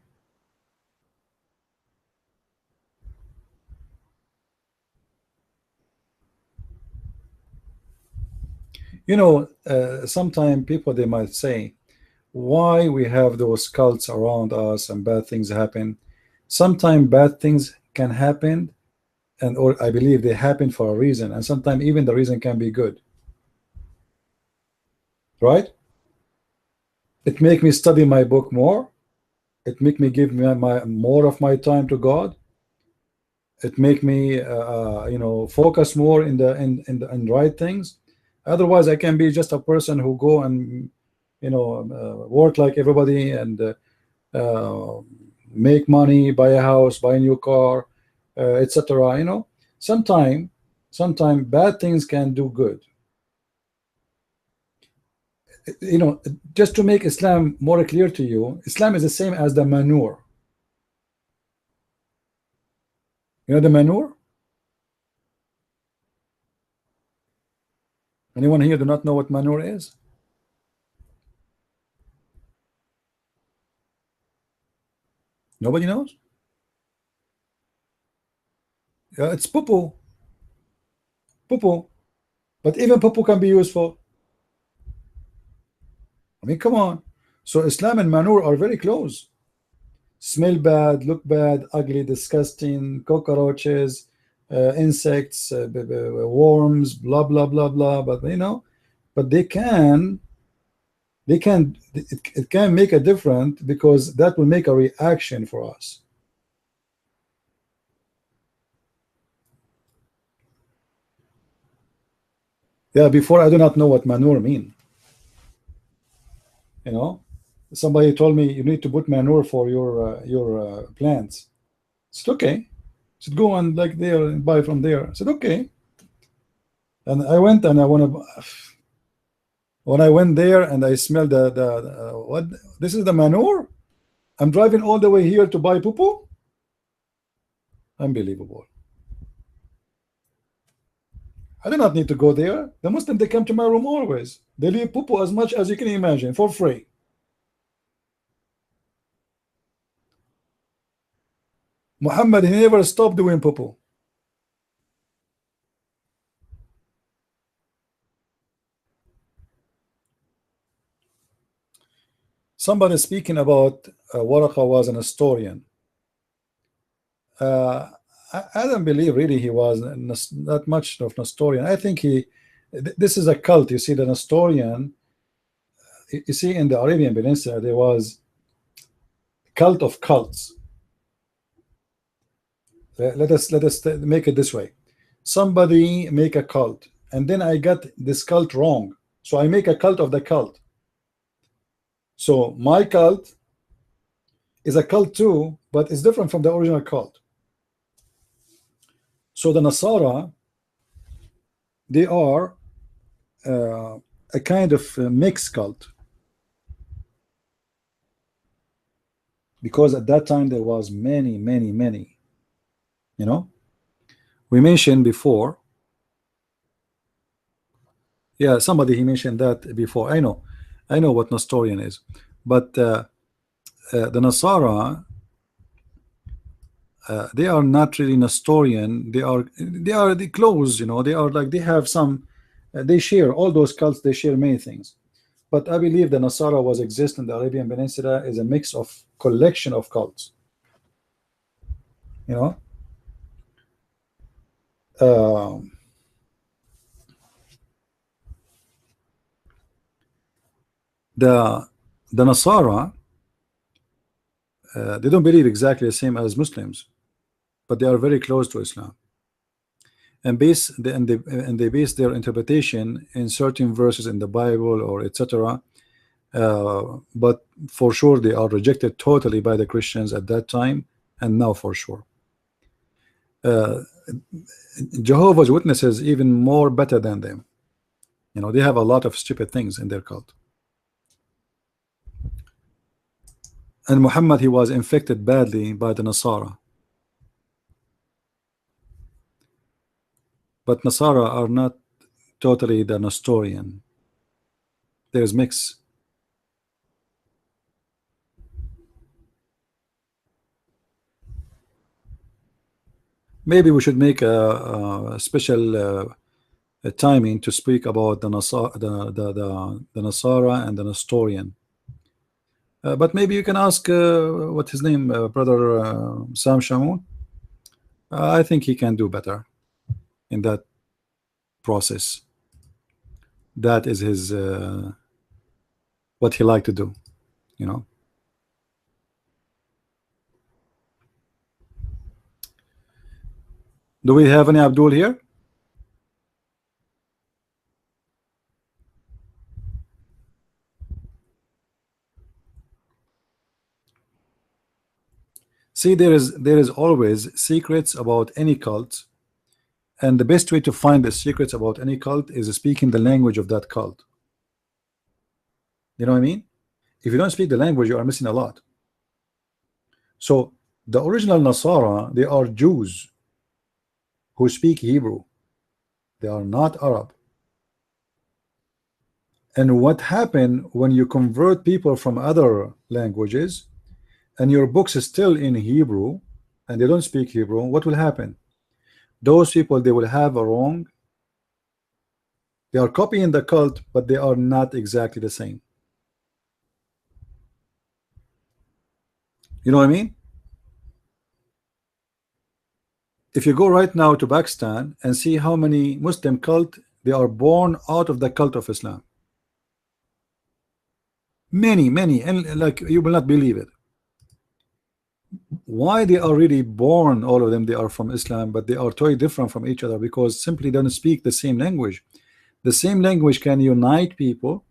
You know, sometimes people, they might say, why we have those cults around us and bad things happen. Sometimes bad things can happen, and or I believe they happen for a reason, and sometimes even the reason can be good. Right? It make me study my book more. It make me give me more of my time to God. It make me you know, focus more in the right things. Otherwise I can be just a person who go and, you know, work like everybody and make money, buy a house, buy a new car, etc. You know, sometime bad things can do good. You know, just to make Islam more clear to you, Islam is the same as the manure. You know the manure? Anyone here do not know what manure is? Nobody knows? Yeah, it's poo-poo. Poo-poo. But even poo-poo can be useful. I mean, come on. So Islam and manure are very close. Smell bad, look bad, ugly, disgusting, cockroaches, insects, worms, blah blah blah blah. But you know, but it can make a difference because that will make a reaction for us. Yeah, before I do not know what manure mean. You know, somebody told me you need to put manure for your plants. I said okay. I said go and like there and buy from there. I said okay. And I went and when I went there and I smelled the what, this is the manure. I'm driving all the way here to buy poo-poo. Unbelievable. I do not need to go there. The Muslim, they come to my room always. They leave poo as much as you can imagine for free. Muhammad, he never stopped doing poo. Somebody speaking about Waraka was an historian. I don't believe really he was that much of an historian. I think this is a cult. You see, the Nestorian, you see, in the Arabian Peninsula there was cult of cults. Let us make it this way. Somebody make a cult, and then I got this cult wrong, so I make a cult of the cult. So my cult is a cult too, but it's different from the original cult. So the Nasara, they are a kind of mixed cult, because at that time there was many. You know, we mentioned before. Yeah, somebody he mentioned that before. I know what Nestorian is, but the Nasara, they are not really Nestorian. They are the close. You know, they are like, they have some. They share all those cults. They share many things, but I believe the Nasara was exist in the Arabian Peninsula is a mix of collection of cults. You know. The Nasara, they don't believe exactly the same as Muslims, but they are very close to Islam, and they base their interpretation in certain verses in the Bible or etc. But for sure they are rejected totally by the Christians at that time, and now for sure. Jehovah's Witnesses even more better than them. You know, they have a lot of stupid things in their cult. And Muhammad, he was infected badly by the Nasara. But Nasara are not totally the Nestorian. There's mix. Maybe we should make a special timing to speak about the Nasara, the Nasara and the Nestorian. But maybe you can ask what his name, brother Sam Shamoun. I think he can do better in that process. That is his what he like to do, you know. Do we have any Abdul here? See, there is always secrets about any cult, and the best way to find the secrets about any cult is speaking the language of that cult. You know what I mean? If you don't speak the language, you are missing a lot. So the original Nasara, they are Jews who speak Hebrew. They are not Arab. And what happened when you convert people from other languages and your books is still in Hebrew and they don't speak Hebrew, what will happen? Those people, they will have a wrong. They are copying the cult, but they are not exactly the same. You know what I mean? If you go right now to Pakistan and see how many Muslim cult, they are born out of the cult of Islam. Many, and like you will not believe it. Why they are really born, all of them, they are from Islam, but they are totally different from each other because simply don't speak the same language. The same language can unite people,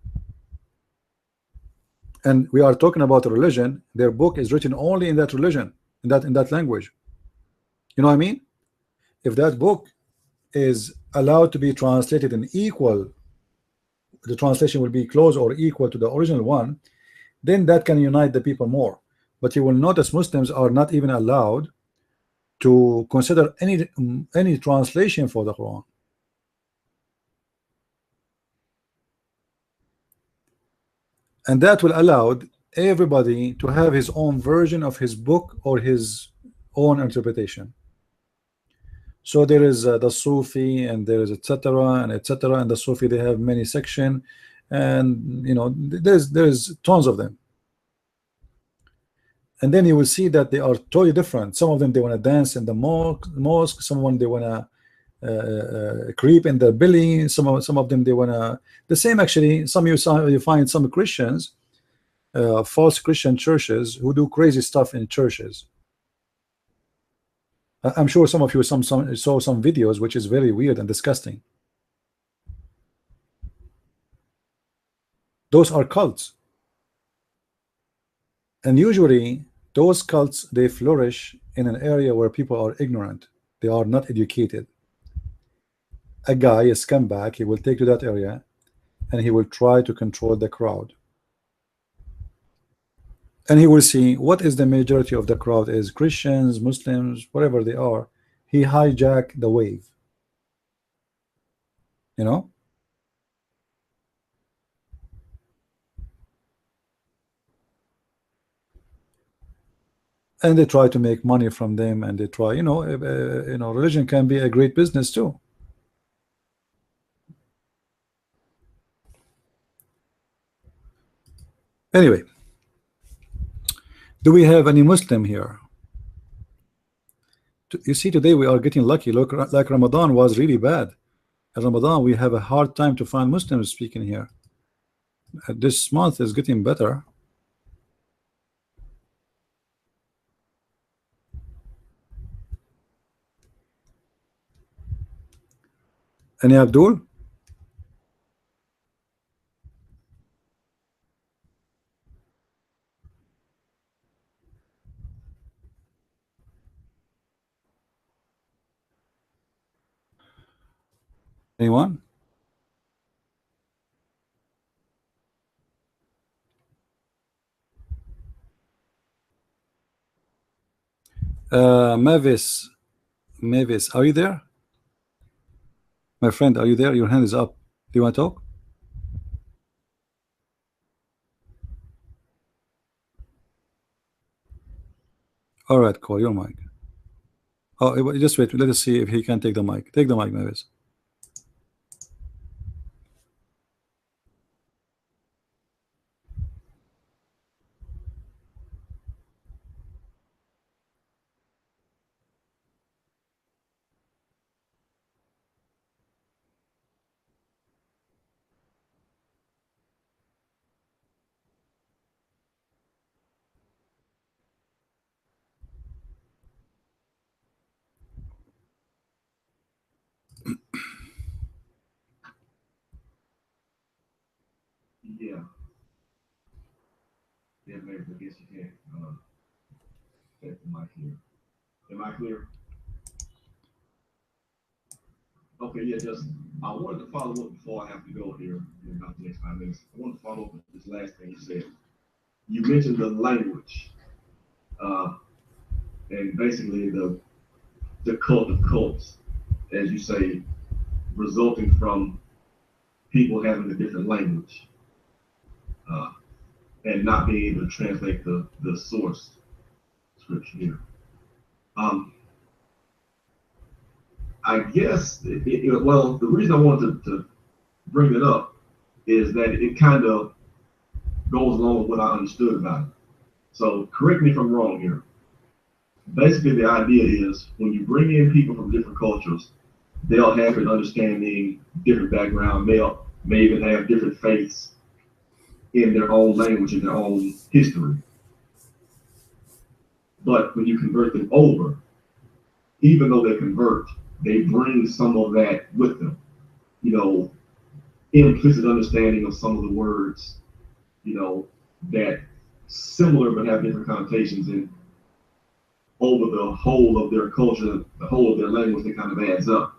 and we are talking about a religion. Their book is written only in that religion, in that language. You know what I mean? If that book is allowed to be translated in equal, the translation will be close or equal to the original one, then that can unite the people more. But you will notice Muslims are not even allowed to consider any translation for the Quran. and that will allow everybody to have his own version of his book or his own interpretation. So there is the Sufi, and there is etc. and etc. And the Sufi, they have many sections, and you know, there's tons of them. And then you will see that they are totally different. Some of them, they want to dance in the mosque. Someone, they want to creep in their belly. Some of them, they want to the same. Actually, you find some Christians, false Christian churches, who do crazy stuff in churches. I'm sure some of you saw some videos which is very weird and disgusting. Those are cults, and usually those cults, they flourish in an area where people are ignorant. They are not educated. A guy, a scumbag, he will take to that area and he will try to control the crowd. And he will see what is the majority of the crowd is, Christians, Muslims, whatever they are. He hijack the wave, you know. And they try to make money from them, and they try, you know, religion can be a great business too. Anyway, do we have any Muslim here? You see, today we are getting lucky. Look, like Ramadan was really bad. In Ramadan, we have a hard time to find Muslims speaking here. This month is getting better. Any Abdul? Anyone? Mavis, are you there? My friend, are you there? Your hand is up. Do you want to talk? All right, call your mic. Oh, just wait. Let us see if he can take the mic. Take the mic, Mavis. Yeah. Yeah, maybe I guess you can take the mic here. Am I clear? Okay, yeah, just I wanted to follow up before I have to go here in about the next 5 minutes. I wanted to follow up with this last thing you said. You mentioned the language, and basically the cult of cults, as you say, resulting from people having a different language and not being able to translate the source scripture here. I guess, well, the reason I wanted to bring it up is that it kind of goes along with what I understood about it. So correct me if I'm wrong here. Basically, the idea is when you bring in people from different cultures, they'll have an understanding, different background, may even have different faiths in their own language, in their own history. But when you convert them over, even though they convert, they bring some of that with them. You know, implicit understanding of some of the words, you know, that similar but have different connotations, and over the whole of their culture, the whole of their language, that kind of adds up.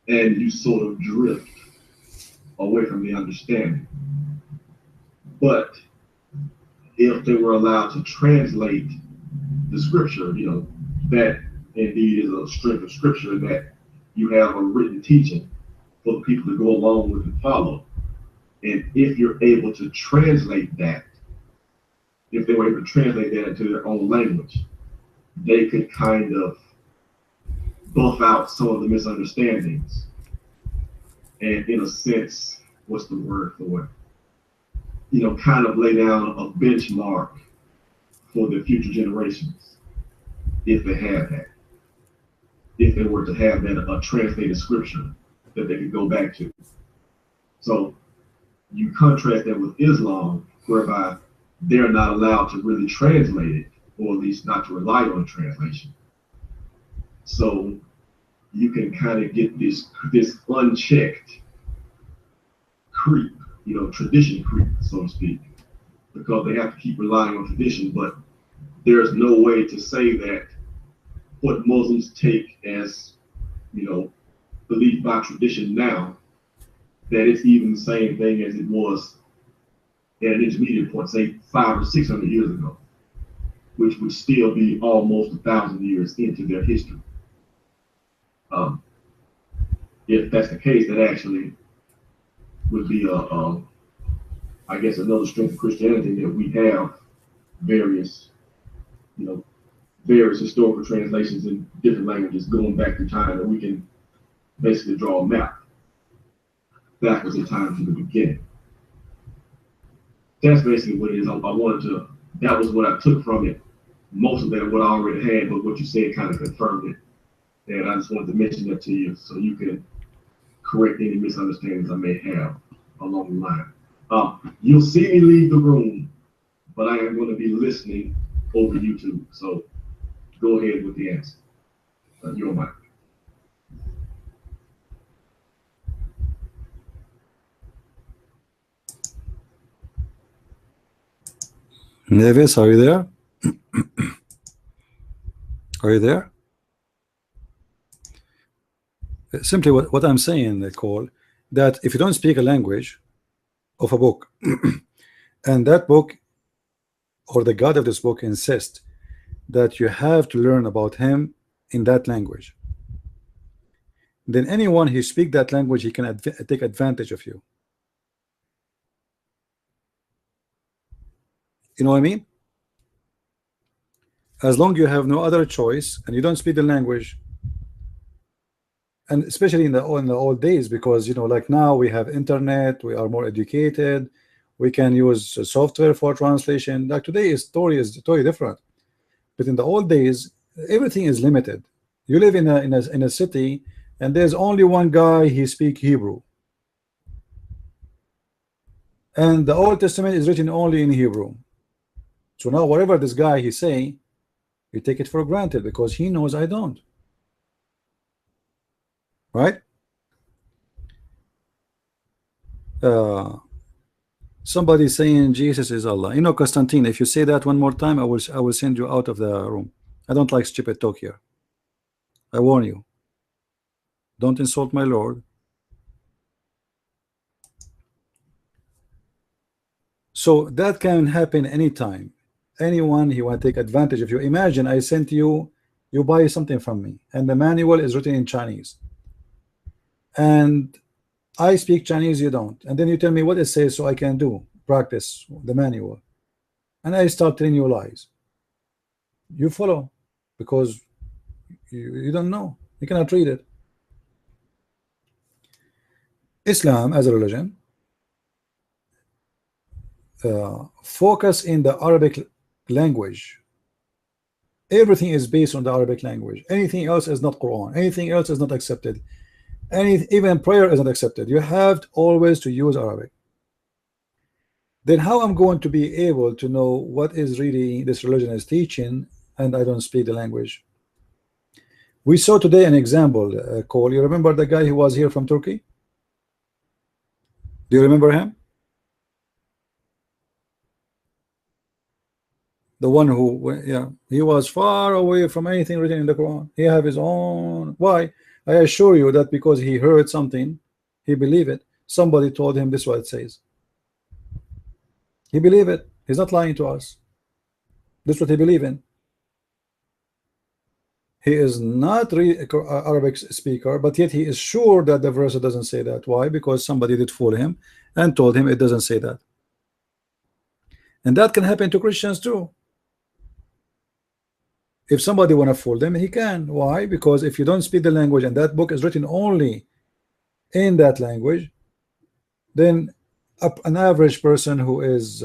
And you sort of drift away from the understanding. But if they were allowed to translate the scripture, you know, that indeed is a strength of scripture, that you have a written teaching for the people to go along with and follow. And if you're able to translate that, if they were able to translate that into their own language, they could kind of buff out some of the misunderstandings. And in a sense, what's the word for it? You know, kind of lay down a benchmark for the future generations, if they have that. If they were to have that, a translated scripture that they could go back to. So you contrast that with Islam, whereby they're not allowed to really translate it, or at least not to rely on translation. So you can kind of get this unchecked creep, you know, tradition creep, so to speak, because they have to keep relying on tradition, but there's no way to say that what Muslims take as, you know, believed by tradition now, that it's even the same thing as it was at an intermediate point, say 500 or 600 years ago, which would still be almost 1,000 years into their history. If that's the case, that actually would be I guess another strength of Christianity, that we have various, you know, various historical translations in different languages going back through time, and we can basically draw a map backwards in time to the beginning. That's basically what it is. I wanted to, that was what I took from it. Most of that, what I already had, but what you said kind of confirmed it. And I just wanted to mention that to you so you can correct any misunderstandings I may have along the line. You'll see me leave the room, but I am going to be listening over YouTube. So go ahead with the answer. You're mine. Nevis, are you there? Are you there? Simply what I'm saying, Cole, that if you don't speak a language of a book, and that book or the God of this book insists that you have to learn about him in that language, then anyone who speaks that language, he can take advantage of you. You know what I mean? As long as you have no other choice and you don't speak the language, and especially in the old days, because you know, like now we have internet, we are more educated, we can use software for translation. Like today's story is totally different, but in the old days everything is limited. You live in a city and there's only one guy, he speaks Hebrew, and the Old Testament is written only in Hebrew. So now whatever this guy he say, you take it for granted because he knows I don't. Right? Somebody saying Jesus is Allah. You know, Constantine, if you say that one more time, I will send you out of the room. I don't like stupid talk here. I warn you. Don't insult my Lord. So that can happen anytime. Anyone he want to take advantage of you. Imagine I sent you, you buy something from me, and the manual is written in Chinese, and I speak Chinese, you don't, and then you tell me what it says so I can do practice the manual, and I start telling you lies. You follow because you don't know, you cannot read it. Islam as a religion focus in the Arabic language. Everything is based on the Arabic language. Anything else is not Quran. Anything else is not accepted. Even prayer is not accepted. You have always to use Arabic. Then how I'm going to be able to know what is really this religion is teaching and I don't speak the language? We saw today an example, Cole. You remember the guy who was here from Turkey? Do you remember him? The one who, yeah, he was far away from anything written in the Quran. He have his own. Why? I assure you that because he heard something, he believed it. Somebody told him this is what it says. He believed it. He's not lying to us. This is what he believed in. He is not Arabic speaker, but yet he is sure that the verse doesn't say that. Why? Because somebody did fool him and told him it doesn't say that. And that can happen to Christians too. If somebody want to fool them, he can. Why? Because if you don't speak the language and that book is written only in that language, then an average person who is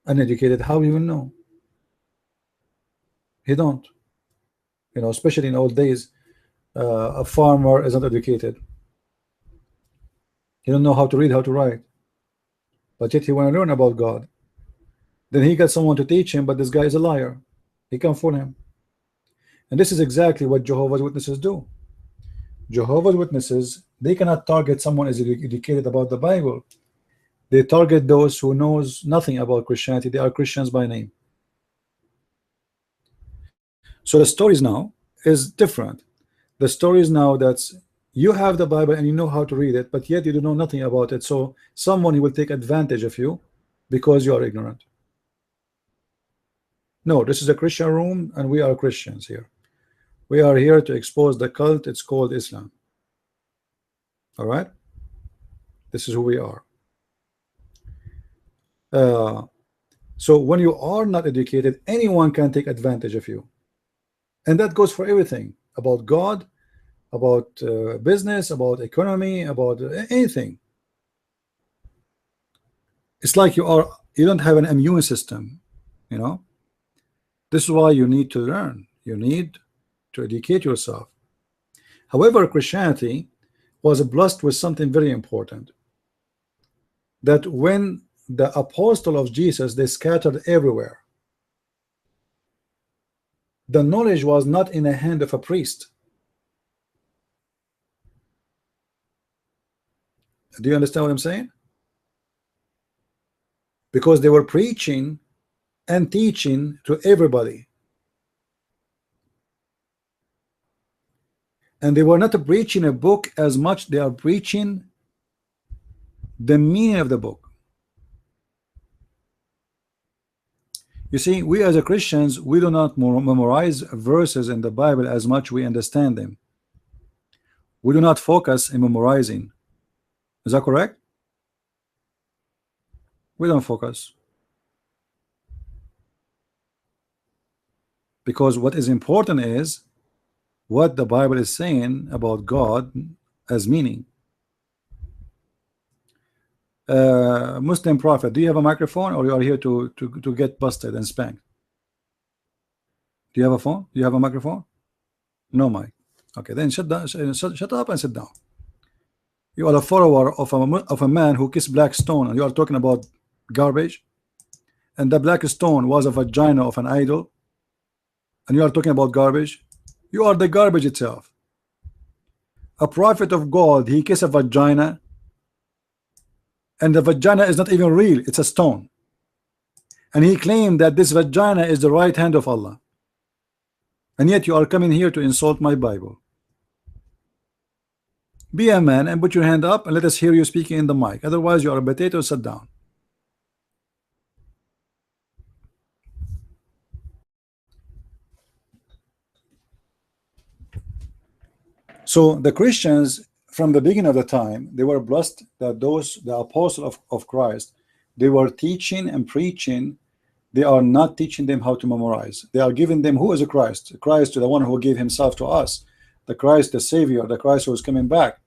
uneducated, how you will know? He don't. You know, especially in old days, a farmer is not educated. He don't know how to read, how to write, but yet he want to learn about God. Then he got someone to teach him, but this guy is a liar. He can fool him. And this is exactly what Jehovah's Witnesses do. Jehovah's Witnesses, they cannot target someone as educated about the Bible. They target those who knows nothing about Christianity. They are Christians by name. So the stories now is different. The story is now that you have the Bible and you know how to read it, but yet you do know nothing about it. So someone will take advantage of you because you are ignorant. No, this is a Christian room and we are Christians here. We are here to expose the cult. It's called Islam. All right? This is who we are. So when you are not educated, anyone can take advantage of you. And that goes for everything, about God, about business, about economy, about anything. It's like you don't have an immune system, you know. This is why you need to learn. You need to educate yourself. However, Christianity was blessed with something very important, that when the apostle of Jesus, they scattered everywhere, the knowledge was not in the hand of a priest. Do you understand what I'm saying? Because they were preaching and teaching to everybody, and they were not preaching a book as much they are preaching the meaning of the book. You see, we as a Christians, we do not memorize verses in the Bible as much we understand them. We do not focus in memorizing. Is that correct? We don't focus. Because what is important is what the Bible is saying about God as meaning. Muslim Prophet, do you have a microphone, or you are here to get busted and spanked? Do you have a phone? Do you have a microphone? No mic. Okay, then shut down. Shut up and sit down. You are a follower of a man who kissed black stone, and you are talking about garbage. And the black stone was a vagina of an idol, and you are talking about garbage. You are the garbage itself. A prophet of God, he kissed a vagina, and the vagina is not even real, it's a stone. And he claimed that this vagina is the right hand of Allah. And yet you are coming here to insult my Bible. Be a man and put your hand up and let us hear you speaking in the mic. Otherwise you are a potato. Sit down. So the Christians, from the beginning of the time, they were blessed that the apostles of Christ, they were teaching and preaching. They are not teaching them how to memorize. They are giving them who is a Christ. Christ, the one who gave himself to us, the Christ, the Savior, the Christ who is coming back.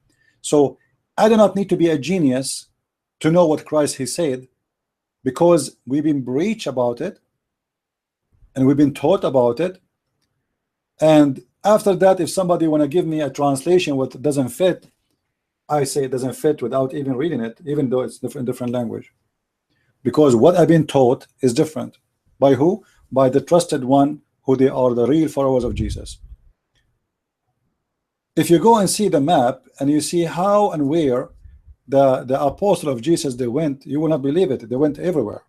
So I do not need to be a genius to know what Christ he said, because we've been preached about it and we've been taught about it. And after that, if somebody want to give me a translation what doesn't fit, I say it doesn't fit without even reading it, even though it's different language. Because what I've been taught is different. By who? By the trusted one, who they are, the real followers of Jesus. If you go and see the map and you see how and where the apostle of Jesus they went, you will not believe it. They went everywhere.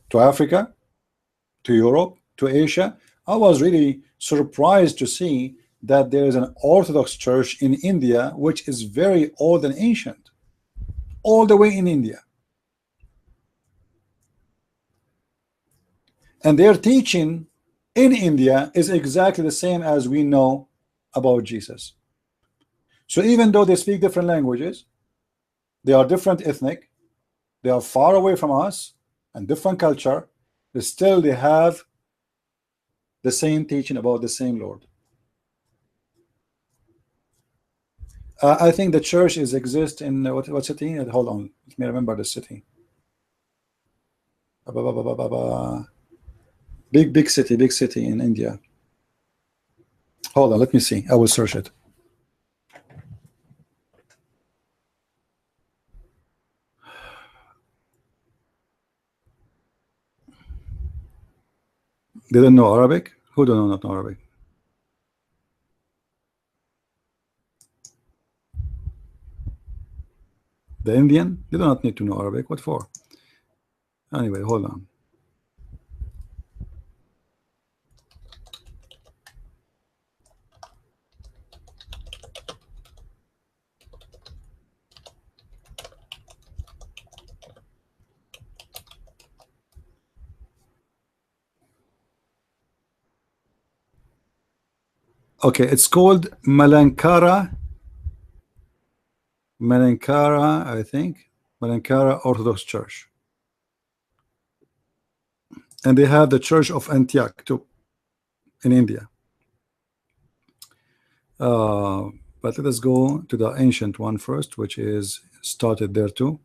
To Africa, to Europe, to Asia. I was really surprised to see that there is an Orthodox church in India which is very old and ancient, all the way in India. and their teaching in India is exactly the same as we know about Jesus. So even though they speak different languages, they are different ethnic, they are far away from us and different culture, but still they have the same teaching about the same Lord. I think the church is exist in what city? Hold on, let me remember the city. Big city in India. Hold on, let me see. I will search it. They don't know Arabic? Who don't know Arabic? The Indian? They do not need to know Arabic. What for? Anyway, hold on. Okay, it's called Malankara, I think. Malankara Orthodox Church. And they have the Church of Antioch too in India. But let us go to the ancient one first, which is started there too.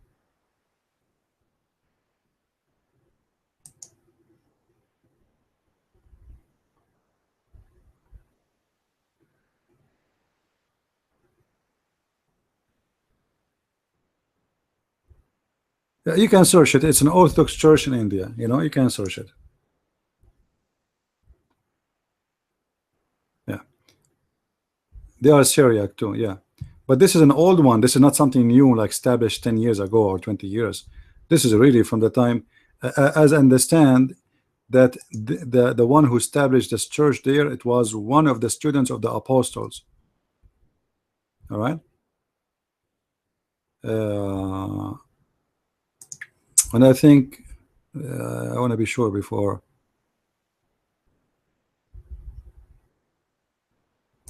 Yeah, you can search it. It's an Orthodox church in India. You know, you can search it. Yeah, they are Syriac too. Yeah, but this is an old one. This is not something new, like established 10 years ago or 20 years. This is really from the time, as I understand, that the one who established this church there, it was one of the students of the apostles. All right. And I think I want to be sure before.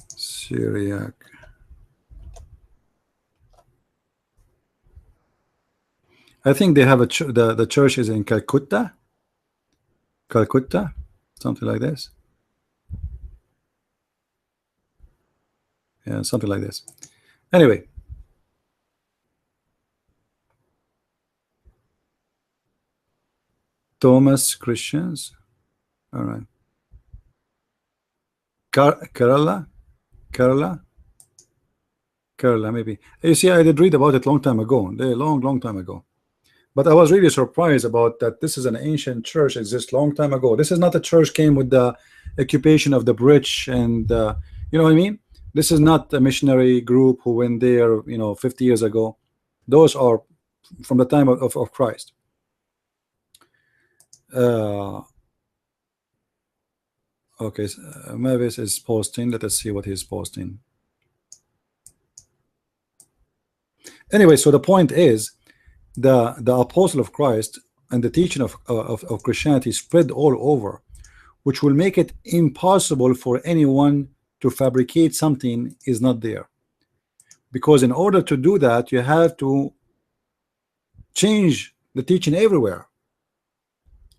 Syriac. I think they have a the church is in Calcutta, something like this. Yeah, something like this. Anyway, Thomas Christians. All right. Kerala, maybe. You see, I did read about it long time ago, long time ago. But I was really surprised about that. This is an ancient church, exists long time ago. This is not a church came with the occupation of the British, and you know what I mean. This is not a missionary group who went there, you know, 50 years ago. Those are from the time of Christ. Okay, Mavis is posting. Let us see what he's posting. Anyway, so the point is, the apostle of Christ and the teaching of Christianity spread all over, which will make it impossible for anyone to fabricate something is not there. Because in order to do that, you have to change the teaching everywhere.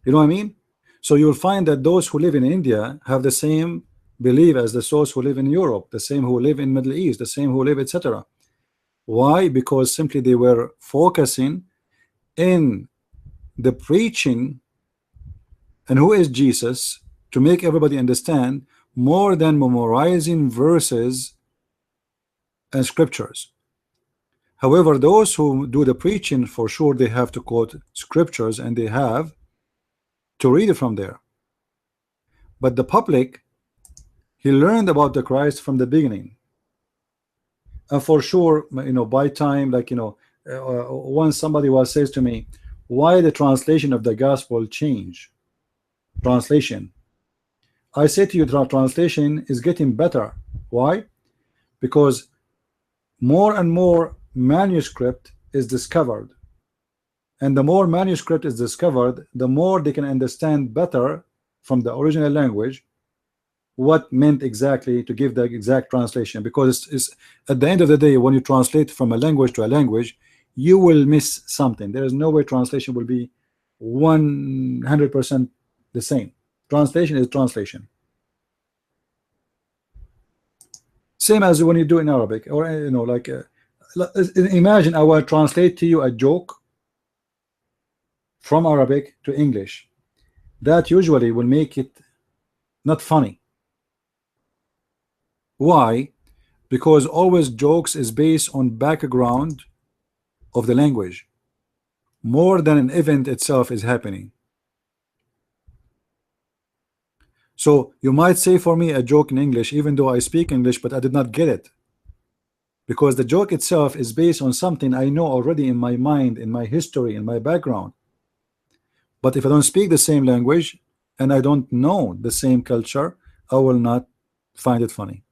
You know what I mean? So you'll find that those who live in India have the same belief as those who live in Europe, the same who live in Middle East, the same who live, etc. Why? Because simply they were focusing in the preaching and who is Jesus to make everybody understand more than memorizing verses and scriptures. However, those who do the preaching, for sure they have to quote scriptures and they have to read it from there. But the public, he learned about the Christ from the beginning, and for sure, you know, by time, like, you know, once somebody says to me, why the translation of the gospel change? Translation. I say to you, translation is getting better. Why? Because more and more manuscript is discovered, and the more manuscript is discovered, the more they can understand better from the original language what meant exactly to give the exact translation, because it's at the end of the day, when you translate from a language to a language, you will miss something. There is no way translation will be 100% the same. Translation is translation. Same as when you do in Arabic, or like imagine I will translate to you a joke from Arabic to English. That usually will make it not funny. Why? Because always jokes is based on background of the language more than an event itself is happening. So you might say for me a joke in English, even though I speak English, but I did not get it, because the joke itself is based on something I know already in my mind, in my history, in my background. But if I don't speak the same language and I don't know the same culture, I will not find it funny.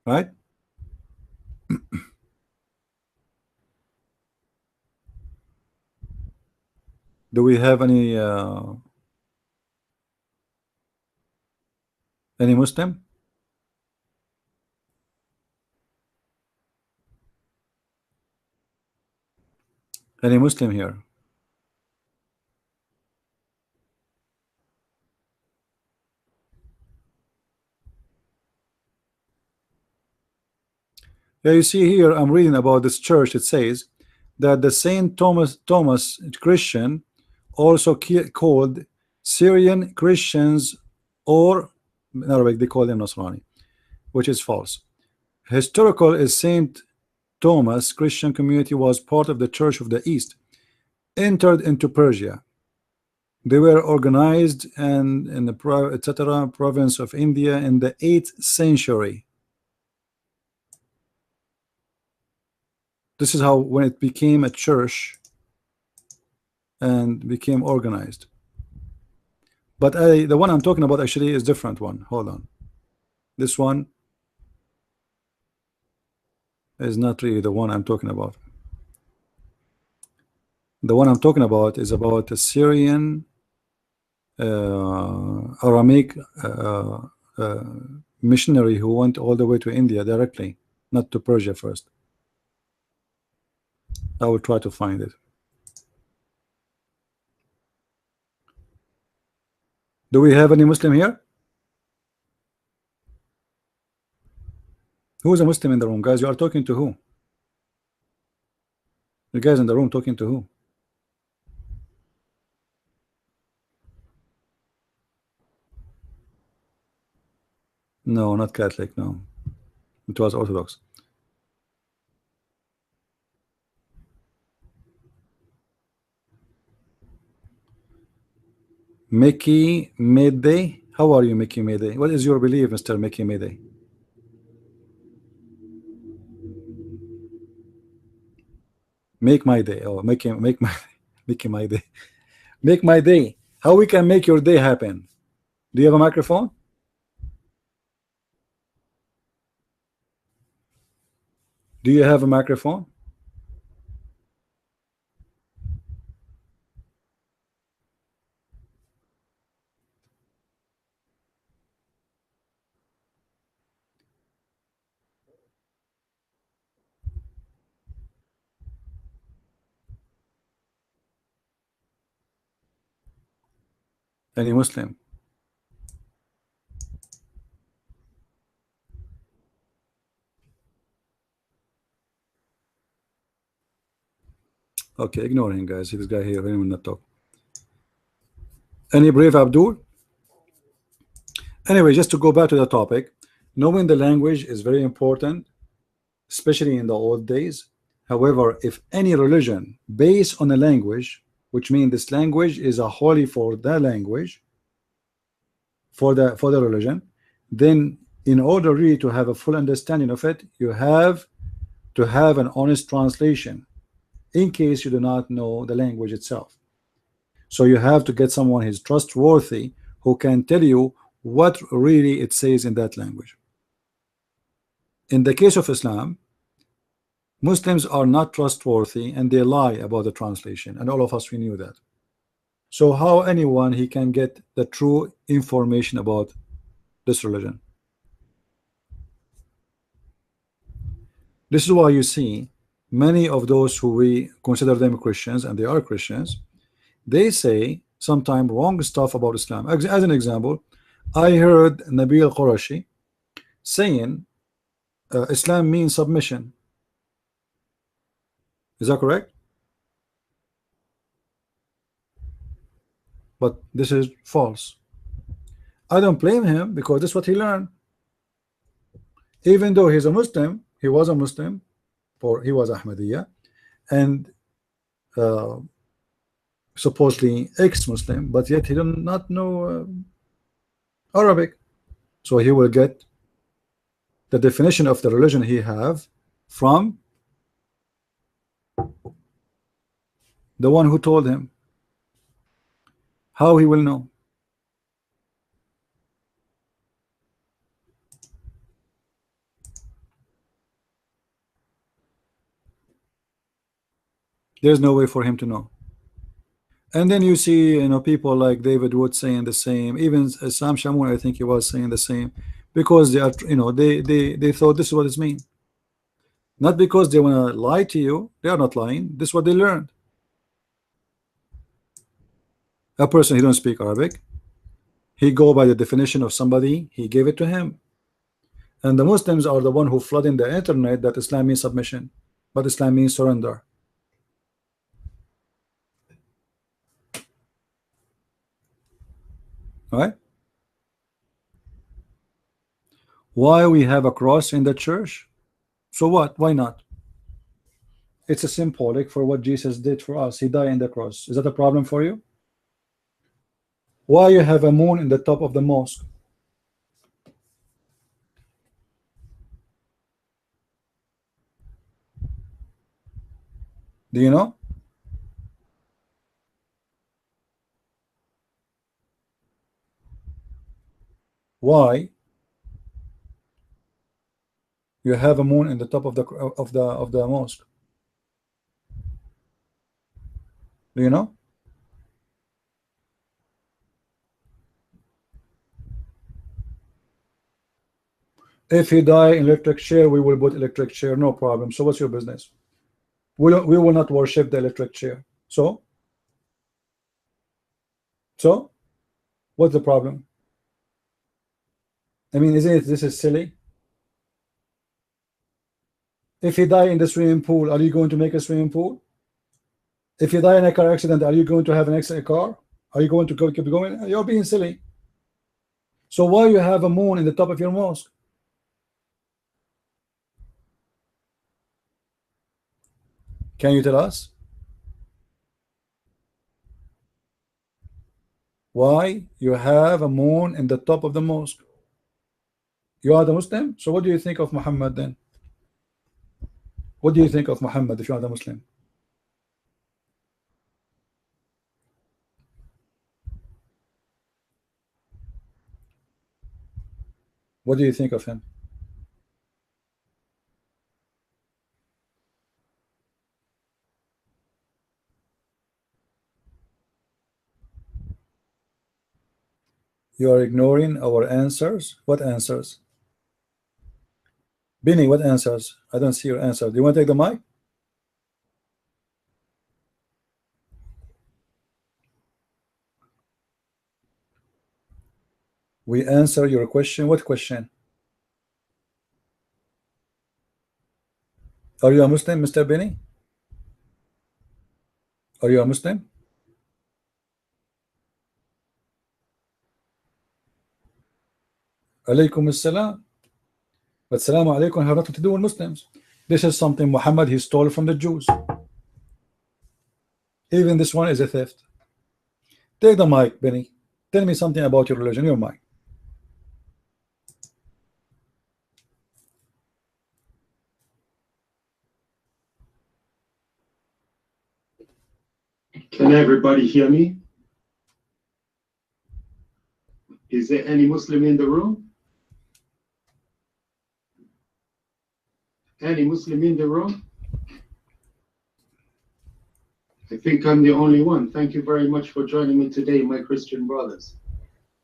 Right? Do we have any Muslim? Any Muslim here? Yeah, you see here, I'm reading about this church. It says that the Saint Thomas Christian, also called Syrian Christians, or in Arabic they call them Nasrani, which is false. Historical is Saint Thomas Christian community was part of the Church of the East, entered into Persia. They were organized and in the etc. province of India in the 8th century. This is how when it became a church and became organized. But the one I'm talking about actually is different one. Hold on. This one is not really the one I'm talking about. The one I'm talking about is about a Syrian Aramaic missionary who went all the way to India directly, not to Persia first. I will try to find it. Do we have any Muslim here? Who is a Muslim in the room, guys? You are talking to who? You guys in the room talking to who? No, not Catholic. No, it was Orthodox. Mickey Mayday. How are you, Mickey Mayday? What is your belief, Mr. Mickey Mayday? Make my day. Oh, make my Mickey my day. Make my day. How we can make your day happen? Do you have a microphone? Do you have a microphone? Any Muslim? Okay, ignore him, guys. This guy here, he will not talk. Any brave Abdul? Anyway, just to go back to the topic, knowing the language is very important, especially in the old days. However, if any religion based on a language, which means this language is a holy for the language, for the religion, then in order really to have a full understanding of it, you have to have an honest translation in case you do not know the language itself. So you have to get someone who's trustworthy who can tell you what really it says in that language. In the case of Islam, Muslims are not trustworthy and they lie about the translation, and all of us, we knew that. So how anyone he can get the true information about this religion? This is why you see many of those who we consider them Christians, and they are Christians, they say sometimes wrong stuff about Islam. As an example, I heard Nabil Qurashi saying Islam means submission. Is that correct? But this is false. I don't blame him because that's what he learned. Even though he's a Muslim, he was a Muslim, or he was Ahmadiyya, and supposedly ex-Muslim, but yet he does not know Arabic. So he will get the definition of the religion he have from the one who told him. How he will know? There's no way for him to know. And then you see, you know, people like David Wood saying the same. Even Sam Shamoun, I think he was saying the same, because they are, you know, they thought this is what it means. Not because they want to lie to you. They are not lying. This is what they learned. A person, he don't speak Arabic, he go by the definition of somebody, he gave it to him. And the Muslims are the one who flood in the internet that Islam means submission, but Islam means surrender. Right? Why we have a cross in the church? So what? Why not? It's a symbolic for what Jesus did for us. He died in the cross. Is that a problem for you? Why you have a moon in the top of the mosque? Do you know? Why you have a moon in the top of the mosque? Do you know? If he die in electric chair, we will put electric chair, no problem. So what's your business? We will not worship the electric chair. So what's the problem? I mean, isn't it, this is silly? If he die in the swimming pool, are you going to make a swimming pool? If you die in a car accident, are you going to have an extra car? Are you going to keep going? You're being silly. So why you have a moon in the top of your mosque? Can you tell us why you have a moon in the top of the mosque? You are the Muslim, so what do you think of Muhammad then? What do you think of Muhammad if you are the Muslim? What do you think of him? You are ignoring our answers. What answers? Benny, what answers? I don't see your answer. Do you want to take the mic? We answer your question. What question? Are you a Muslim, Mr. Benny? Are you a Muslim? Alaykum assalam. But salamu alaykum have nothing to do with Muslims. This is something Muhammad he stole from the Jews. Even this one is a theft. Take the mic, Benny. Tell me something about your religion. Your mic. Can everybody hear me? Is there any Muslim in the room? Any Muslim in the room? I think I'm the only one. Thank you very much for joining me today, my Christian brothers.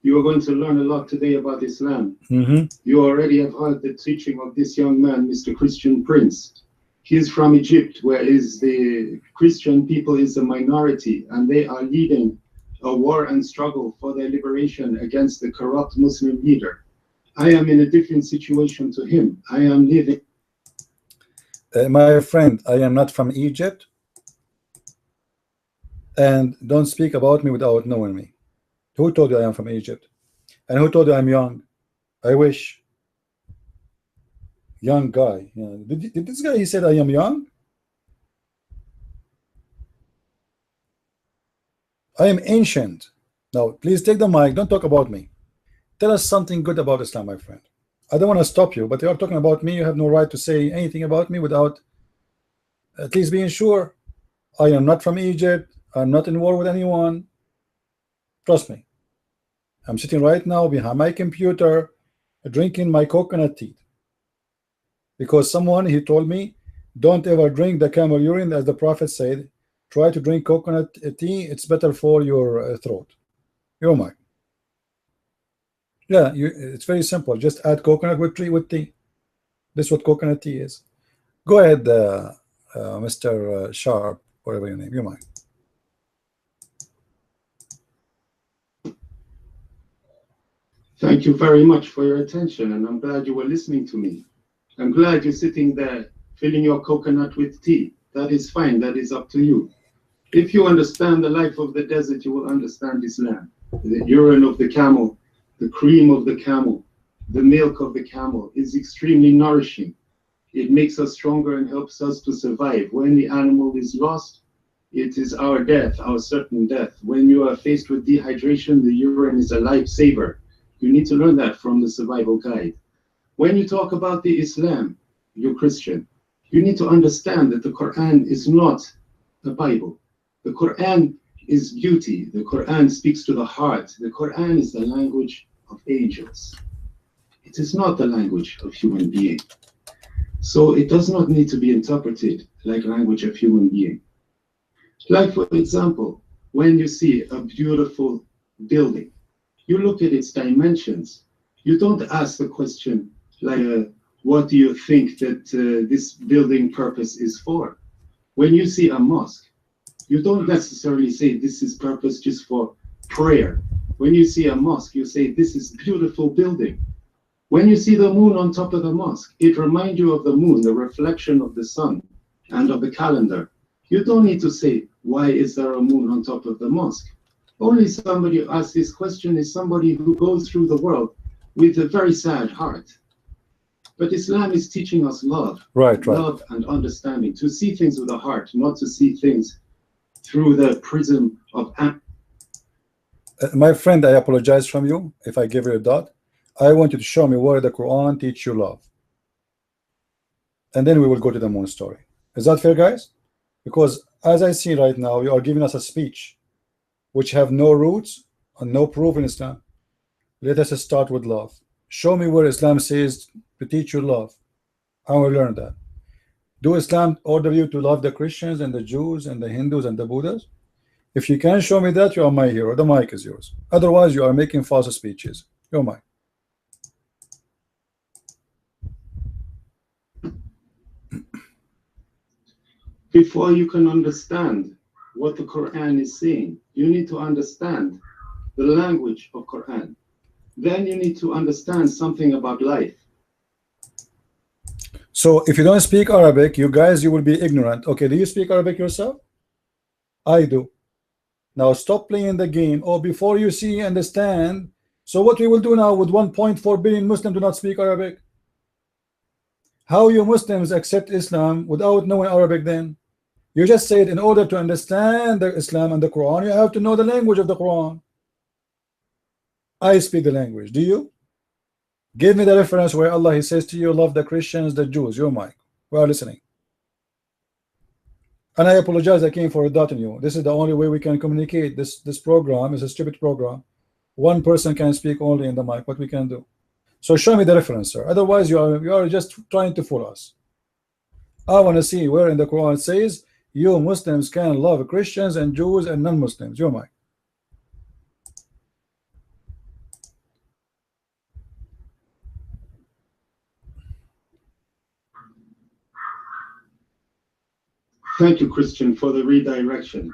You are going to learn a lot today about Islam. You already have heard the teaching of this young man, Mr. Christian Prince. He is from Egypt, where is the Christian people is a minority, and they are leading a war and struggle for their liberation against the corrupt Muslim leader. I am in a different situation to him. I am living. My friend, I am not from Egypt, and don't speak about me without knowing me. Who told you I am from Egypt? And who told you I'm young? I wish. Young guy. Yeah. Did this guy, he said I am young? I am ancient. Now, please take the mic. Don't talk about me. Tell us something good about Islam, my friend. I don't want to stop you, but you are talking about me. You have no right to say anything about me without at least being sure. I am not from Egypt. I'm not in war with anyone. Trust me. I'm sitting right now behind my computer drinking my coconut tea. Because someone, he told me, don't ever drink the camel urine, as the Prophet said. Try to drink coconut tea. It's better for your throat. You're mine. Yeah, it's very simple. Just add coconut with tea. This is what coconut tea is. Go ahead, Mr. Sharp, whatever your name. You're mine. Thank you very much for your attention, and I'm glad you were listening to me. I'm glad you're sitting there filling your coconut with tea. That is fine. That is up to you. If you understand the life of the desert, you will understand Islam. The urine of the camel, the cream of the camel, the milk of the camel is extremely nourishing. It makes us stronger and helps us to survive. When the animal is lost, it is our death, our certain death. When you are faced with dehydration, the urine is a lifesaver. You need to learn that from the survival guide. When you talk about the Islam, you're Christian, you need to understand that the Quran is not the Bible. The Quran is beauty. The Quran speaks to the heart. The Quran is the language of angels. It is not the language of human being. So it does not need to be interpreted like language of human being. Like, for example, when you see a beautiful building, you look at its dimensions. You don't ask the question like, what do you think that this building purpose is for? When you see a mosque, you don't necessarily say this is purpose just for prayer. When you see a mosque, you say this is beautiful building. When you see the moon on top of the mosque, it reminds you of the moon, the reflection of the sun and of the calendar. You don't need to say, why is there a moon on top of the mosque? Only somebody who asks this question is somebody who goes through the world with a very sad heart. But Islam is teaching us love, love and understanding, to see things with the heart, not to see things through the prism of. My friend, I apologize from you if I give you a dot. I want you to show me where the Quran teach you love, and then we will go to the moon story. Is that fair, guys? Because as I see right now, you are giving us a speech which have no roots and no proof in Islam. Let us start with love. Show me where Islam says to teach you love. I will learn that. Do Islam order you to love the Christians and the Jews and the Hindus and the Buddhas? If you can show me that, you are my hero. The mic is yours. Otherwise, you are making false speeches. You're mine. Before you can understand what the Quran is saying, you need to understand the language of Quran. Then you need to understand something about life. So if you don't speak Arabic, you guys, you will be ignorant. Okay, do you speak Arabic yourself? I do. Now stop playing the game. Oh, before you see, understand. So what we will do now with 1.4 billion Muslims do not speak Arabic? How you Muslims accept Islam without knowing Arabic then? You just said in order to understand the Islam and the Quran, you have to know the language of the Quran. I speak the language. Do you? Give me the reference where Allah, he says to you, love the Christians, the Jews. You're Mike. We are listening. And I apologize again for doubting you. This is the only way we can communicate. This program is a stupid program. One person can speak only in the mic. What we can do? So show me the reference, sir. Otherwise, you are just trying to fool us. I want to see where in the Quran it says you Muslims can love Christians and Jews and non-Muslims. Your mic. Thank you, Christian, for the redirection.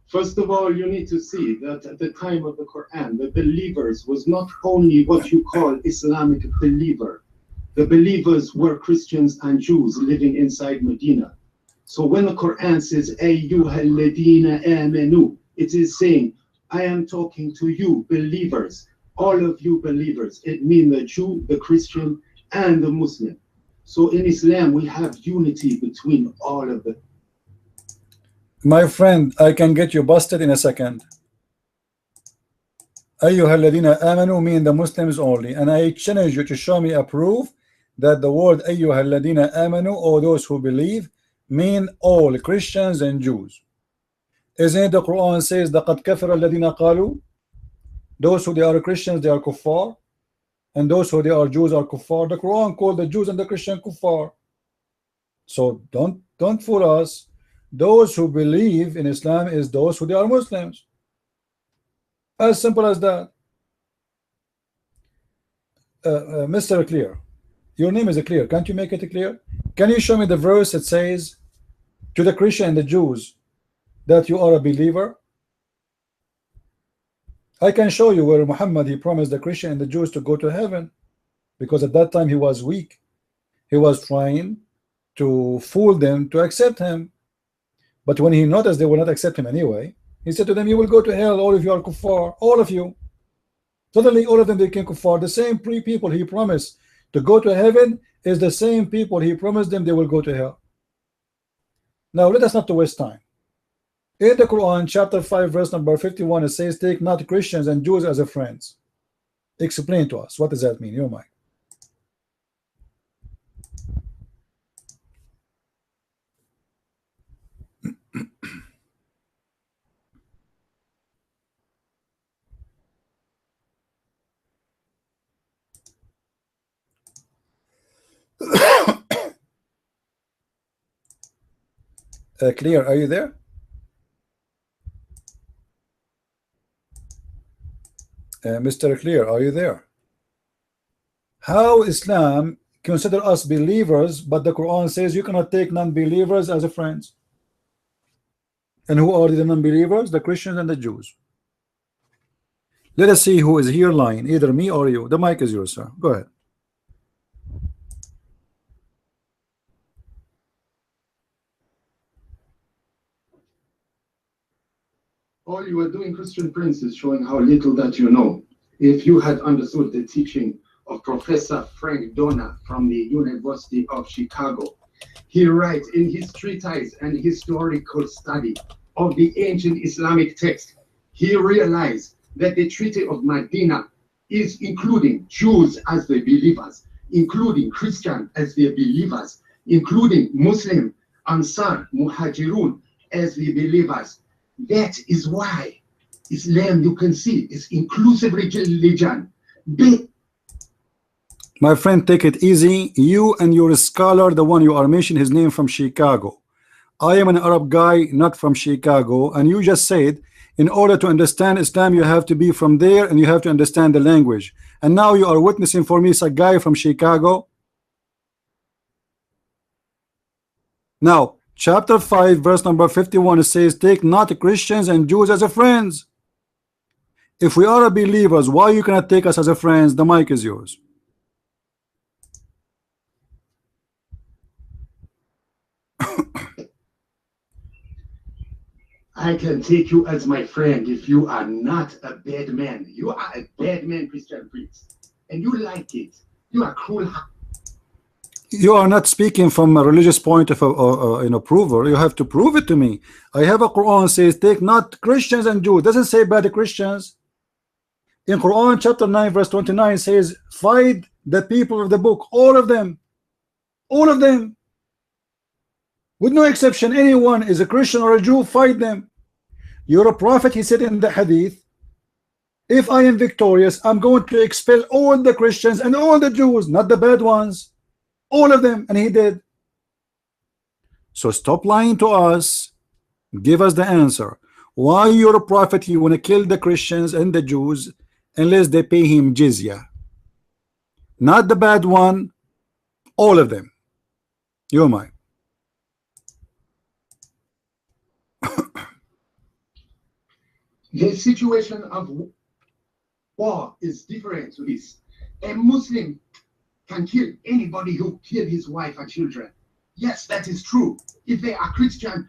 First of all, you need to see that at the time of the Quran, the believers was not only what you call Islamic believer. The believers were Christians and Jews living inside Medina. So when the Quran says, Ayyuhal ladina amanu, it is saying, I am talking to you, believers, all of you believers. It means the Jew, the Christian, and the Muslim. So in Islam, we have unity between all of them. My friend, I can get you busted in a second. Ayyuha alladhina amanu mean the Muslims only, and I challenge you to show me a proof that the word Ayyuha alladhina amanu, or those who believe, mean all Christians and Jews. Isn't it the Quran says laqad kafara alladhina qalu, those who they are Christians they are kuffar, and those who they are Jews are kuffar. The Quran called the Jews and the Christian kuffar. So don't fool us. Those who believe in Islam is those who they are Muslims. As simple as that. Mr. Clear, your name is Clear. Can't you make it clear? Can you show me the verse that says to the Christian and the Jews that you are a believer? I can show you where Muhammad he promised the Christian and the Jews to go to heaven, because at that time he was weak. He was trying to fool them to accept him. But when he noticed they will not accept him anyway, he said to them, you will go to hell, all of you are kuffar, all of you. Suddenly all of them became kuffar. The same people he promised to go to heaven is the same people he promised them they will go to hell. Now let us not to waste time. In the Quran chapter 5 verse number 51 it says, take not Christians and Jews as a friends. Explain to us, what does that mean? Your mind. Clear, are you there? Mr. Clear, are you there? How Islam consider us believers, but the Quran says you cannot take non-believers as a friends? And who are the non-believers? The Christians and the Jews. Let us see who is here lying, either me or you. The mic is yours, sir. Go ahead. All you are doing, Christian Prince, is showing how little that you know. If you had understood the teaching of Professor Frank Donner from the University of Chicago, he writes in his treatise and historical study of the ancient Islamic text, he realized that the Treaty of Medina is including Jews as the believers, including Christians as the believers, including Muslim, Ansar, Muhajirun as the believers. That is why Islam, you can see, is inclusive religion. My friend, take it easy. You and your scholar, the one you are mentioning his name from Chicago. I am an Arab guy, not from Chicago, and you just said in order to understand Islam you have to be from there and you have to understand the language. And now you are witnessing for me a guy from Chicago. Now chapter 5 verse number 51 it says, take not Christians and Jews as a friends. If we are believers, why you cannot take us as a friends? The mic is yours. I can take you as my friend if you are not a bad man. You are a bad man, Christian Prince, and you like it. You are cruel. You are not speaking from a religious point of approval. You have to prove it to me. I have a Quran says take not Christians and Jews. It doesn't say bad Christians. In Quran chapter 9 verse 29 says fight the people of the book, all of them, with no exception. Anyone is a Christian or a Jew, fight them. You're a prophet, he said in the hadith, if I am victorious I'm going to expel all the Christians and all the Jews, not the bad ones, all of them, and he did. So stop lying to us Give us the answer. Why your prophet he want to kill the Christians and the Jews unless they pay him jizya? Not the bad one, all of them. You're mine. The situation of war is different to this. A Muslim can kill anybody who killed his wife and children. Yes, that is true. If they are Christian.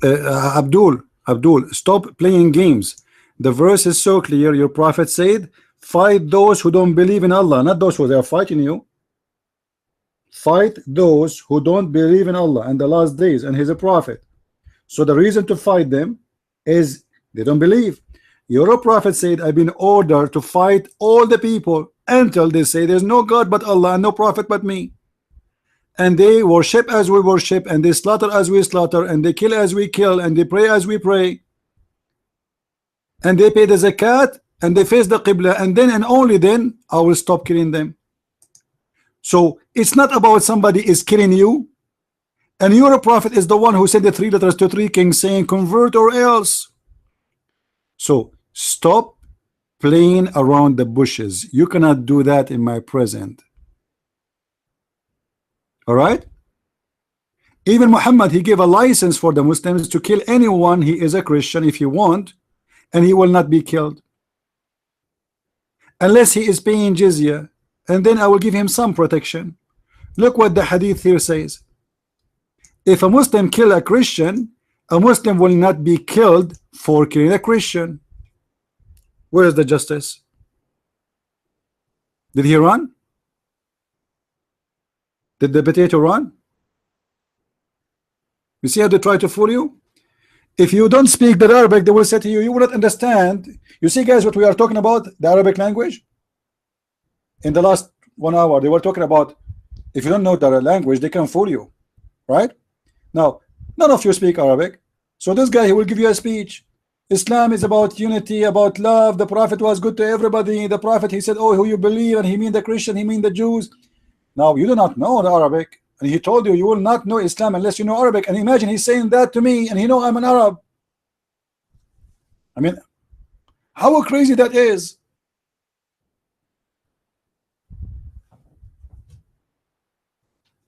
Abdul, stop playing games. The verse is so clear. Your prophet said, fight those who don't believe in Allah, not those who they are fighting you. Fight those who don't believe in Allah and the last days and He's a prophet. So the reason to fight them is they don't believe. Your prophet said, I've been ordered to fight all the people until they say there's no God but Allah and no prophet but me. And they worship as we worship, and they slaughter as we slaughter, and they kill as we kill, and they pray as we pray, and they pay the zakat, and they face the qibla, and then and only then I will stop killing them. So it's not about somebody is killing you, and your prophet is the one who sent the 3 letters to 3 kings saying convert or else. So stop playing around the bushes. You cannot do that in my present. All right. Even Muhammad, he gave a license for the Muslims to kill anyone he is a Christian if he want, and he will not be killed unless he is paying jizya, and then I will give him some protection. Look what the hadith here says. If a Muslim kill a Christian, a Muslim will not be killed for killing a Christian. Where is the justice? Did he run? Did the potato run? You see how they try to fool you? If you don't speak the Arabic, they will say to you, you will not understand. You see, guys, what we are talking about, the Arabic language. In the last 1 hour, they were talking about, if you don't know the language, they can fool you, right? Now, none of you speak Arabic. So this guy, he will give you a speech. Islam is about unity, about love. The Prophet was good to everybody. The Prophet, he said, oh, who you believe, and he mean the Christian, he mean the Jews. Now you do not know the Arabic, and he told you you will not know Islam unless you know Arabic. And imagine he's saying that to me, and he know I'm an Arab. I mean, how crazy that is.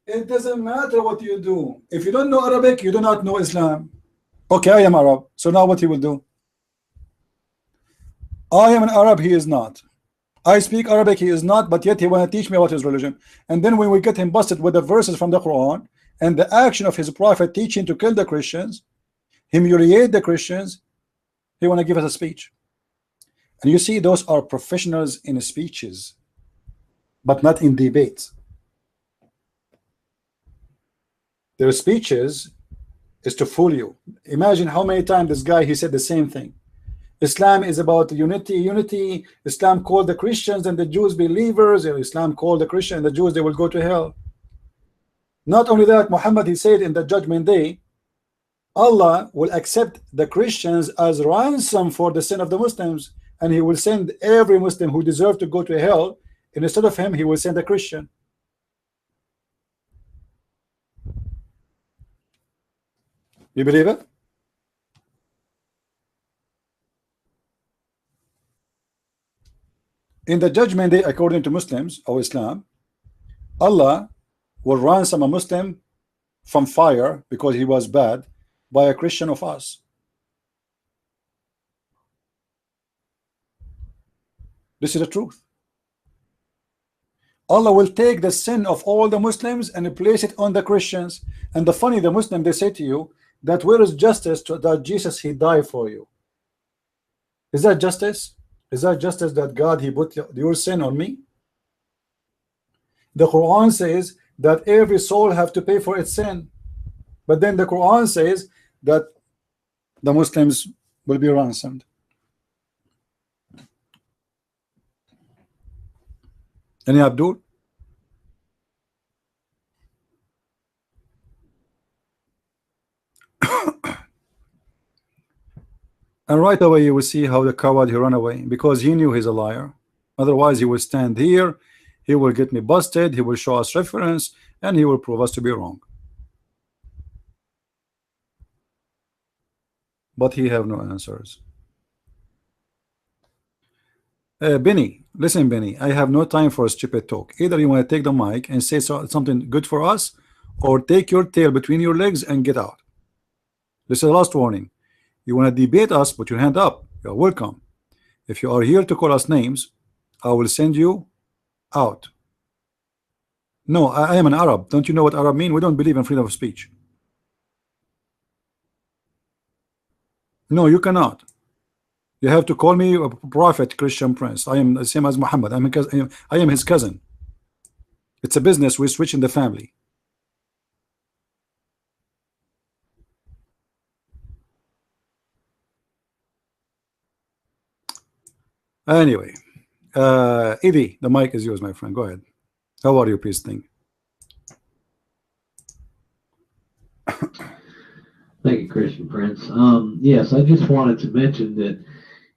It doesn't matter what you do. If you don't know Arabic, you do not know Islam. Okay, I am Arab. So now what he will do? I am an Arab, he is not. I speak Arabic, he is not, but yet he want to teach me about his religion. And then when we get him busted with the verses from the Quran and the action of his prophet teaching to kill the Christians, humiliate the Christians, he want to give us a speech. And you see, those are professionals in speeches, but not in debates. Their speeches is to fool you. Imagine how many times this guy, he said the same thing. Islam is about unity. Islam called the Christians and the Jews believers. Islam called the Christians and the Jews, they will go to hell. Not only that, Muhammad, he said in the judgment day, Allah will accept the Christians as ransom for the sin of the Muslims, and he will send every Muslim who deserves to go to hell, and instead of him, he will send a Christian. You believe it? In the judgment day, according to Muslims or Islam, Allah will ransom a Muslim from fire because he was bad by a Christian of us. This is the truth. Allah will take the sin of all the Muslims and place it on the Christians. And the funny, the Muslim, they say to you that where is justice to that Jesus, he died for you? Is that justice? Is that justice that God, he put your sin on me? The Quran says that every soul have to pay for its sin. But then the Quran says that the Muslims will be ransomed. Any Abdul? And right away you will see how the coward, he ran away because he knew he's a liar. Otherwise he will stand here, he will get me busted, he will show us reference, and he will prove us to be wrong. but he have no answers. Benny, listen, Benny, I have no time for a stupid talk. Either you want to take the mic and say something good for us, or take your tail between your legs and get out. This is the last warning. You want to debate us, put your hand up. You're welcome. If you are here to call us names, I will send you out. No, I am an Arab. Don't you know what Arab mean? We don't believe in freedom of speech. No, you cannot. You have to call me a prophet, Christian prince. I am the same as Muhammad. I am his cousin. It's a business. We're switching the family. Anyway, Evie, the mic is yours, my friend. Go ahead. How are you, peace thing? Thank you, Christian Prince. Yes, I just wanted to mention that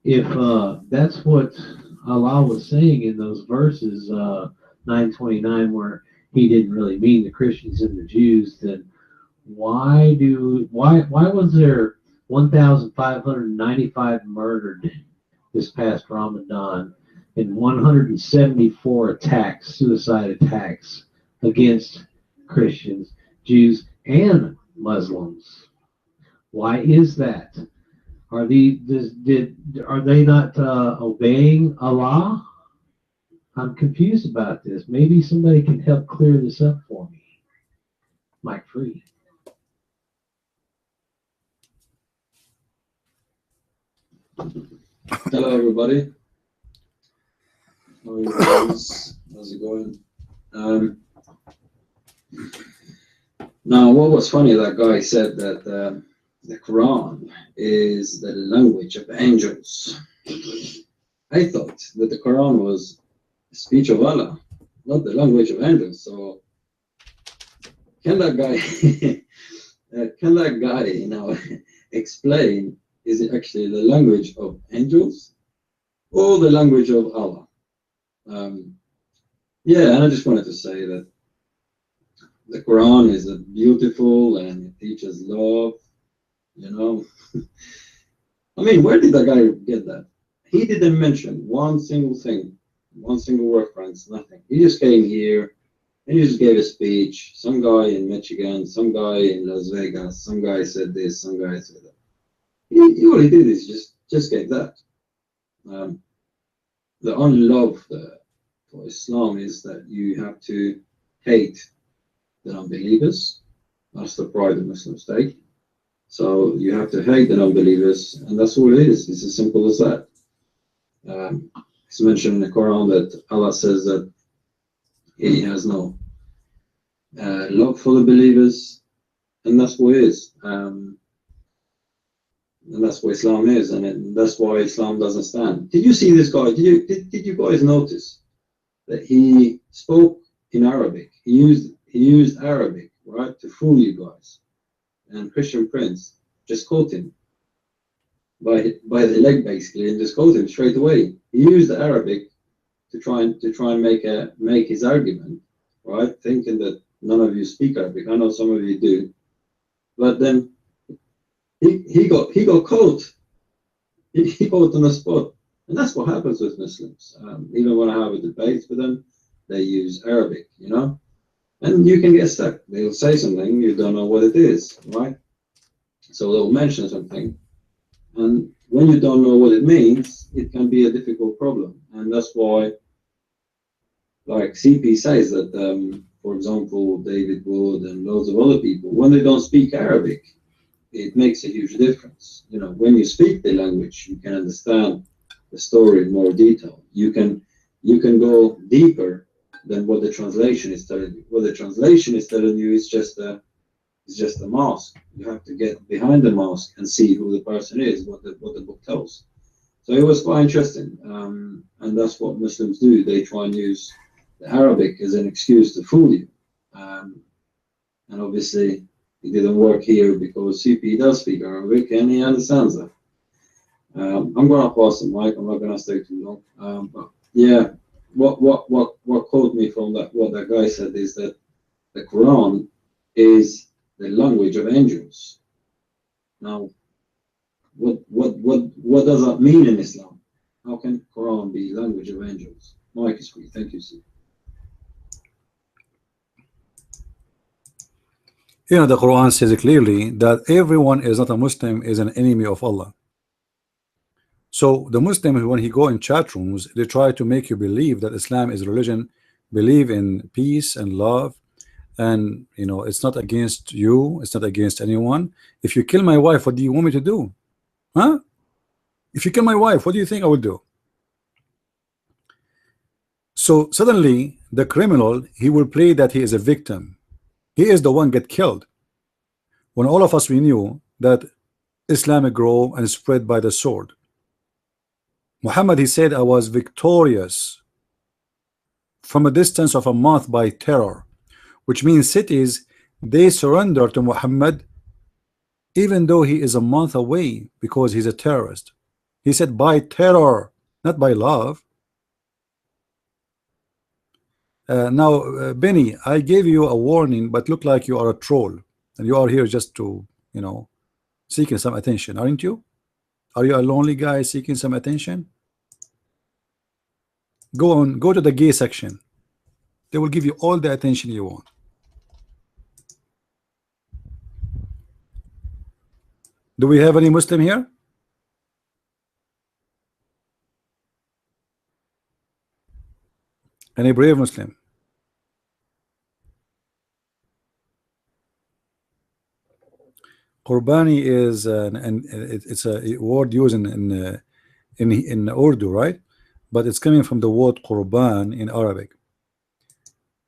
if that's what Allah was saying in those verses, 929, where he didn't really mean the Christians and the Jews, then why was there 1,595 murdered this past Ramadan and 174 attacks, suicide attacks against Christians, Jews, and Muslims? Why is that? Are they not obeying Allah? I'm confused about this. Maybe somebody can help clear this up for me. Mike free. Hello, everybody. How are you guys? How's it going? Now, what was funny, that guy said that the Quran is the language of angels. I thought that the Quran was the speech of Allah, not the language of angels. So, can that guy, explain, is it actually the language of angels or the language of Allah? Yeah, and I just wanted to say that the Quran is beautiful and it teaches love, you know. I mean, where did that guy get that? He didn't mention one single thing, one single reference, nothing. He just came here and he just gave a speech. Some guy in Michigan, some guy in Las Vegas, some guy said this, some guy said that. All he did is just gave that. The only love for Islam is that you have to hate the non-believers. That's the pride of Muslims take. So you have to hate the non-believers, and that's all it is. It's as simple as that. It's mentioned in the Quran that Allah says that He has no love for the believers, and that's what it is. And that's what Islam is, and that's why Islam doesn't stand. Did you see this guy? Did you guys notice that he spoke in Arabic? He used Arabic, right, to fool you guys. And Christian Prince just caught him by the leg basically, and just caught him straight away. He used the Arabic to try and make his argument, right? Thinking that none of you speak Arabic. I know some of you do, but then he got caught. He caught on the spot, and that's what happens with Muslims. Even when I have a debate with them, they use Arabic, you know. And you can get stuck. They'll say something, you don't know what it is, right? So they'll mention something, and when you don't know what it means, it can be a difficult problem. And that's why, like CP says that, for example, David Wood and loads of other people, when they don't speak Arabic, it makes a huge difference. You know, when you speak the language, you can understand the story in more detail. You can go deeper than what the translation is telling you. What the translation is telling you is just a mask. You have to get behind the mask and see who the person is, what the book tells. So it was quite interesting, and that's what Muslims do. They try and use the Arabic as an excuse to fool you, and obviously it didn't work here because CP does speak Arabic and he understands that. I'm gonna pass the mic. I'm not gonna stay too long, but yeah. What caught me from what that guy said is that the Quran is the language of angels. Now, What does that mean in Islam? How can Quran be language of angels? Mike is free. Thank you, sir. You know, the Quran says clearly that everyone is not a Muslim is an enemy of Allah. So the Muslims, when he go in chat rooms, they try to make you believe that Islam is religion, believe in peace and love, and you know it's not against you, it's not against anyone. If you kill my wife, what do you want me to do? Huh? If you kill my wife, what do you think I will do? So suddenly the criminal, he will play that he is a victim. He is the one get killed. When all of us, we knew that Islamic grow and spread by the sword. Muhammad, he said, I was victorious from a distance of a month by terror, which means cities, they surrender to Muhammad even though he is a month away because he's a terrorist. He said by terror, not by love. Now, Benny, I gave you a warning, but look like you are a troll, and you are here just to, you know, seeking some attention, aren't you? Are you a lonely guy seeking some attention? Go on, go to the gay section. They will give you all the attention you want. Do we have any Muslim here? Any brave Muslim? Qurbani is it's a word used in Urdu, right? But it's coming from the word Qurban in Arabic.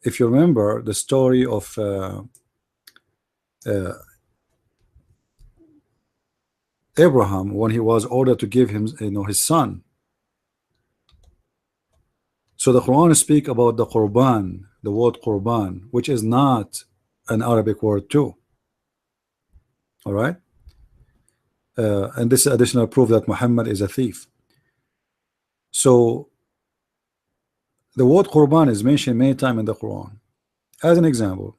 If you remember the story of Abraham when he was ordered to give him, you know, his son. So the Quran speak about the Qurban, the word Qurban, which is not an Arabic word too. All right, and this is additional proof that Muhammad is a thief. So the word Qurban is mentioned many times in the Quran. As an example,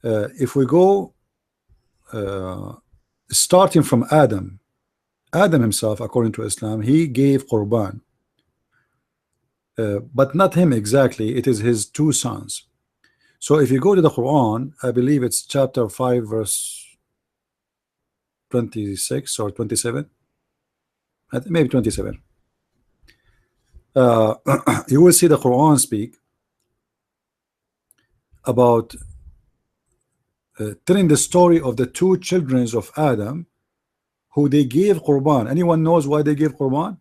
if we go starting from Adam himself, according to Islam, he gave Qurban, but not him exactly, it is his two sons. So if you go to the Quran, I believe it's chapter 5 verse 26 or 27, maybe 27. You will see the Quran speak about telling the story of the two children of Adam who they gave Qurban. Anyone knows why they gave Qurban?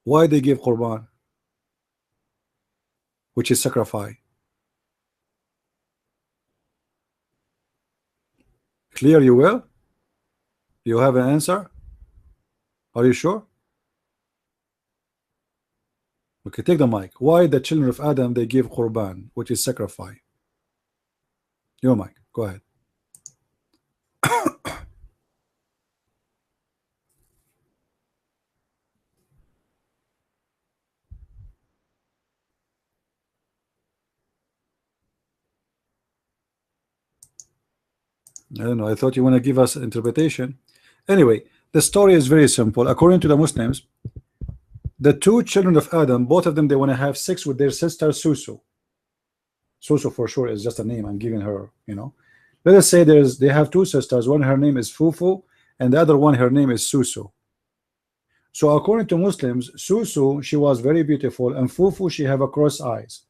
Why they give Qurban, which is sacrifice? Clear, you will? You have an answer? Are you sure? Okay, take the mic. Why the children of Adam they give Qurban, which is sacrifice? Your mic, go ahead. I don't know. I thought you want to give us interpretation. Anyway, the story is very simple. According to the Muslims, the two children of Adam, both of them, they want to have sex with their sister Susu. Susu for sure is just a name I'm giving her, you know. Let us say they have two sisters. One, her name is Fufu, and the other one, her name is Susu. So according to Muslims, Susu, she was very beautiful, and Fufu, she have a cross eyes.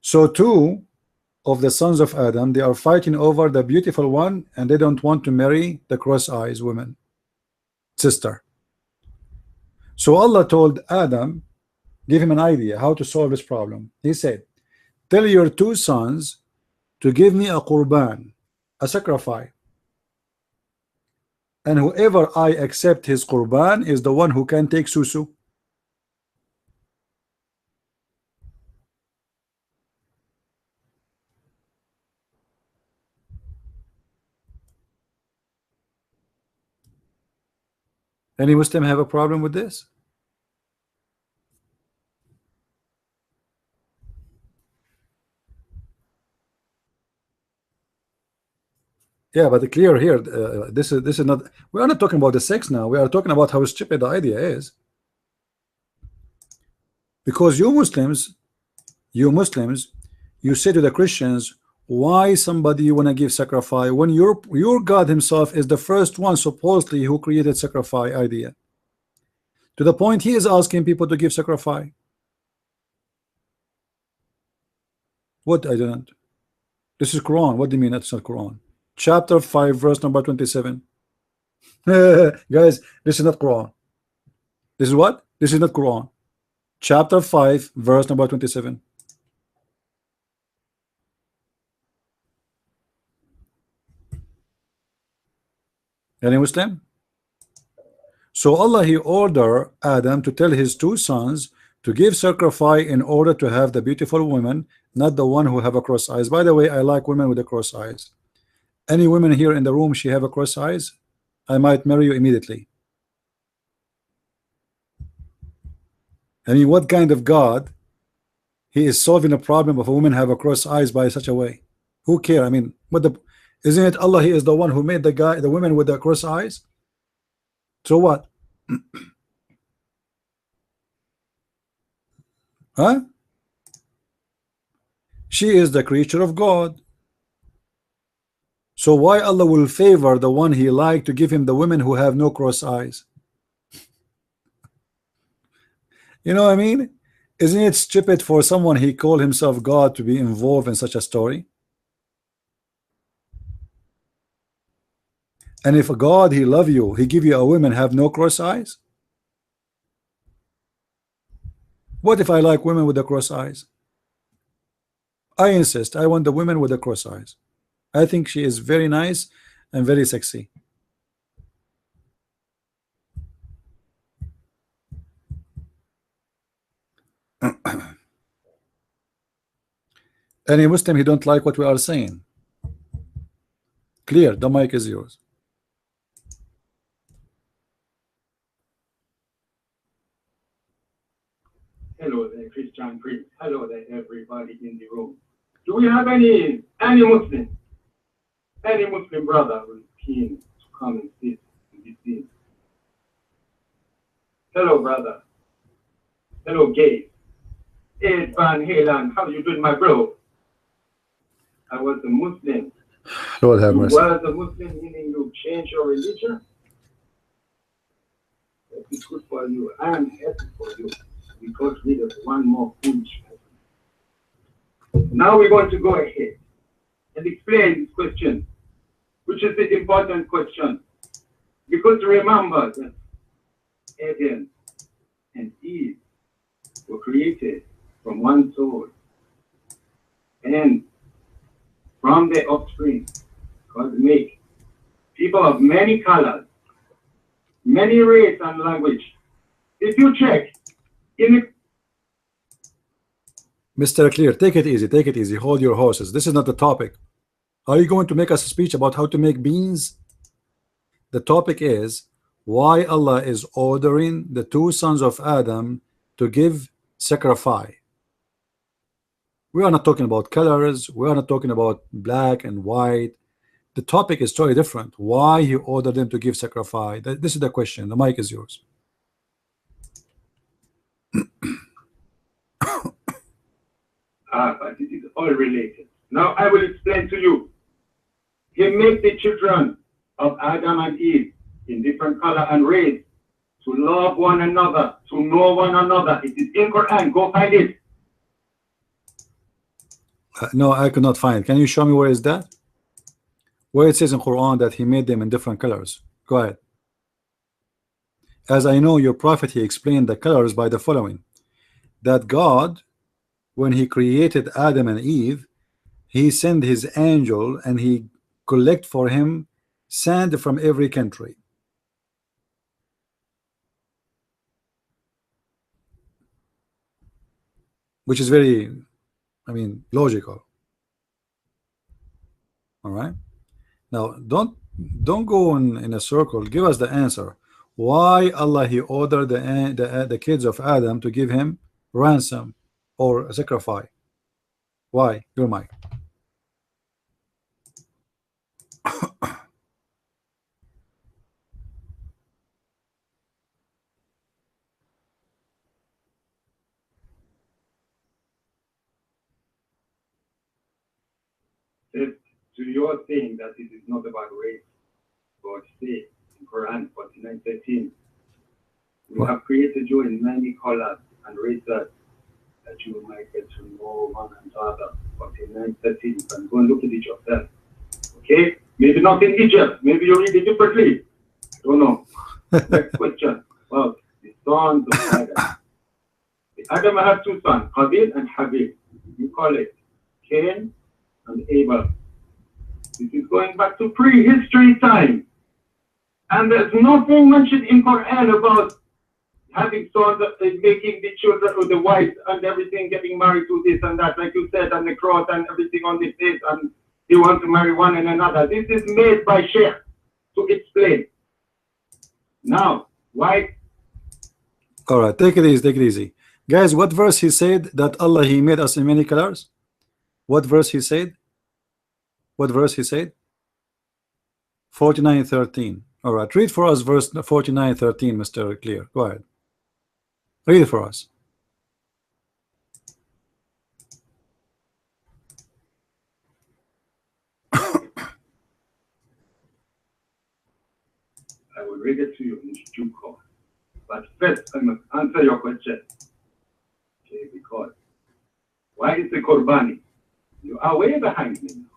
So two of the sons of Adam, they are fighting over the beautiful one, and they don't want to marry the cross eyes woman sister. So Allah told Adam, give him an idea how to solve this problem. He said, tell your two sons to give me a qurban, a sacrifice, and whoever I accept his qurban is the one who can take Susu. Any Muslim have a problem with this? Yeah, but clear here. This is not. We are not talking about the sex now. We are talking about how stupid the idea is. Because you Muslims, you say to the Christians, why somebody you want to give sacrifice when your God himself is the first one supposedly who created sacrifice idea. To the point he is asking people to give sacrifice. What? I don't. This is Quran. What do you mean that's not Quran? Chapter 5 verse number 27. Guys, this is not Quran. This is what? This is not Quran. Chapter 5 verse number 27. Any Muslim? So Allah he ordered Adam to tell his two sons to give sacrifice in order to have the beautiful woman, not the one who have a cross eyes. By the way, I like women with the cross eyes. Any women here in the room she have a cross eyes, I might marry you immediately. I mean, what kind of God he is solving a problem of a woman have a cross eyes by such a way? Who care? I mean, what the isn't it Allah? He is the one who made the women with the cross eyes. So what? Huh? She is the creature of God. So why Allah will favor the one he liked to give him the women who have no cross eyes? You know what I mean? Isn't it stupid for someone he called himself God to be involved in such a story? And if God he love you, he give you a woman have no cross eyes? What if I like women with the cross eyes? I insist I want the women with the cross eyes. I think she is very nice and very sexy. Any Muslim he don't like what we are saying? Clear, the mic is yours. Hello there, Christian Prince. Hello there, everybody in the room. Do we have any Muslim brother who is keen to come and sit in this scene? Hello, brother. Hello, Gabe. Ed Van Halen, how you doing, my bro? I was a Muslim. Lord have You mercy. was a Muslim, meaning you changed your religion? That is good for you. I am happy for you. We got rid of one more foolish person. Now we're going to go ahead and explain this question, which is the important question. Because remember that Adam and Eve were created from one soul, and from their offspring God make people of many colors, many race and language. If you check in the Mr. Clear, take it easy, hold your horses. This is not the topic. Are you going to make us a speech about how to make beans? The topic is why Allah is ordering the two sons of Adam to give sacrifice. We are not talking about colors, we are not talking about black and white. The topic is totally different. Why he ordered them to give sacrifice? This is the question. The mic is yours. but it is all related. Now I will explain to you. He made the children of Adam and Eve in different color and race to love one another, to know one another. It is in Quran. Go find it. No, I could not find it. Can you show me where is that? Where it says in Quran that he made them in different colors. Go ahead. As I know your prophet, he explained the colors by the following: that God, when he created Adam and Eve, he sent his angel and he collect for him sand from every country. Which is very, I mean, logical. All right. Now don't go in a circle. Give us the answer. Why Allah he ordered the kids of Adam to give him ransom or sacrifice? Why? Your mic. That to your thing that it is not about race, but say in Quran 49:13, we have created you in many colors and races that you might get to know one another. 49:13, you can go and look at it yourself. Okay? Maybe not in Egypt, maybe you read it differently. I don't know. Next question. Well, the sons of Adam. Adam had two sons, Qabil and Habil. You call it Cain and Abel. This is going back to prehistory time. And there's nothing mentioned in Quran about having sons, making the children or the wives and everything, getting married to this and that, like you said, and the cross and everything on the face, and they want to marry one and another. This is made by Shia to explain. Now, why? All right, take it easy, take it easy. Guys, what verse he said that Allah, he made us in many colors? What verse he said? What verse he said? 49:13. All right, read for us verse 49:13, Mr. Clear. Go ahead. Read it for us. I will read it to you in due course. But first, I must answer your question. Okay, because why is the Qurbani? You are way behind me now.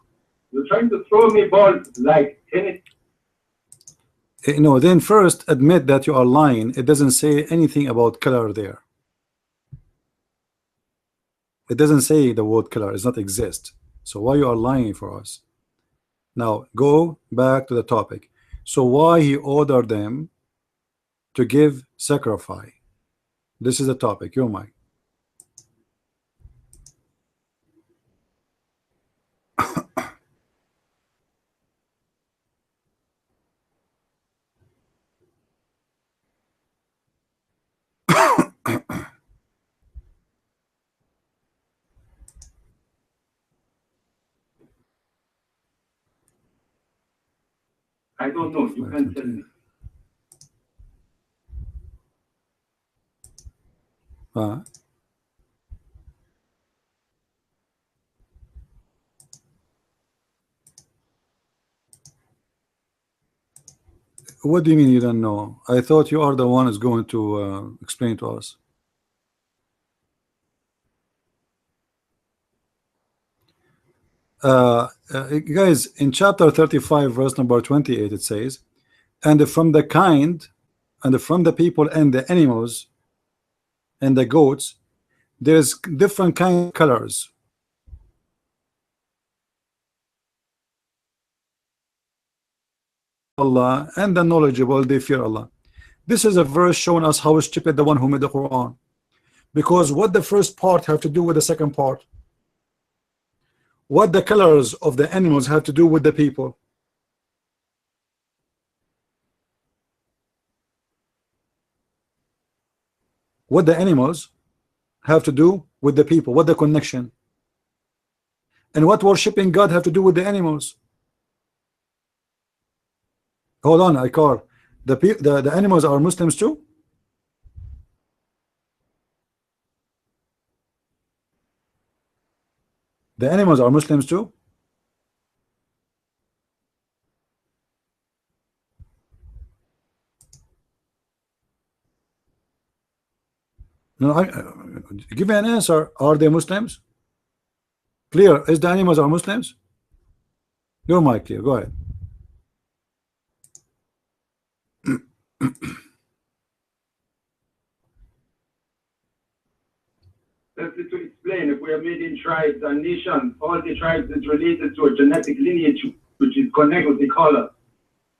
You're trying to throw me balls like tennis. No, then first admit that you are lying. It doesn't say anything about color there. It doesn't say the word color. It does not exist. So why you are lying for us? Now go back to the topic. So why he ordered them to give sacrifice? This is the topic. Your mic. I don't know. You can tell me. What do you mean you don't know? I thought you are the one who's going to explain to us. Guys, in chapter 35 verse number 28 it says, and from the kind and from the people and the animals and the goats there's different kind of colors. Allah and the knowledgeable, they fear Allah. This is a verse showing us how stupid the one who made the Quran, because what the first part have to do with the second part? What the colors of the animals have to do with the people? What the animals have to do with the people? What the connection? And what worshiping God have to do with the animals? Hold on, Ikar. The animals are Muslims too? The animals are Muslims too? No, give me an answer. Are they Muslims? Clear. Is the animals are Muslims? Your mic clear. Go ahead. Simply to explain, if we are made in tribes and nations, all the tribes is related to a genetic lineage which is connected with the color.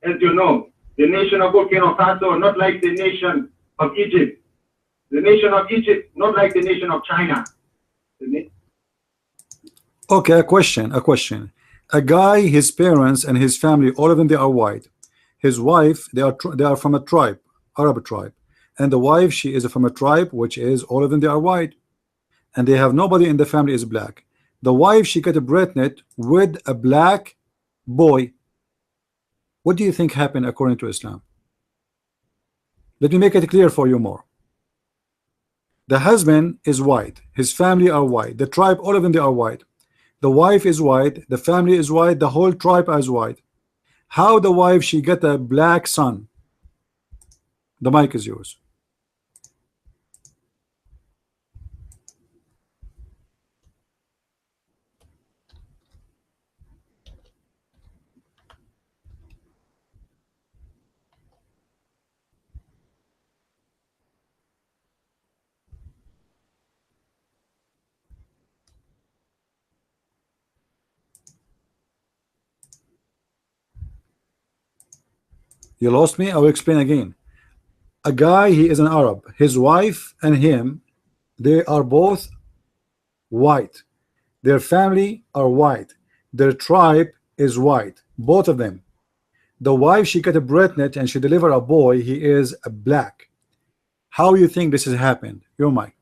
As you know, the nation of Burkina Faso not like the nation of Egypt. The nation of Egypt not like the nation of China. Okay, a question. A guy, his parents and his family, all of them, they are white. His wife, they are from a tribe, Arab tribe, and the wife, she is from a tribe which is, all of them, they are white, and they have nobody in the family is black. The wife, she got pregnant with a black boy. What do you think happened according to Islam? Let me make it clear for you more. The husband is white, his family are white, the tribe, all of them, they are white. The wife is white, the family is white, the whole tribe is white. How the wife she get a black son? The mic is yours. You lost me. I will explain again. A guy, he is an Arab. His wife and him, they are both white. Their family are white. Their tribe is white. Both of them. The wife, she got a pregnant and she delivered a boy. He is a black. How you think this has happened? Your mic.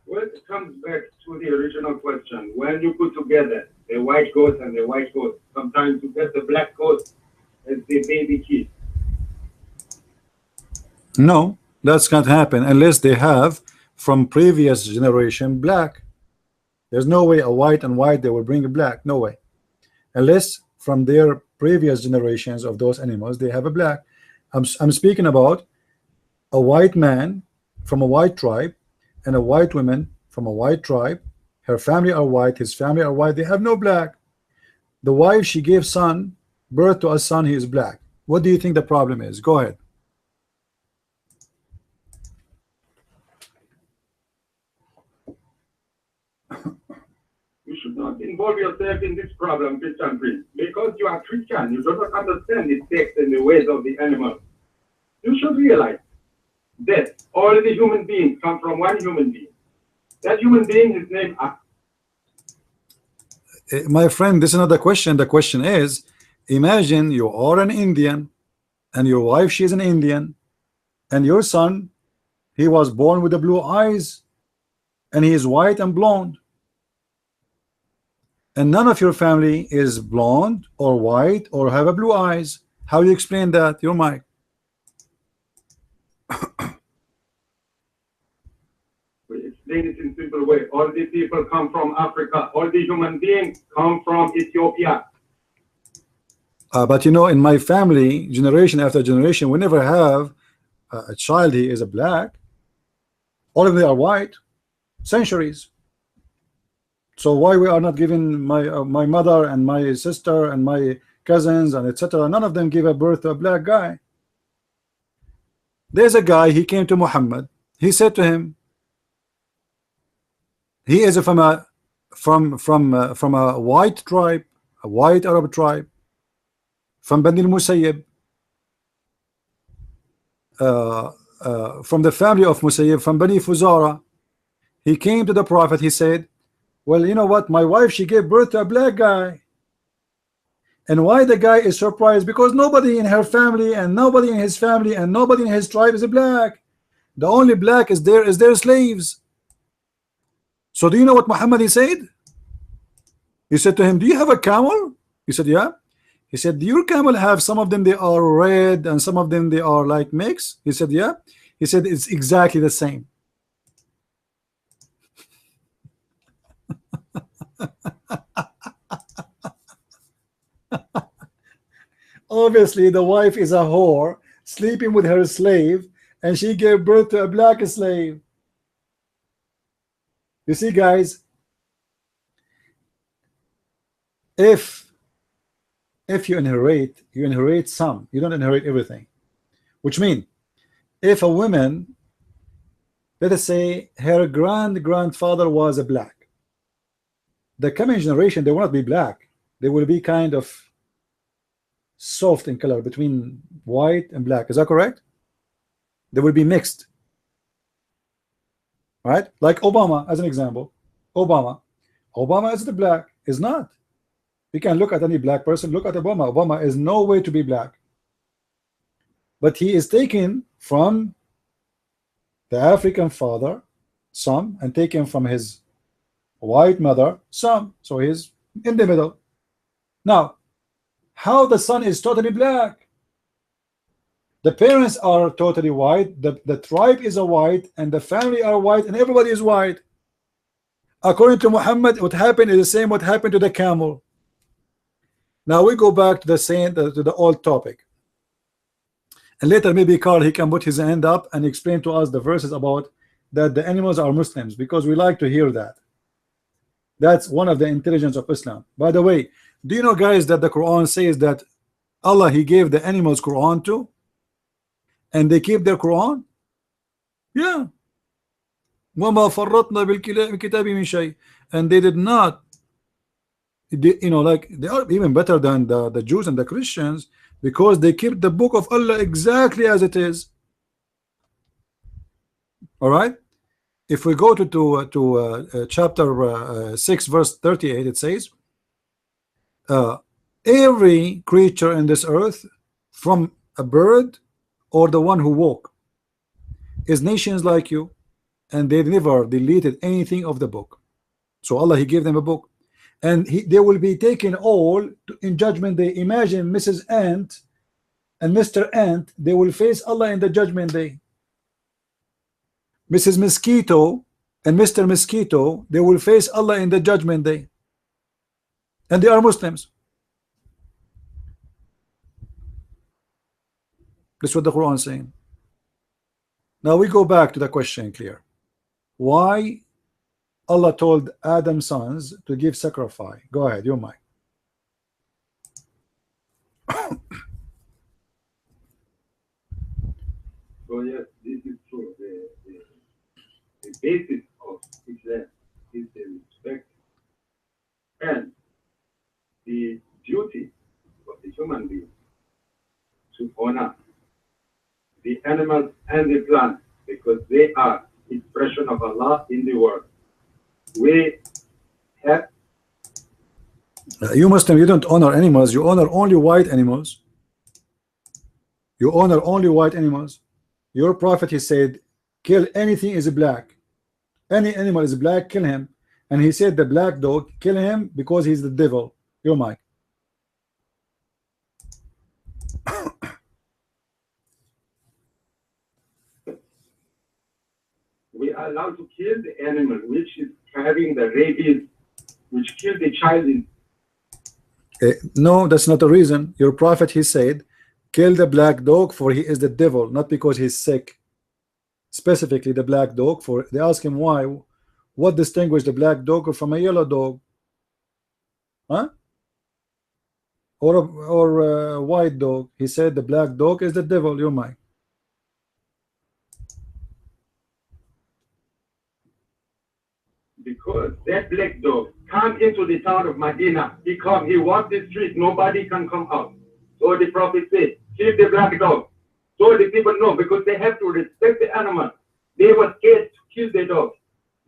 Well, it comes back to the original question. When you put together the white goat and the white goat, sometimes you get the black goat as the baby kid. No, that's can't happen unless they have from previous generation black. There's no way a white and white they will bring a black. No way. Unless from their previous generations of those animals they have a black. I'm speaking about a white man from a white tribe and a white woman from a white tribe. Her family are white, his family are white. They have no black. The wife, she gave son birth to a son, he is black. What do you think the problem is? Go ahead. You should not involve yourself in this problem, Christian priest, because you are Christian. You do not understand the text and the ways of the animal. You should realize that all the human beings come from one human being. That human being is named Adam. My friend, this is not the question. The question is, imagine you are an Indian and your wife, she is an Indian, and your son, he was born with the blue eyes and he is white and blonde, and none of your family is blonde or white or have a blue eyes. How do you explain that? Your mic. We explain it in simple way. All the people come from Africa. All the human beings come from Ethiopia. But you know, in my family, generation after generation, we never have a child he is a black. All of them are white. Centuries. So why we are not giving my mother and my sister and my cousins and etc. None of them give a birth to a black guy. There's a guy, he came to Muhammad. He said to him, he is from a white tribe, a white Arab tribe, from Bani al-Musayyib, from the family of Musayyib, from Bani Fuzara. He came to the Prophet. He said, well, you know what, my wife, she gave birth to a black guy. And why the guy is surprised? Because nobody in her family and nobody in his family and nobody in his tribe is a black. The only black is their slaves. So do you know what Muhammad he said? He said to him, do you have a camel? He said, yeah. He said, do your camel have some of them they are red and some of them they are like mixed? He said, yeah. He said, it's exactly the same. Obviously the wife is a whore sleeping with her slave, and she gave birth to a black slave. You see, guys, if you inherit some, you don't inherit everything. Which means if a woman, let us say her grandfather was a black, the coming generation, they will not be black. They will be kind of soft in color between white and black. Is that correct? They will be mixed, right? Like Obama as an example. Obama is the black, is not. You can look at any black person, look at Obama. Obama is no way to be black. but he is taken from the African father, some, and taken from his white mother, some. So he's in the middle. Now, how the son is totally black? The parents are totally white, the tribe is a white, and the family are white, and everybody is white. According to Muhammad, what happened is the same what happened to the camel. Now we go back to the same to the old topic, and later maybe Carl, he can put his hand up and explain to us the verses about that the animals are Muslims, because we like to hear that. That's one of the intelligence of Islam. By the way, do you know, guys, that the Quran says that Allah, he gave the animals Quran too, and they keep their Quran? Yeah. وَمَا فَرَّطْنَا بِالْكِتَابِ مِنْ شَيْءٍ. And they did not, you know, like they are even better than the Jews and the Christians, because they keep the book of Allah exactly as it is. All right. If we go to chapter 6 verse 38, it says, every creature in this earth, from a bird or the one who walk, is nations like you, and they never deleted anything of the book. So Allah, he gave them a book, and they will be taken all in judgment day. Imagine Mrs. Ant and Mr. Ant, they will face Allah in the judgment day. Mrs. Mosquito and Mr. Mosquito, they will face Allah in the judgment day, and they are Muslims. That's what the Quran is saying. Now we go back to the question clear. Why Allah told Adam's sons to give sacrifice? Go ahead, your mic. So yes, this is true. The basis of Islam is the respect and the duty of the human being to honor the animals and the plants, because they are expression of Allah in the world. We have you Muslim, you don't honor animals, you honor only white animals. You honor only white animals. Your prophet, he said, kill anything is black. Any animal is black, kill him. And he said the black dog, kill him because he's the devil. Your mic. we are allowed to kill the animal which is having the rabies, which killed the child in. No, that's not the reason. Your prophet, he said, kill the black dog, for he is the devil, not because he's sick. Specifically the black dog, for they ask him why, what distinguishes the black dog from a yellow dog, huh? Or a white dog. He said the black dog is the devil. Your mind. Because that black dog come into the town of Medina. He walked the street, nobody can come out. So the prophet said, kill the black dog. So the people know, because they have to respect the animal. They were scared to kill the dog.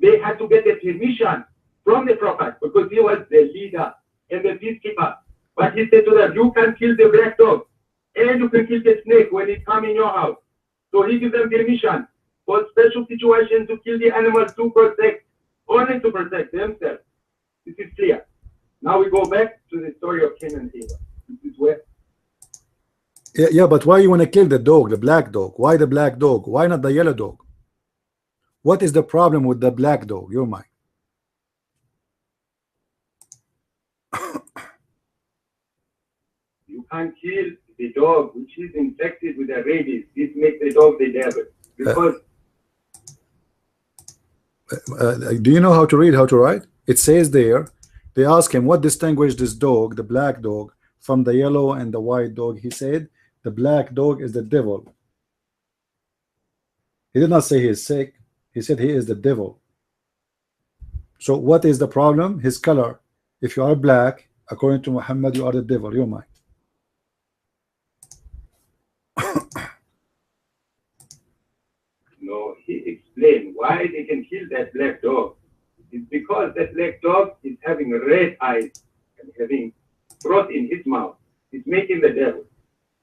They had to get the permission from the prophet, because he was the leader and the peacekeeper. But he said to them, you can kill the black dog, and you can kill the snake when it comes in your house. So he gives them permission for special situations to kill the animals to protect, only to protect themselves. This is clear. Now we go back to the story of Cain and Eva. This is where. Yeah, but why you want to kill the dog, the black dog? Why the black dog? Why not the yellow dog? What is the problem with the black dog? Your mind. You can't kill the dog which is infected with the rabies. This makes the dog the devil. Because do you know how to read, how to write? It says there, they ask him what distinguishes this dog, the black dog, from the yellow and the white dog. He said the black dog is the devil. He did not say he is sick. He said he is the devil. So what is the problem? His color. If you are black, according to Muhammad, you are the devil. Your mind. no, he explained why they can kill that black dog. It's because that black dog is having red eyes and having froth in his mouth. It's making the devil.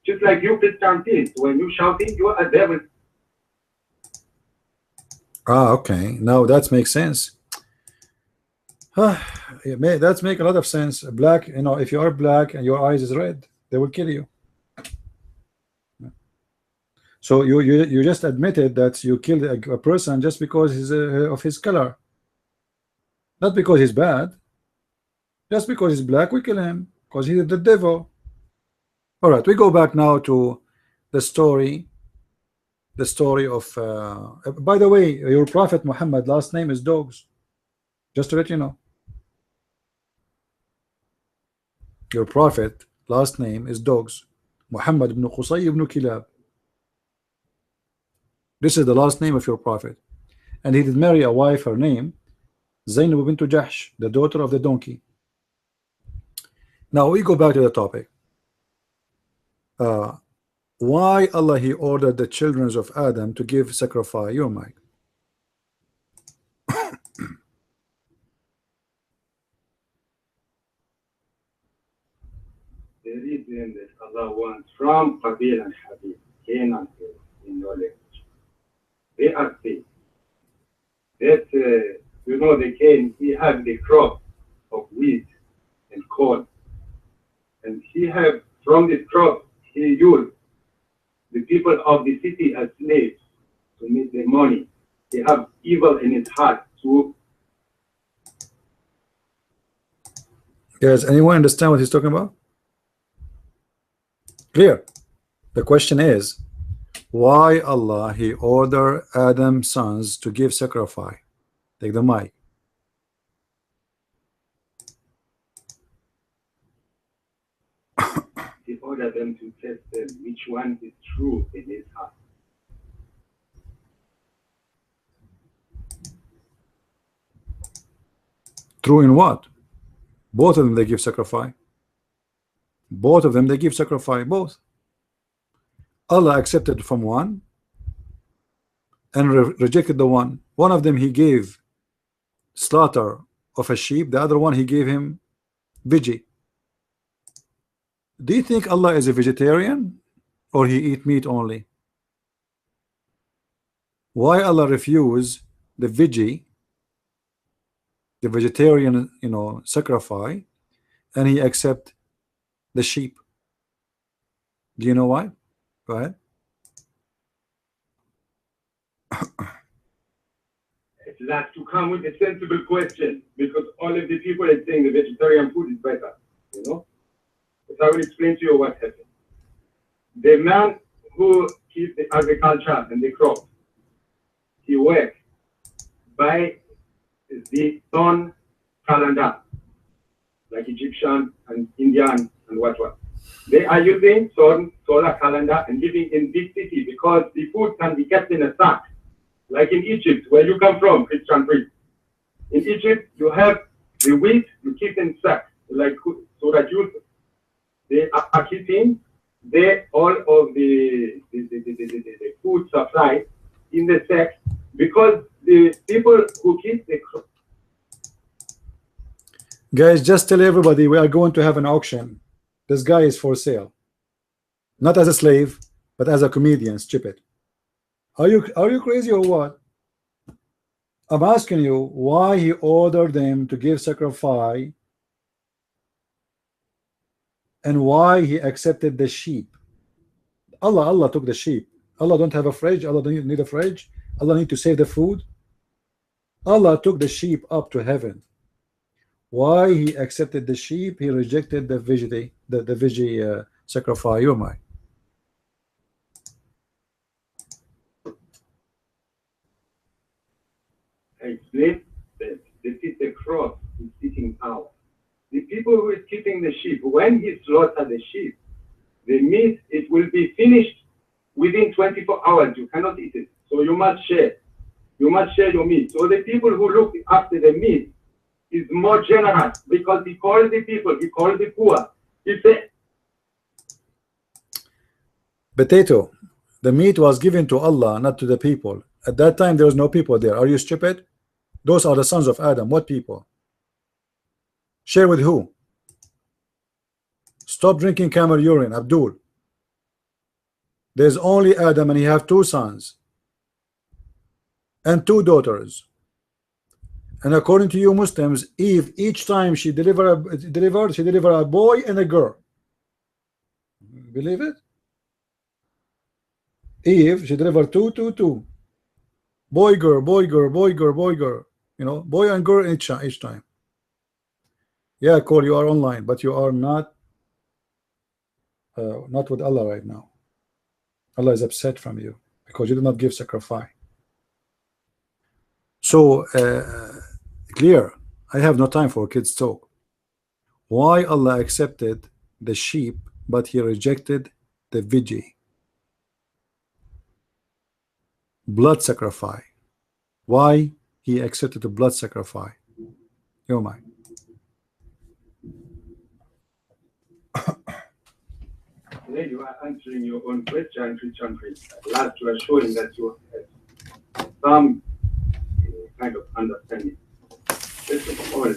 Just like you Christians, when you shouting, you are a devil. Ah, okay. Now that makes sense. That make a lot of sense. Black, you know, if you are black and your eyes is red, they will kill you. So you just admitted that you killed a person just because he's of his color, not because he's bad. Just because he's black, we kill him because he's the devil. All right, we go back now to the story. The story of. By the way, your Prophet Muhammad last name is Dogs. Just to let you know. Your Prophet last name is Dogs. Muhammad ibn Qusay ibn Kilab. This is the last name of your Prophet. And he did marry a wife, her name Zainab bint Jahsh, the daughter of the donkey. Now we go back to the topic. Why Allah he ordered the children of Adam to give sacrifice? Your mic. The reason that Allah wants from Qabil and Habib, Cain and Abel, in your language. They are safe. That, you know, the Cain, he had the crop of wheat and corn. And he have, from this crop, he used the people of the city as slaves to make the money. They have evil in his heart to. Does anyone understand what he's talking about? Clear. The question is, why Allah he ordered Adam's sons to give sacrifice? Take the mic. He ordered them to test them which one is true in his heart. True in what? Both of them they give sacrifice. Both of them they give sacrifice. Both. Allah accepted from one and rejected the one. One of them he gave slaughter of a sheep. The other one he gave him veggie. Do you think Allah is a vegetarian or he eat meat only? Why Allah refuse the veggie, the vegetarian, you know, sacrifice, and he accept the sheep? Do you know why? Go ahead. It's like to come with a sensible question, because all of the people are saying the vegetarian food is better, you know. But I will explain to you what happened. The man who keeps the agriculture and the crop, he works by the sun calendar, like Egyptian and Indian and what. They are using solar calendar and living in big city because the food can be kept in a sack, like in Egypt, where you come from, Christian priest. In Egypt, you have the wheat you keep in sack, like so that they are keeping all of the food supply in the sack, because the people who keep the crop. Guys, just tell everybody we are going to have an auction. This guy is for sale, not as a slave, but as a comedian. Stupid. Are you crazy or what? I'm asking you why he ordered them to give sacrifice and why he accepted the sheep. Allah took the sheep. Allah don't have a fridge. Allah don't need a fridge. Allah need to save the food. Allah took the sheep up to heaven. Why he accepted the sheep, he rejected the veggie sacrifice? Your mind. I explained that this is the cross is sitting out. The people who is keeping the sheep, when he slaughters the sheep, the meat, it will be finished within 24 hours. You cannot eat it. So you must share. You must share your meat. So the people who look after the meat is more generous, because he calls the people, he calls the poor. He said, Potato, the meat was given to Allah, not to the people. At that time, there was no people there. Are you stupid? Those are the sons of Adam. What people? Share with who? Stop drinking camel urine, Abdul. There's only Adam, and he have 2 sons and 2 daughters. And according to you Muslims, Eve, each time she delivered, she delivered a boy and a girl. Believe it? Eve, she delivered 2, 2, 2. Boy, girl, boy, girl, boy, girl, boy, girl. You know, boy and girl each time. Yeah, Cole, you are online, but you are not with Allah right now. Allah is upset from you because you did not give sacrifice. So clear. I have no time for kids talk. Why Allah accepted the sheep but he rejected the veggie? Blood sacrifice. Why he accepted the blood sacrifice? Yo, my. Today you are answering your own question, Christian priest. Last you are showing that you have some kind of understanding. First of all,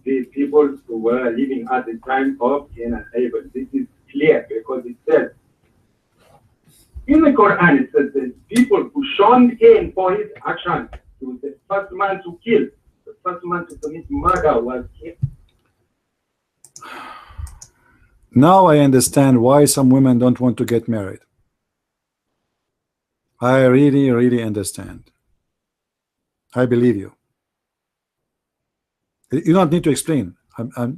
the people who were living at the time of Cain and Abel, this is clear because it says in the Quran, it says that people who shunned Cain for his actions, he was the first man to kill, the first man to commit murder was Cain. Now I understand why some women don't want to get married. I really understand. I believe you. You don't need to explain.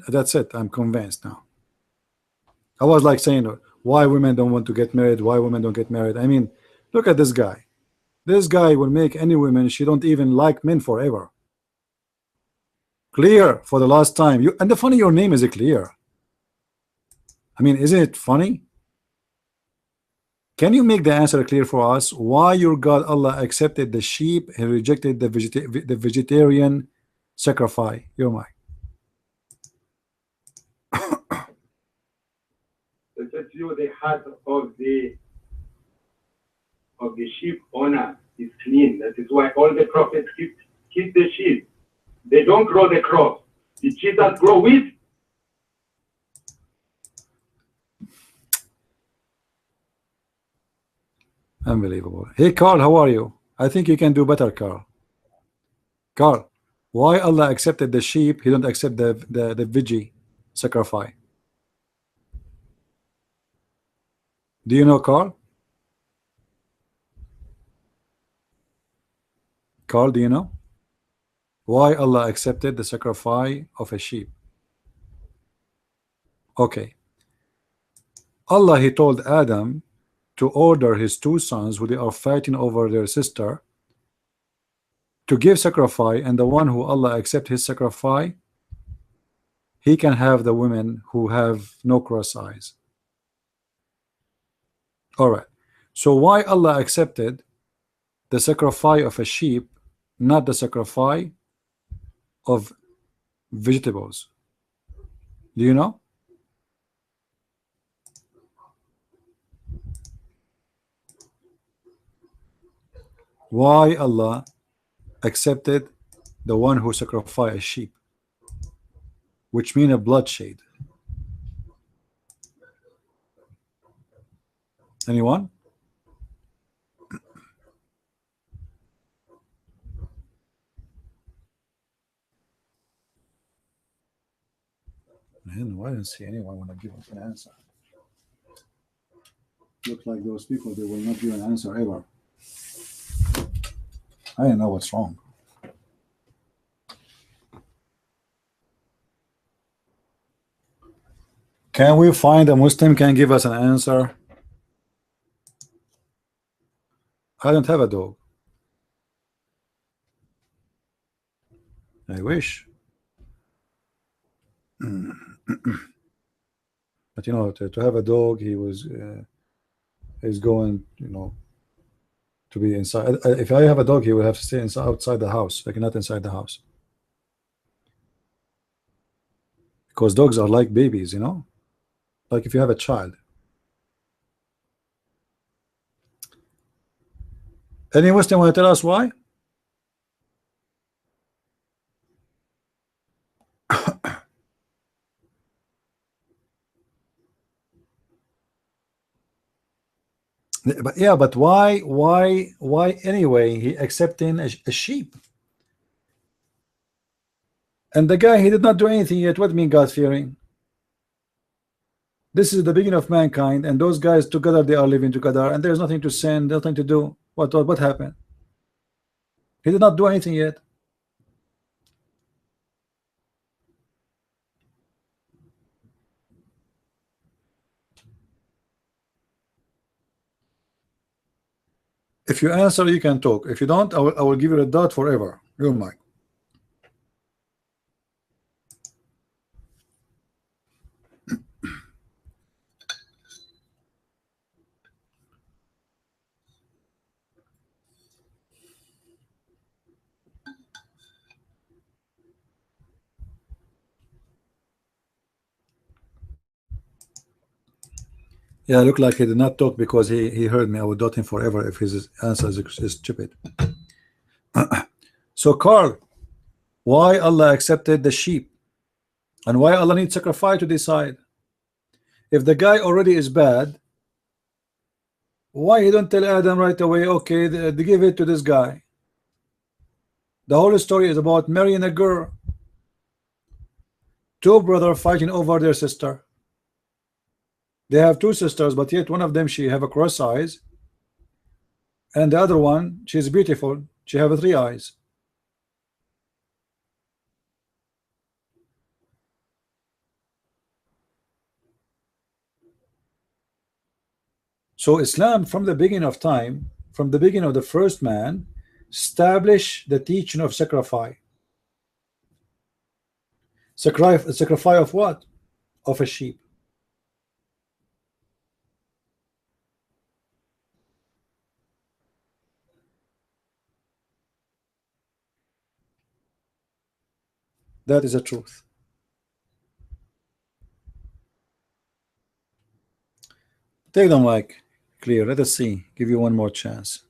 That's it. I'm convinced now. I was like saying why women don't want to get married, why women don't get married. I mean, look at this guy. This guy will make any woman, she don't even like men forever. Clear for the last time. You, and the funny, your name is clear. I mean, isn't it funny? Can you make the answer clear for us? Why your God Allah accepted the sheep and rejected the vegetarian sacrifice? Your mic. The heart of the sheep owner is clean. That is why all the prophets keep the sheep. They don't grow the crops. The Jesus grow wheat. Unbelievable. Hey Carl, how are you? I think you can do better, Carl. Carl, why Allah accepted the sheep, he don't accept the veggie sacrifice? Do you know, Carl? Carl, do you know why Allah accepted the sacrifice of a sheep? Okay. Allah, he told Adam to order his 2 sons who they are fighting over their sister to give sacrifice, and the one who Allah accept his sacrifice, he can have the women who have no cross eyes. All right. So why Allah accepted the sacrifice of a sheep, not the sacrifice of vegetables? Do you know? Why Allah accepted the one who sacrificed a sheep, which mean a bloodshed? Anyone? Man, why didn't see anyone want to give us an answer? Look like those people, they will not give an answer ever. I don't know what's wrong. Can we find a Muslim can give us an answer? I don't have a dog. I wish. But you know, to have a dog, he was is going, you know, to be inside. If I have a dog, he will have to stay inside, outside the house, like not inside the house, because dogs are like babies, you know, like if you have a child. Any Muslim want to tell us why? But yeah, but why anyway he accepting a sheep? And the guy, he did not do anything yet. What mean God fearing? This is the beginning of mankind, and those guys together, they are living together, and there's nothing to sin, nothing to do. What happened? He did not do anything yet. If you answer, you can talk. If you don't, I will give you a dot forever. You're mine. Yeah, look like he did not talk because he heard me. I would dot him forever if his answer is stupid. So Carl, why Allah accepted the sheep, and why Allah needs sacrifice to decide? If the guy already is bad, why he don't tell Adam right away, okay, they give it to this guy? The whole story is about marrying a girl. Two brothers fighting over their sister. They have two sisters, but yet one of them, she have a cross eyes, and the other one, she's beautiful, she have 3 eyes. So Islam, from the beginning of time, from the beginning of the first man, established the teaching of sacrifice. Sacrifice of what? Of a sheep. That is the truth. Take the mic clear. Let us see. Give you one more chance.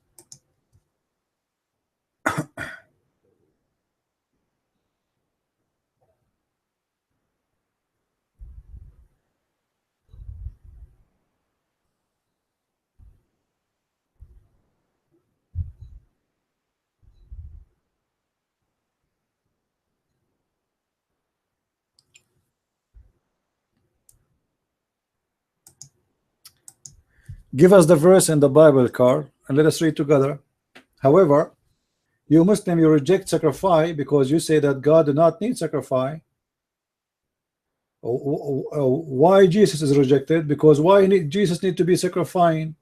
Give us the verse in the Bible, Carl, and let us read together. However, you Muslim, you reject sacrifice because you say that God do not need sacrifice. Why Jesus is rejected? Because why Jesus need to be sacrificing?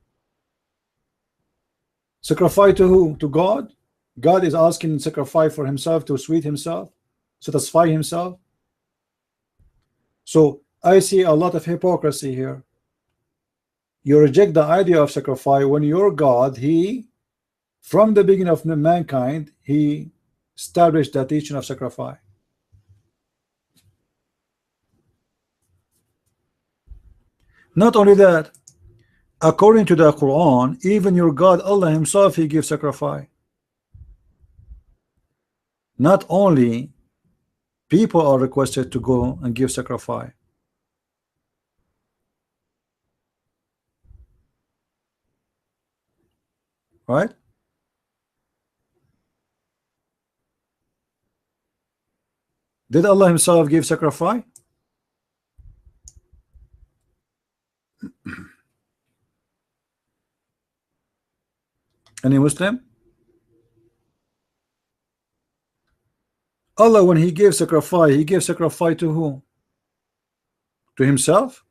Sacrifice to who? To God? God is asking sacrifice for himself to sweet himself, satisfy himself. So I see a lot of hypocrisy here. You reject the idea of sacrifice when your God, he, from the beginning of mankind, he established the teaching of sacrifice. Not only that, according to the Quran, even your God Allah himself, he gives sacrifice. Not only people are requested to go and give sacrifice. Right? Did Allah himself give sacrifice? Any Muslim? Allah, when he gave sacrifice, he gave sacrifice to who? To himself?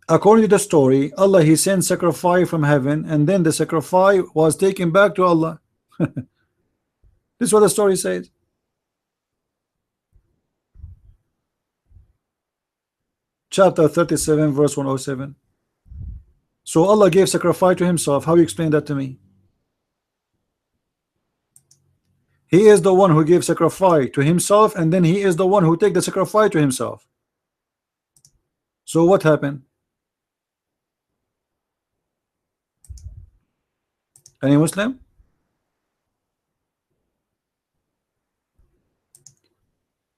According to the story, Allah, he sent sacrifice from heaven, and then the sacrifice was taken back to Allah. This is what the story says. Chapter 37, verse 107. So Allah gave sacrifice to himself. How you explain that to me? He is the one who gave sacrifice to himself, and then he is the one who take the sacrifice to himself. So what happened? Any Muslim?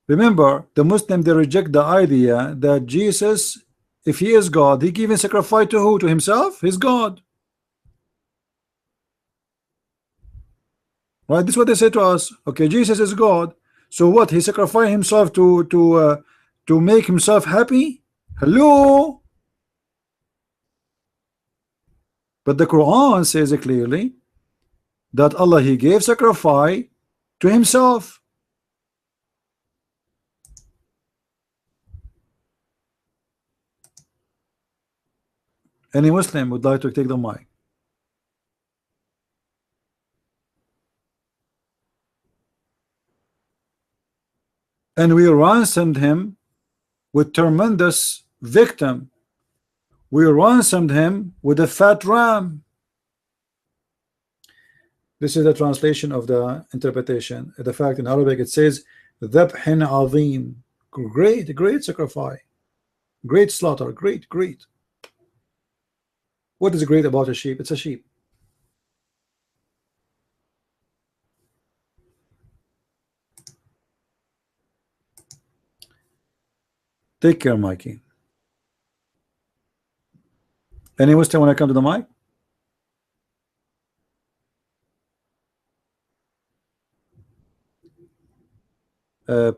Remember, the Muslim, they reject the idea that Jesus If he is God, he giving sacrifice to who? To himself? He's God. Right? This is what they say to us. Okay, Jesus is God. So what? He sacrificed himself to make himself happy? Hello? But the Quran says clearly that Allah, he gave sacrifice to himself. Any Muslim would like to take the mic? And we ransomed him with tremendous victim. We ransomed him with a fat ram. This is the translation of the interpretation. The fact in Arabic it says ذبح عظيم. Great sacrifice, great slaughter, great. What is great about a sheep? It's a sheep. Take care, Mikey. Any Muslim want to come to the mic?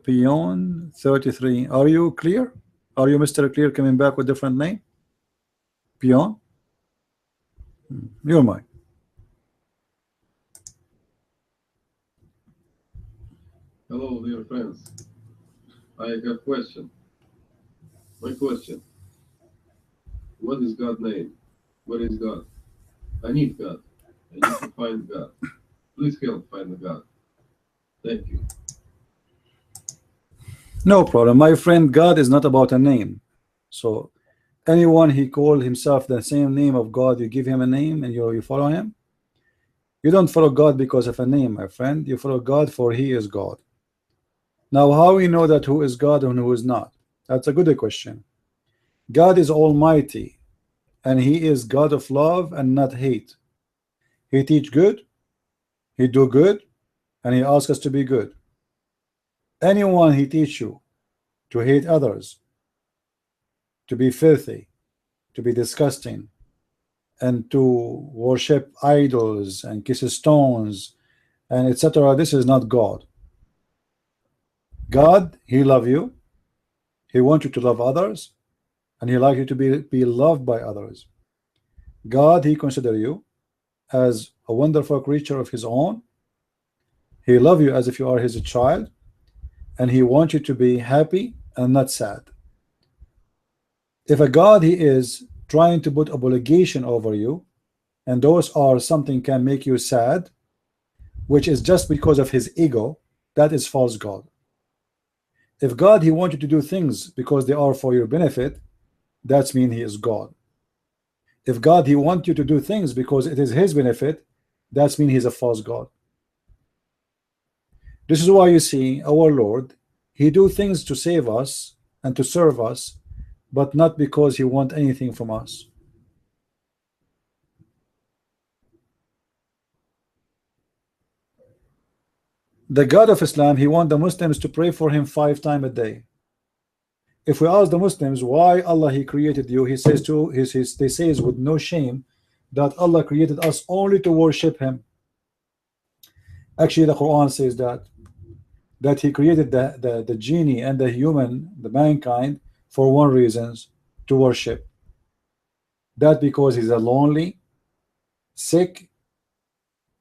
Peon 33. Are you clear? Are you Mr. Clear coming back with different name? Peon? Your mic. Hello, dear friends. I have a question. My question. What is God's name? What is God? I need God. I need to find God. Please help find the God. Thank you. No problem, my friend. God is not about a name. So anyone he called himself the same name of God, you give him a name and you follow him. You don't follow God because of a name, my friend. You follow God for he is God. Now how we know that who is God and who is not? That's a good question. God is almighty and he is God of love and not hate. He teach good, he do good, and he asks us to be good. Anyone he teach you to hate others, to be filthy, to be disgusting, and to worship idols and kiss stones and etc., this is not God. God, he love you, he wants you to love others, and he like you to be loved by others. God, he consider you as a wonderful creature of his own. He love you as if you are his child, and he wants you to be happy and not sad. If a God he is trying to put obligation over you, and those are something can make you sad, which is just because of his ego, that is false God. If God he wants you to do things because they are for your benefit, that's mean he is God. If God he wants you to do things because it is his benefit, that's mean he's a false God. This is why you see our Lord, he do things to save us and to serve us, but not because he want anything from us. The God of Islam, he want the Muslims to pray for him 5 times a day. If we ask the Muslims why Allah he created you, he says they say with no shame that Allah created us only to worship him. Actually the Quran says that he created the genie and the human, the mankind, for one reason, to worship. That because he's a lonely, sick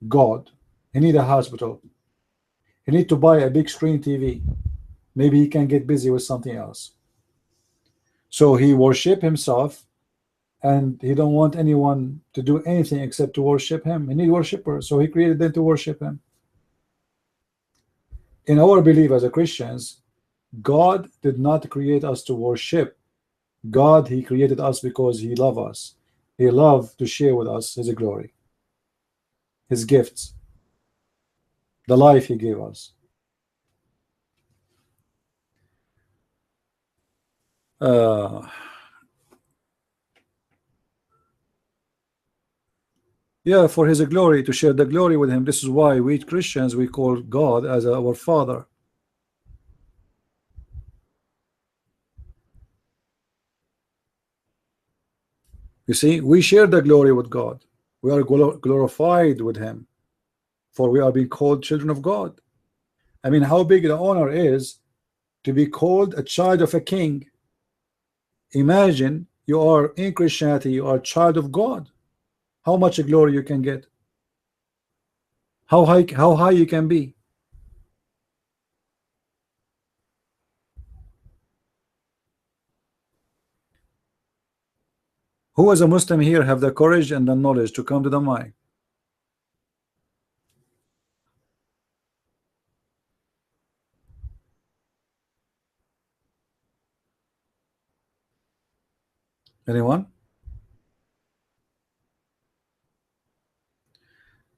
God. He need a hospital. He need to buy a big screen TV. Maybe he can get busy with something else. So he worship himself, and he don't want anyone to do anything except to worship him. He need worshippers, so he created them to worship him. In our belief as a Christians, God did not create us to worship. God, he created us because he loves us. He loved to share with us his glory, his gifts, the life he gave us. Yeah, for his glory, to share the glory with him. This is why we Christians, we call God as our Father. You see, we share the glory with God. We are glorified with him, for we are being called children of God. I mean, how big the honor is to be called a child of a king. Imagine you are in Christianity, you are a child of God. How much glory you can get, how high you can be. Who as a Muslim here have the courage and the knowledge to come to the mic? Anyone?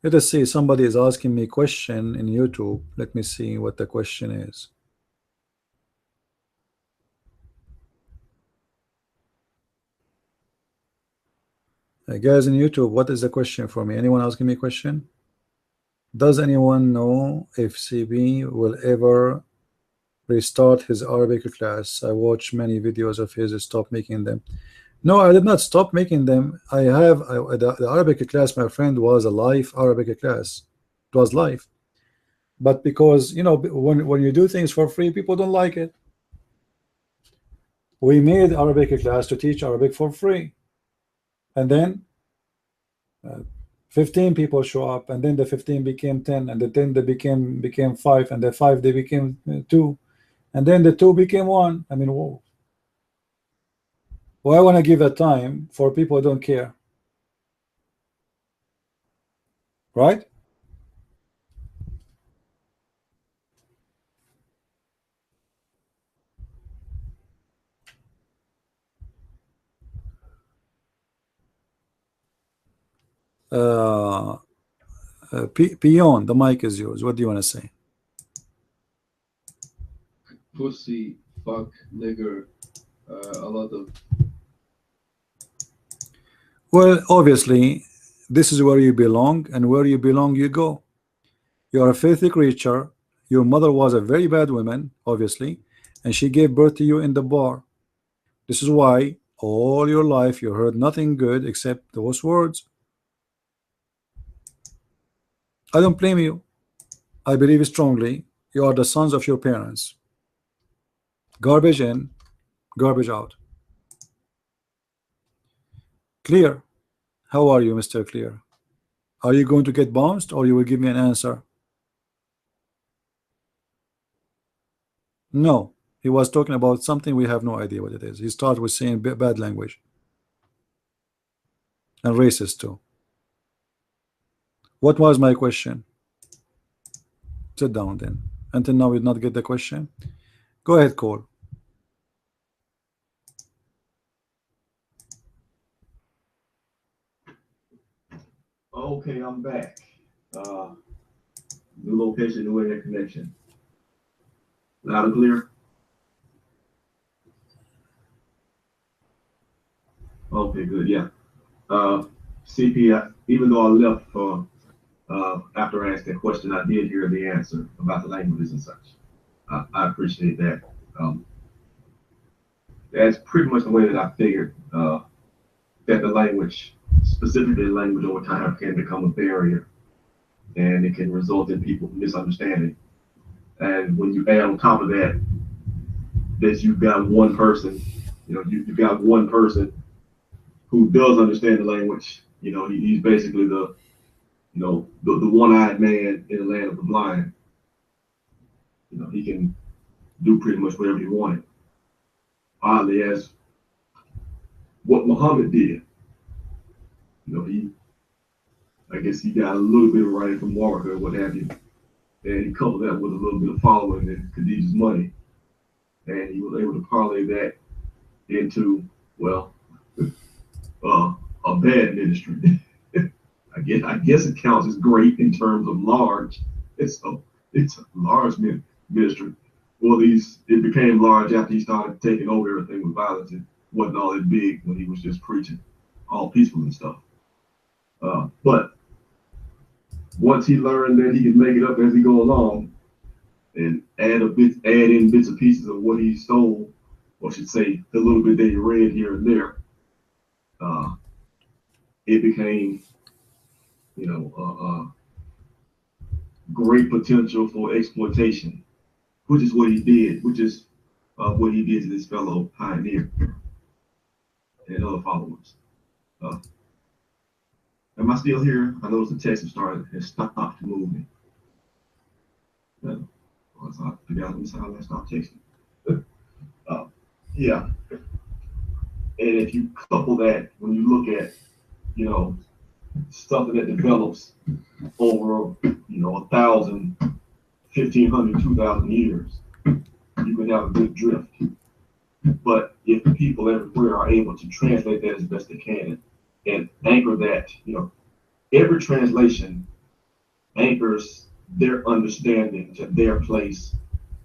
Let us see, somebody is asking me a question in YouTube. Let me see what the question is. Guys in YouTube, what is the question for me? Anyone asking me a question? Does anyone know if CB will ever restart his Arabic class? I watched many videos of his. Stop making them. No, I did not stop making them. I have the Arabic class, my friend, was a live Arabic class. It was live. But because, you know, when you do things for free, people don't like it. We made Arabic class to teach Arabic for free. And then 15 people show up, and then the 15 became 10, and the 10 they became 5, and the 5 they became 2, and then the 2 became 1. I mean, whoa. Well, I want to give a time for people who don't care, right? Pion, the mic is yours. What do you want to say? Pussy, fuck, nigger, a lot of. Well, obviously, this is where you belong, and where you belong, you go. You are a filthy creature. Your mother was a very bad woman, obviously, and she gave birth to you in the bar. This is why all your life you heard nothing good except those words. I don't blame you. I believe strongly you are the sons of your parents. Garbage in, garbage out. Clear. How are you, Mr. Clear? Are you going to get bounced, or you will give me an answer? No. He was talking about something we have no idea what it is. He started with saying bad language. And racist too. What was my question? Sit down then. Until now we did not get the question. Go ahead, Cole. Okay, I'm back. New location, new internet connection. Loud and clear? Okay, good, yeah. CP, even though I left after I asked that question, I did hear the answer about the languages and such. I appreciate that. That's pretty much the way that I figured that the language, specifically the language over time, can become a barrier, and it can result in people misunderstanding. And when you add on top of that, that you've got one person, you know, you've got one person who does understand the language. You know, he's basically the, you know, the one-eyed man in the land of the blind. You know, he can do pretty much whatever he wanted. Oddly as what Muhammad did. You know, I guess he got a little bit of writing from Warwick or what have you. And he coupled that with a little bit of following and Khadijah's money. And he was able to parlay that into, well, a bad ministry. I guess it counts as great in terms of large. It's a large ministry. Well, it became large after he started taking over everything with violence. It wasn't all that big when he was just preaching all peaceful and stuff. But once he learned that he could make it up as he go along and add in bits and pieces of what he stole, or should say the little bit that he read here and there, it became, great potential for exploitation, which is what he did, which is what he did to this fellow pioneer and other followers. Am I still here? I noticed the text has stopped moving. I forgot how I stopped texting. Yeah. And if you couple that, when you look at, stuff that develops over, 1,000, 1,500, 2,000 years, you can have a good drift. But if the people everywhere are able to translate that as best they can and anchor that, every translation anchors their understanding to their place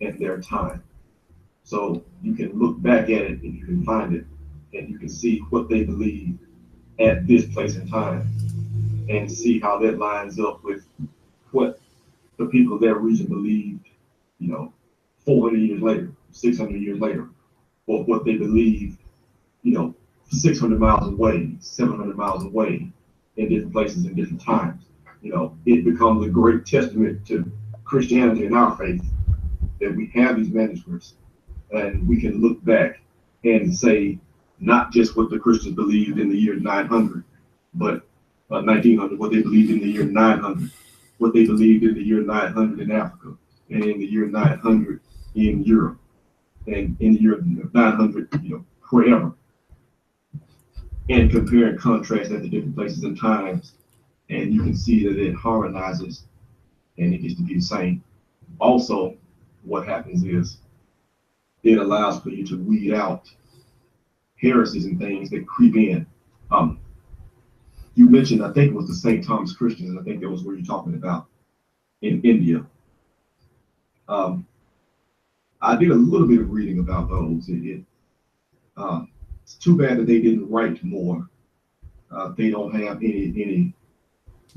and their time. So you can look back at it if you can find it, and you can see what they believe at this place and time, and see how that lines up with what the people of that region believed, 400 years later, 600 years later, or what they believed, 600 miles away, 700 miles away, in different places in different times. It becomes a great testament to Christianity and our faith that we have these manuscripts, and we can look back and say not just what the Christians believed in the year 900, but 1900, what they believed in the year 900, what they believed in the year 900 in Africa, and in the year 900 in Europe, and in the year 900, wherever, and compare and contrast at the different places and times, and you can see that it harmonizes and it gets to be the same. Also, what happens is it allows for you to weed out heresies and things that creep in. You mentioned, I think it was the St. Thomas Christians, and I think that was where you're talking about in India. I did a little bit of reading about those. It's too bad that they didn't write more. They don't have any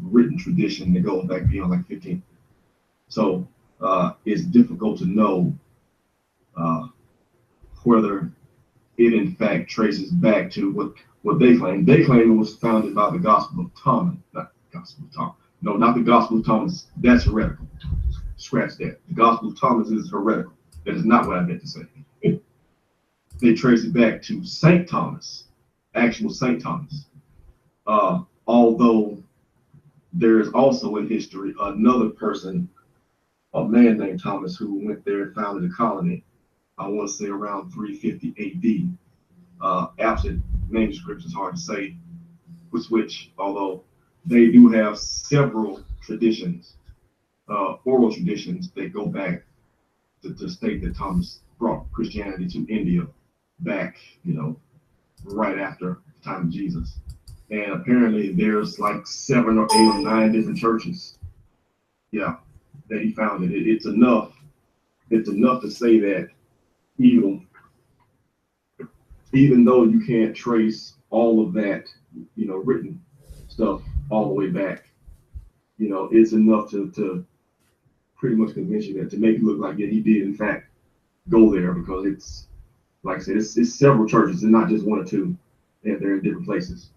written tradition that goes back beyond like 15. So it's difficult to know whether it in fact traces back to what they claim. They claim it was founded by the Gospel of Thomas, not the Gospel of Thomas. No, not the Gospel of Thomas. That's heretical. Scratch that. The Gospel of Thomas is heretical. That is not what I meant to say. They trace it back to St. Thomas, actual St. Thomas. Although there is also in history another person, a man named Thomas, who went there and founded a colony, I want to say around 350 AD. Absent manuscripts, is hard to say which, although they do have several traditions, oral traditions that go back to state that Thomas brought Christianity to India back, right after the time of Jesus. And apparently there's like 7 or 8 or 9 different churches, that he founded. It's enough to say that even though you can't trace all of that, written stuff all the way back, it's enough to pretty much convince you that, to make it look like, he did in fact go there, because it's, like I said, it's several churches and not just 1 or 2, and they're in different places.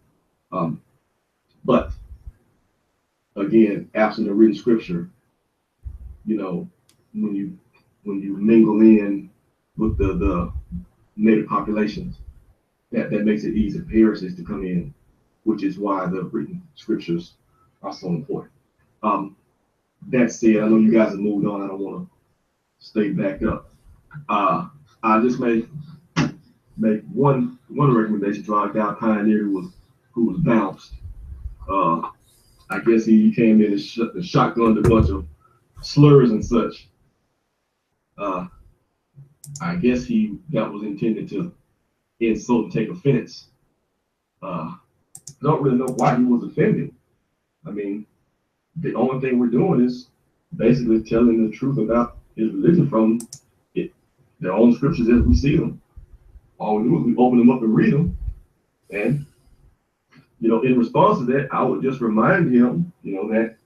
But again, absent a written scripture, when you mingle in with the native populations, that makes it easy for heresies to come in, which is why the written scriptures are so important. That said, I know you guys have moved on. I don't want to stay back up. I just make one recommendation to our guy pioneer who was bounced. I guess he came in and shotgunned a bunch of slurs and such. I guess that was intended to insult and take offense. I don't really know why he was offended. I mean, the only thing we're doing is basically telling the truth about his religion from their own scriptures as we see them. All we do is we open them up and read them. And, in response to that, I would just remind him, that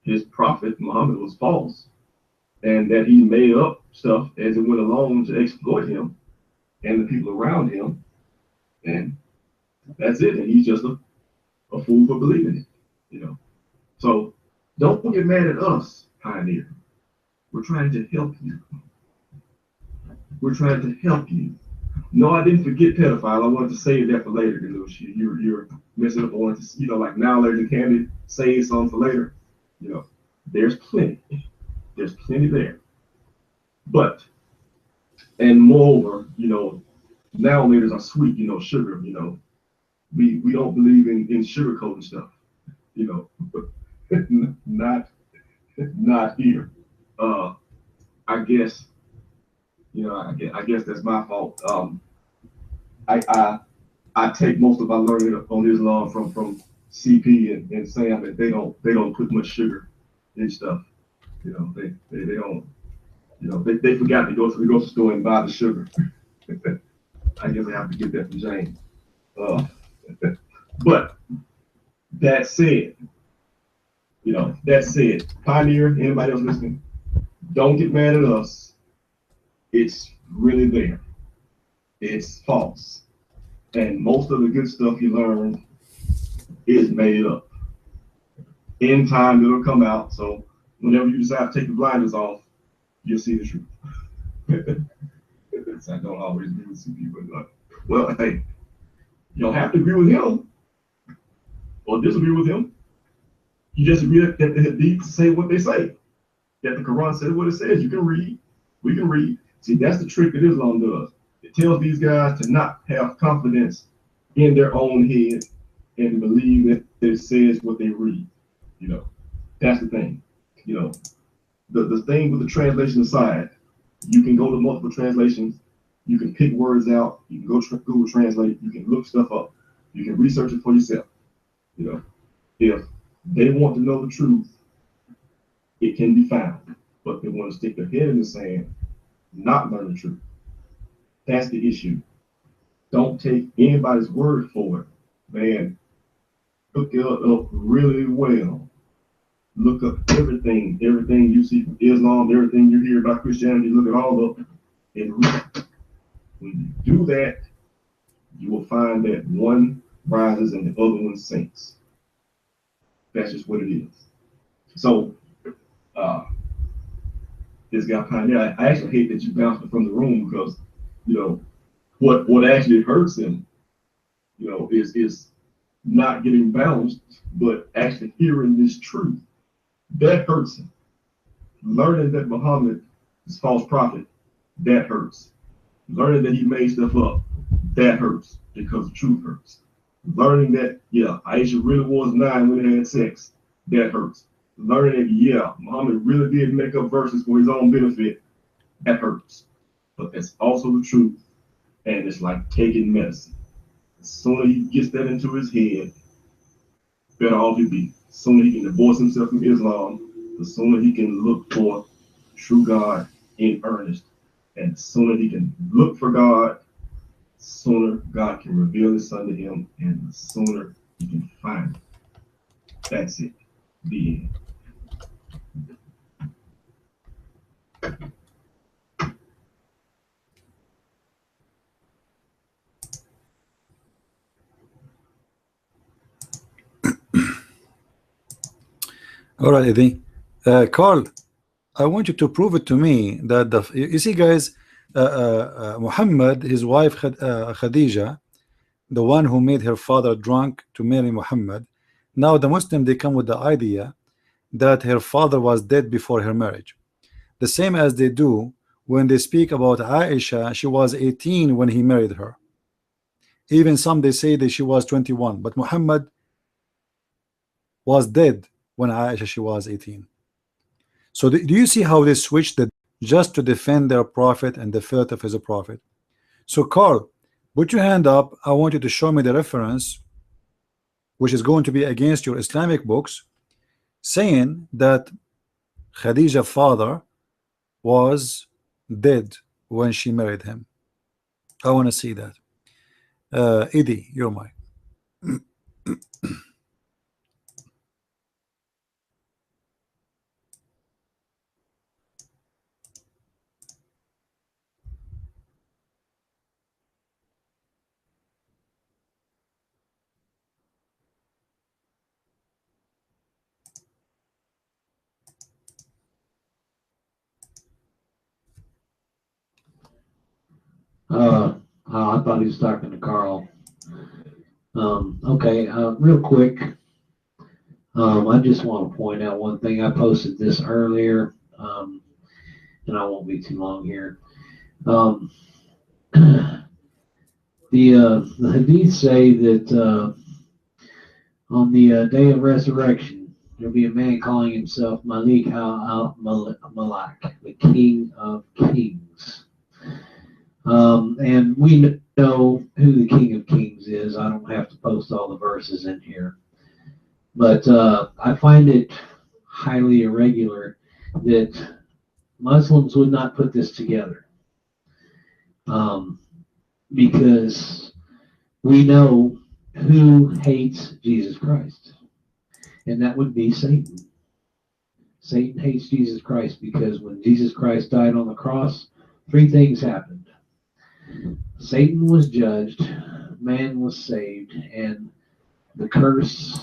his prophet, Muhammad, was false, and that he made up stuff as it went along to exploit him and the people around him. And That's it. And he's just a fool for believing it. You know. So don't get mad at us, Pioneer. We're trying to help you. We're trying to help you. No, I didn't forget pedophile. I wanted to save that for later, you're messing up. I wanted to, like now, Larry Candy, save some for later. There's plenty. There's plenty there. But, and moreover, now laters are sweet, sugar, we don't believe in sugarcoating stuff, not here. I guess, I guess that's my fault. I take most of my learning on Islam from CP and Sam, that they don't put much sugar in stuff. They don't. They forgot to go to the grocery store and buy the sugar. I guess I have to get that from James. But that said, Pioneer, anybody else listening, don't get mad at us. It's really there. It's false. And most of the good stuff you learn is made up. In time, it'll come out. So whenever you decide to take the blinders off, you'll see the truth. I don't always agree with some people, but well, hey, you don't have to agree with him or disagree with him. You just agree that the Hadith say what they say, that the Quran says what it says. You can read, we can read. See, that's the trick that Islam does. It tells these guys to not have confidence in their own head and believe that it says what they read. That's the thing. The thing with the translation aside, you can go to multiple translations. You can pick words out. You can go to Google Translate. You can look stuff up. You can research it for yourself. If they want to know the truth, it can be found. But they want to stick their head in the sand, not learn the truth. That's the issue. Don't take anybody's word for it. Man, look it up really well. Look up everything you see from Islam, everything you hear about Christianity, look at all of it and read. When you do that, you will find that one rises and the other one sinks. That's just what it is. So, this guy Pioneer, I actually hate that you bounced from the room because, what actually hurts him, is not getting bounced, but actually hearing this truth. That hurts him. Learning that Muhammad is a false prophet, that hurts. Learning that he made stuff up, that hurts because the truth hurts. Learning that, Aisha really was 9 when they had sex, that hurts. Learning that, Muhammad really did make up verses for his own benefit, that hurts. But that's also the truth, and it's like taking medicine. The sooner he gets that into his head, better off he be. The sooner he can divorce himself from Islam, the sooner he can look for true God in earnest. And the sooner he can look for God, the sooner God can reveal his son to him, and the sooner he can find him. That's it. The end. All right, Eddie. Carl, I want you to prove it to me that you see, guys, Muhammad, his wife Khadija, the one who made her father drunk to marry Muhammad. Now the Muslim, they come with the idea that her father was dead before her marriage, the same as they do when they speak about Aisha. She was 18 when he married her. Even some, they say that she was 21, but Muhammad was dead when Aisha, she was 18. So do you see how they switched it just to defend their prophet and the filth of his prophet? So Carl, put your hand up. I want you to show me the reference which is going to be against your Islamic books, saying that Khadija's father was dead when she married him. I want to see that. Eddie, you're mine. I thought he was talking to Carl. Okay, real quick. I just want to point out one thing. I posted this earlier, and I won't be too long here. The Hadith say that on the day of resurrection, there'll be a man calling himself Malik al-Malak, the King of Kings. And we know who the King of Kings is. I don't have to post all the verses in here. But I find it highly irregular that Muslims would not put this together. Because we know who hates Jesus Christ, and that would be Satan. Satan hates Jesus Christ because when Jesus Christ died on the cross, three things happened. Satan was judged, man was saved, and the curse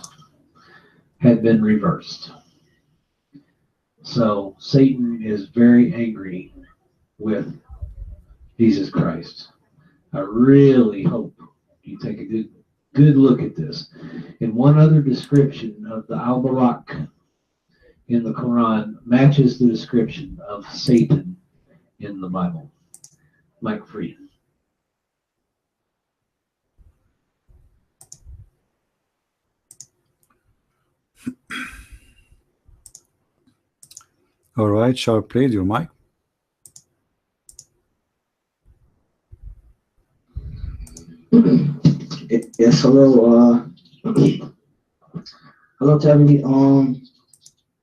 had been reversed. So Satan is very angry with Jesus Christ. I really hope you take a good look at this. And one other description of the Al-Barak in the Quran matches the description of Satan in the Bible. Mike Free. All right, Sharp, please, your mic. Yes, hello. Hello to everybody.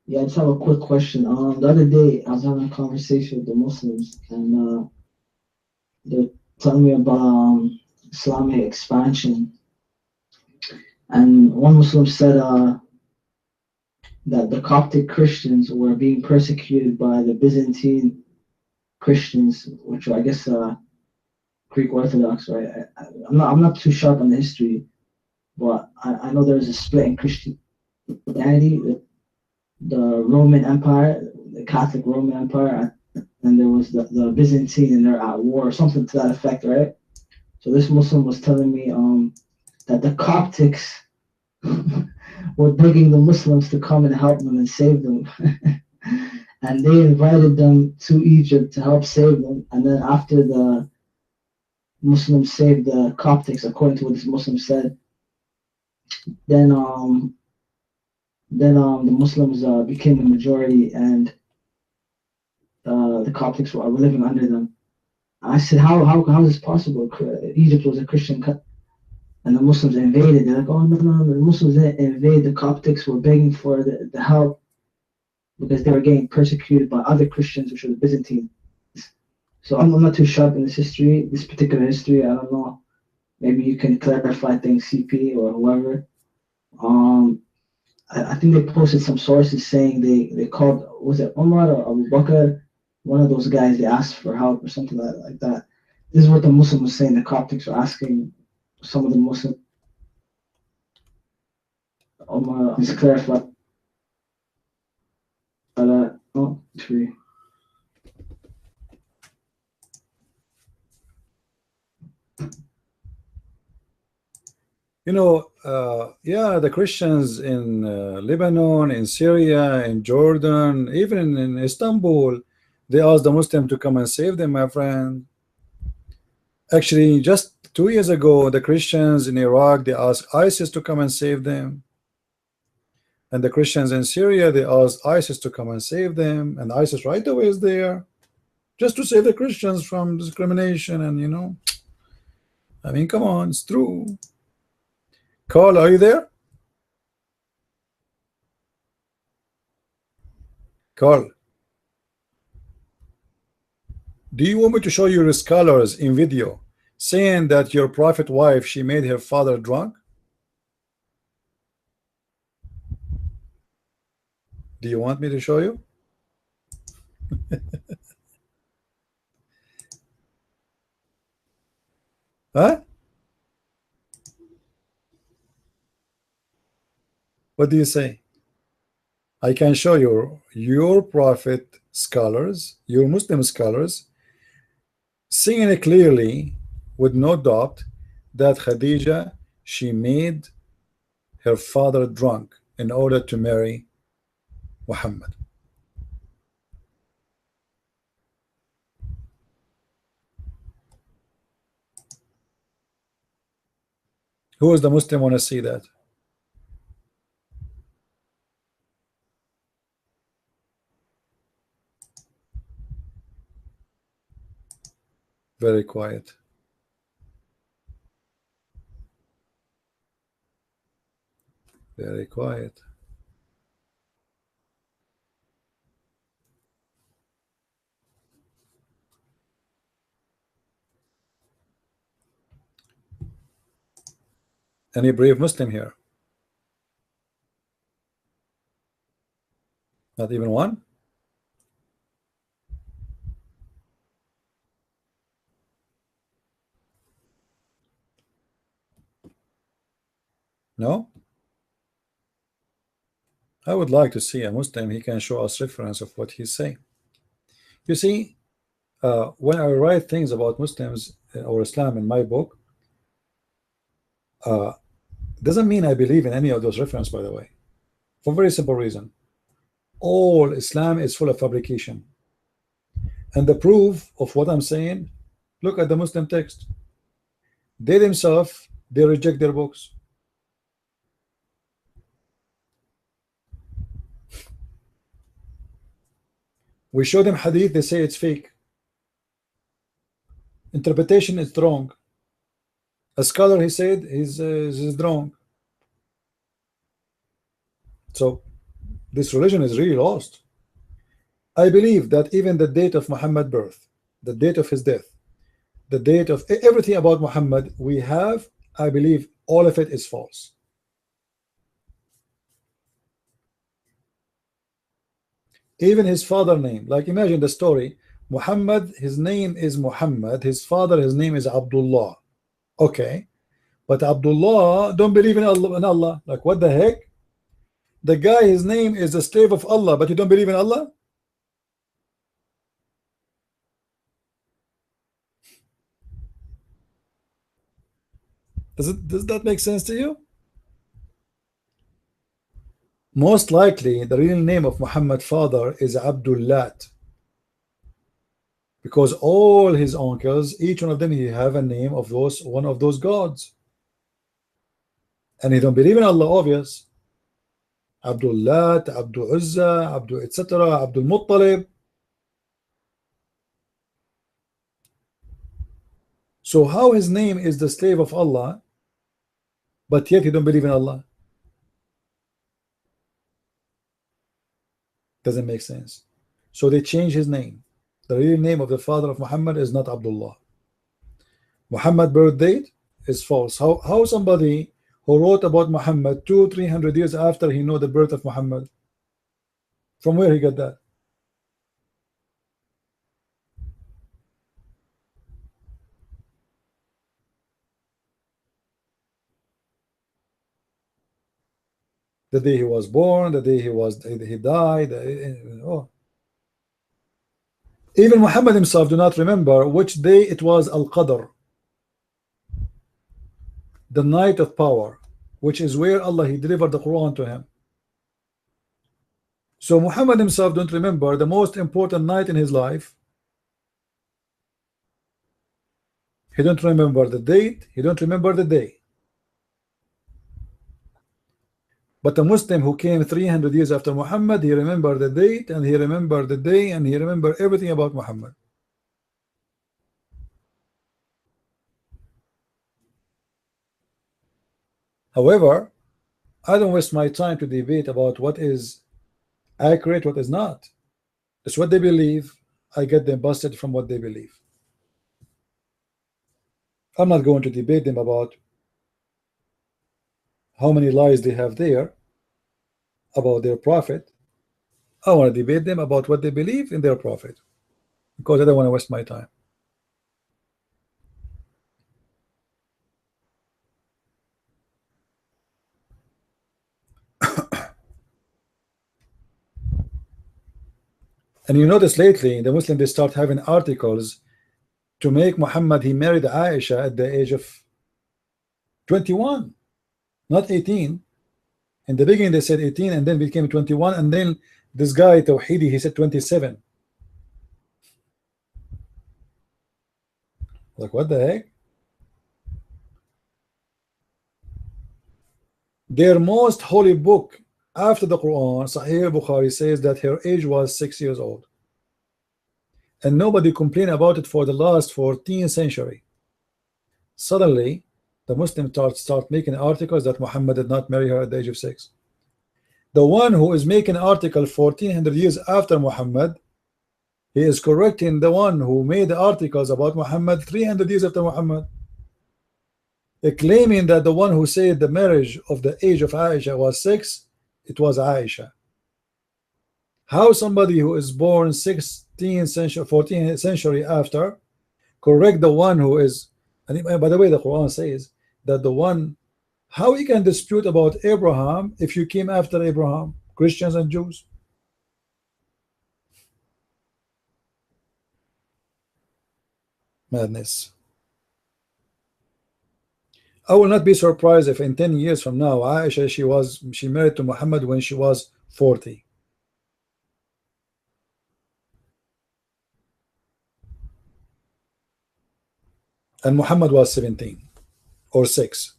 Yeah, I just have a quick question. The other day I was having a conversation with the Muslims, and they're telling me about Islamic expansion. And one Muslim said that the Coptic Christians were being persecuted by the Byzantine Christians, which are, I guess, Greek Orthodox, right? I'm not too sharp on the history, but I know there's a split in Christianity. The Roman Empire, the Catholic Roman Empire, and there was the Byzantine, and they're at war, something to that effect, right? So this Muslim was telling me that the Coptics were begging the Muslims to come and help them and save them. And they invited them to Egypt to help save them. And then after the Muslims saved the Coptics, according to what this Muslim said, then the Muslims became the majority, and the Coptics were living under them. I said, how is this possible? Egypt was a Christian country, and the Muslims invaded. They're like, oh no, the Muslims didn't invade. The Coptics were begging for the help because they were getting persecuted by other Christians, which were the Byzantines. So I'm not too sharp in this particular history. I don't know. Maybe you can clarify things, CP or whoever. I think they posted some sources saying they called, was it Omar or Abu Bakr? One of those guys, they asked for help or something like that. This is what the Muslim was saying. The Coptics were asking some of the Muslims. Omar, please clarify that. Oh, tree. You know, yeah, the Christians in Lebanon, in Syria, in Jordan, even in Istanbul, they asked the Muslim to come and save them, my friend. Actually, just 2 years ago, the Christians in Iraq, they asked ISIS to come and save them. And the Christians in Syria, they asked ISIS to come and save them. And ISIS right away is there just to save the Christians from discrimination. And, you know, I mean, come on, it's true. Carl, are you there? Carl, do you want me to show you the scholars in video saying that your prophet wife, she made her father drunk? Do you want me to show you? Huh? What do you say? I can show you your prophet scholars, your Muslim scholars, seeing it clearly with no doubt that Khadija, she made her father drunk in order to marry Muhammad. Who is the Muslim want to see that? Very quiet. Very quiet. Any brave Muslim here? Not even one? No? I would like to see a Muslim. He can show us reference of what he's saying. You see, when I write things about Muslims or Islam in my book, doesn't mean I believe in any of those references, by the way, for a very simple reason. All Islam is full of fabrication. And the proof of what I'm saying, look at the Muslim text. They themselves, they reject their books. We show them hadith, they say it's fake. Interpretation is wrong. A scholar, he said, is wrong. So this religion is really lost. I believe that even the date of Muhammad's birth, the date of his death, the date of everything about Muhammad we have, I believe all of it is false. Even his father name, like imagine the story, Muhammad, his name is Muhammad, his father, his name is Abdullah. Okay, but Abdullah don't believe in Allah. Like what the heck? The guy, his name is the slave of Allah, but you don't believe in Allah? Does that make sense to you? Most likely the real name of Muhammad's father is Abdullah, because all his uncles, each one of them, he have a name of one of those gods, and he don't believe in Allah, obvious. Abdullah, Abdul Uzza, Abdul etc., Abdul Muttalib. So how his name is the slave of Allah, but yet he don't believe in Allah? Doesn't make sense. So they change his name. The real name of the father of Muhammad is not Abdullah. Muhammad birth date is false. How somebody who wrote about Muhammad 200-300 years after he know the birth of Muhammad, from where he got that? The day he was born, the day he died. Oh. Even Muhammad himself do not remember which day it was Al-Qadr, the night of power, which is where Allah he delivered the Quran to him. So Muhammad himself don't remember the most important night in his life. He don't remember the date, he don't remember the day. But a Muslim who came 300 years after Muhammad, he remembered the date, and he remembered the day, and he remembered everything about Muhammad. However, I don't waste my time to debate about what is accurate, what is not. It's what they believe. I get them busted from what they believe. I'm not going to debate them about how many lies they have there about their prophet. I want to debate them about what they believe in their prophet, because I don't want to waste my time. And you notice lately the Muslims, they start having articles to make Muhammad, he married Aisha at the age of 21, not 18. In the beginning they said 18 and then became 21, and then this guy Tawhidi, he said 27. Like, what the heck? Their most holy book after the Quran, Sahih Bukhari, says that her age was 6 years old, and nobody complained about it for the last 14th century. Suddenly the Muslims start making articles that Muhammad did not marry her at the age of 6. The one who is making article 1400 years after Muhammad, he is correcting the one who made the articles about Muhammad 300 years after Muhammad, claiming that the one who said the marriage of the age of Aisha was 6, it was Aisha. How somebody who is born 16th century, 14th century after, correct the one who is, and by the way, the Quran says that the one, how he can dispute about Abraham if you came after Abraham, Christians and Jews? Madness. I will not be surprised if in 10 years from now Aisha, she married to Muhammad when she was 40. And Muhammad was 17 or 6.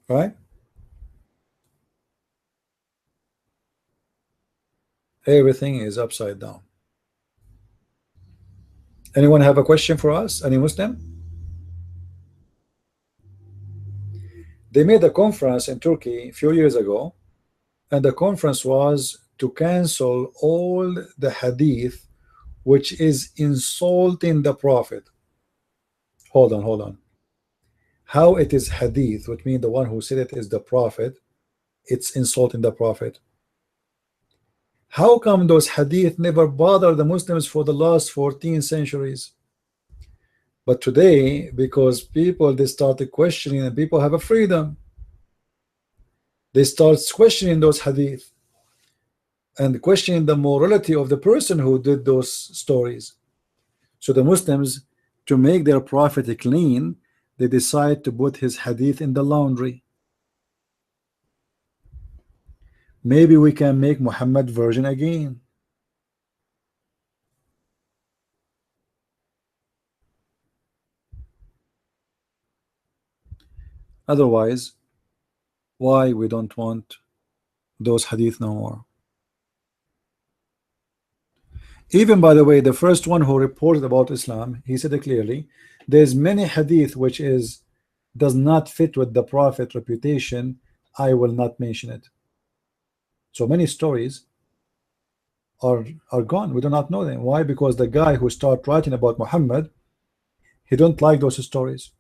Right? Everything is upside down. Anyone have a question for us? Any Muslim? They made a conference in Turkey a few years ago, and the conference was to cancel all the hadith which is insulting the Prophet. Hold on. How it is hadith, which means the one who said it is the Prophet, it's insulting the Prophet? How come those hadith never bothered the Muslims for the last 14 centuries? But today, because people, they started questioning, and people have a freedom, they start questioning those hadith and questioning the morality of the person who did those stories. So the Muslims, to make their Prophet clean, they decide to put his hadith in the laundry. Maybe we can make Muhammad virgin again. Otherwise, why we don't want those hadith no more? Even, by the way, the first one who reported about Islam, he said it clearly, there's many hadith which does not fit with the Prophet reputation. I will not mention it. So many stories are gone. We do not know them. Why? Because the guy who started writing about Muhammad, he don't like those stories,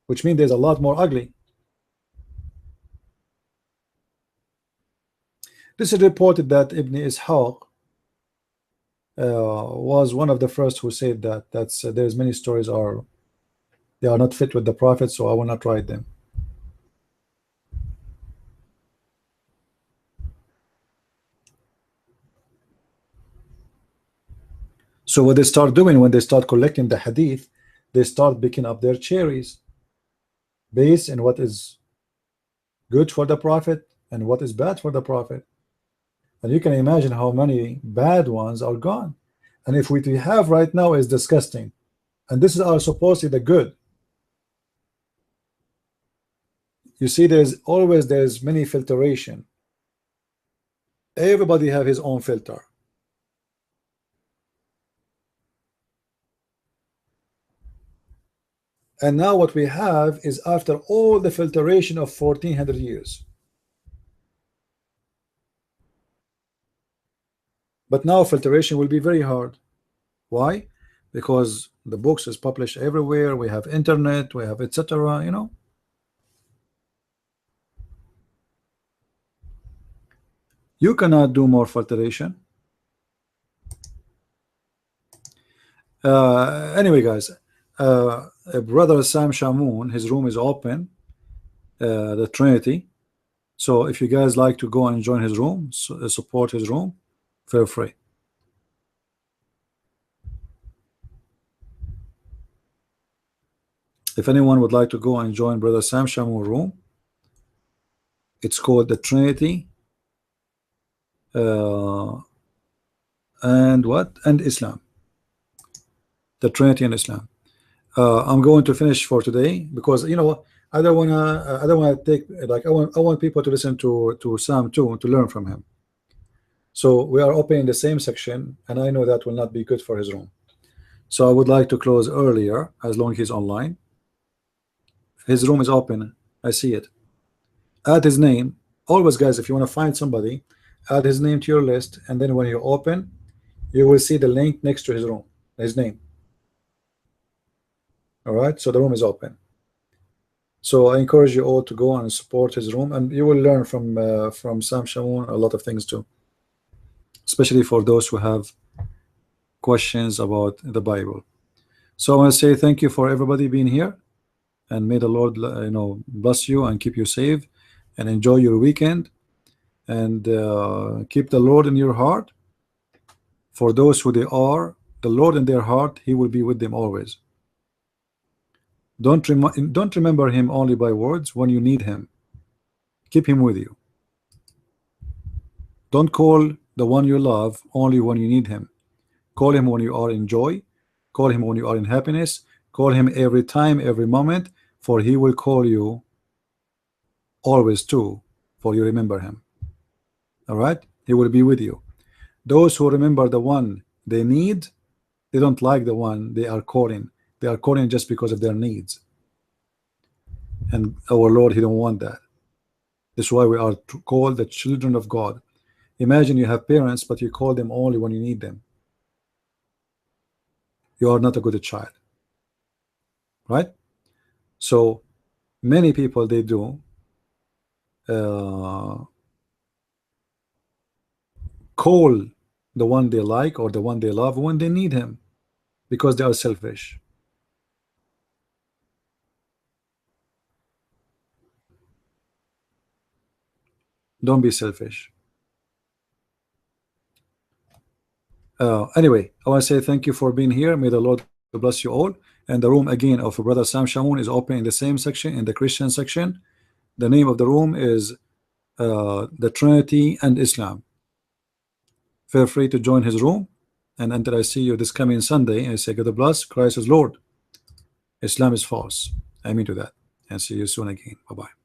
which means there's a lot more ugly. This is reported that Ibn Ishaq was one of the first who said that there's many stories they are not fit with the Prophet, so I will not write them. So what they start doing when they start collecting the hadith, they start picking up their cherries based on what is good for the Prophet and what is bad for the Prophet. And you can imagine how many bad ones are gone. And if what we have right now is disgusting, and this is supposedly the good. You see, there's many filtration. Everybody have his own filter. And now what we have is after all the filtration of 1400 years. But now filtration will be very hard. Why? Because the books is published everywhere. We have internet, we have etc. You know. You cannot do more filtration. Anyway, guys, brother Sam Shamoun, his room is open, the Trinity. So if you guys like to go and join his room, support his room, feel free. If anyone would like to go and join Brother Sam Shamoun room, it's called the Trinity and what? And Islam. The Trinity and Islam. I'm going to finish for today because you know I don't wanna take like I want people to listen to Sam too, to learn from him. So we are opening the same section, and I know that will not be good for his room. So I would like to close earlier as long as he's online. His room is open. I see it. Add his name. Always, guys, if you want to find somebody, add his name to your list, and then when you open, you will see the link next to his room, his name. All right, so the room is open. So I encourage you all to go and support his room, and you will learn from Sam Shamoun a lot of things too, especially for those who have questions about the Bible. So I want to say thank you for everybody being here, and may the Lord bless you and keep you safe, and enjoy your weekend, and keep the Lord in your heart. For those who they are, the Lord in their heart, He will be with them always. Don't remember Him only by words. When you need Him, keep Him with you. Don't call the one you love only when you need Him. Call Him when you are in joy. Call Him when you are in happiness. Call Him every time, every moment, for He will call you always too, for you remember Him. All right, He will be with you. Those who remember the one they need, they don't like the one they are calling. They are calling just because of their needs, and our Lord, He don't want that. This is why we are called the children of God. Imagine you have parents, but you call them only when you need them. You are not a good child, right? So many people, they do call the one they like or the one they love when they need him, because they are selfish. Don't be selfish. Anyway, I want to say thank you for being here. May the Lord bless you all. And the room again of Brother Sam Shamoun is open in the same section, in the Christian section. The name of the room is the Trinity and Islam. Feel free to join his room. And until I see you this coming Sunday, I say God bless. Christ is Lord. Islam is false. I mean to that. And see you soon again. Bye-bye.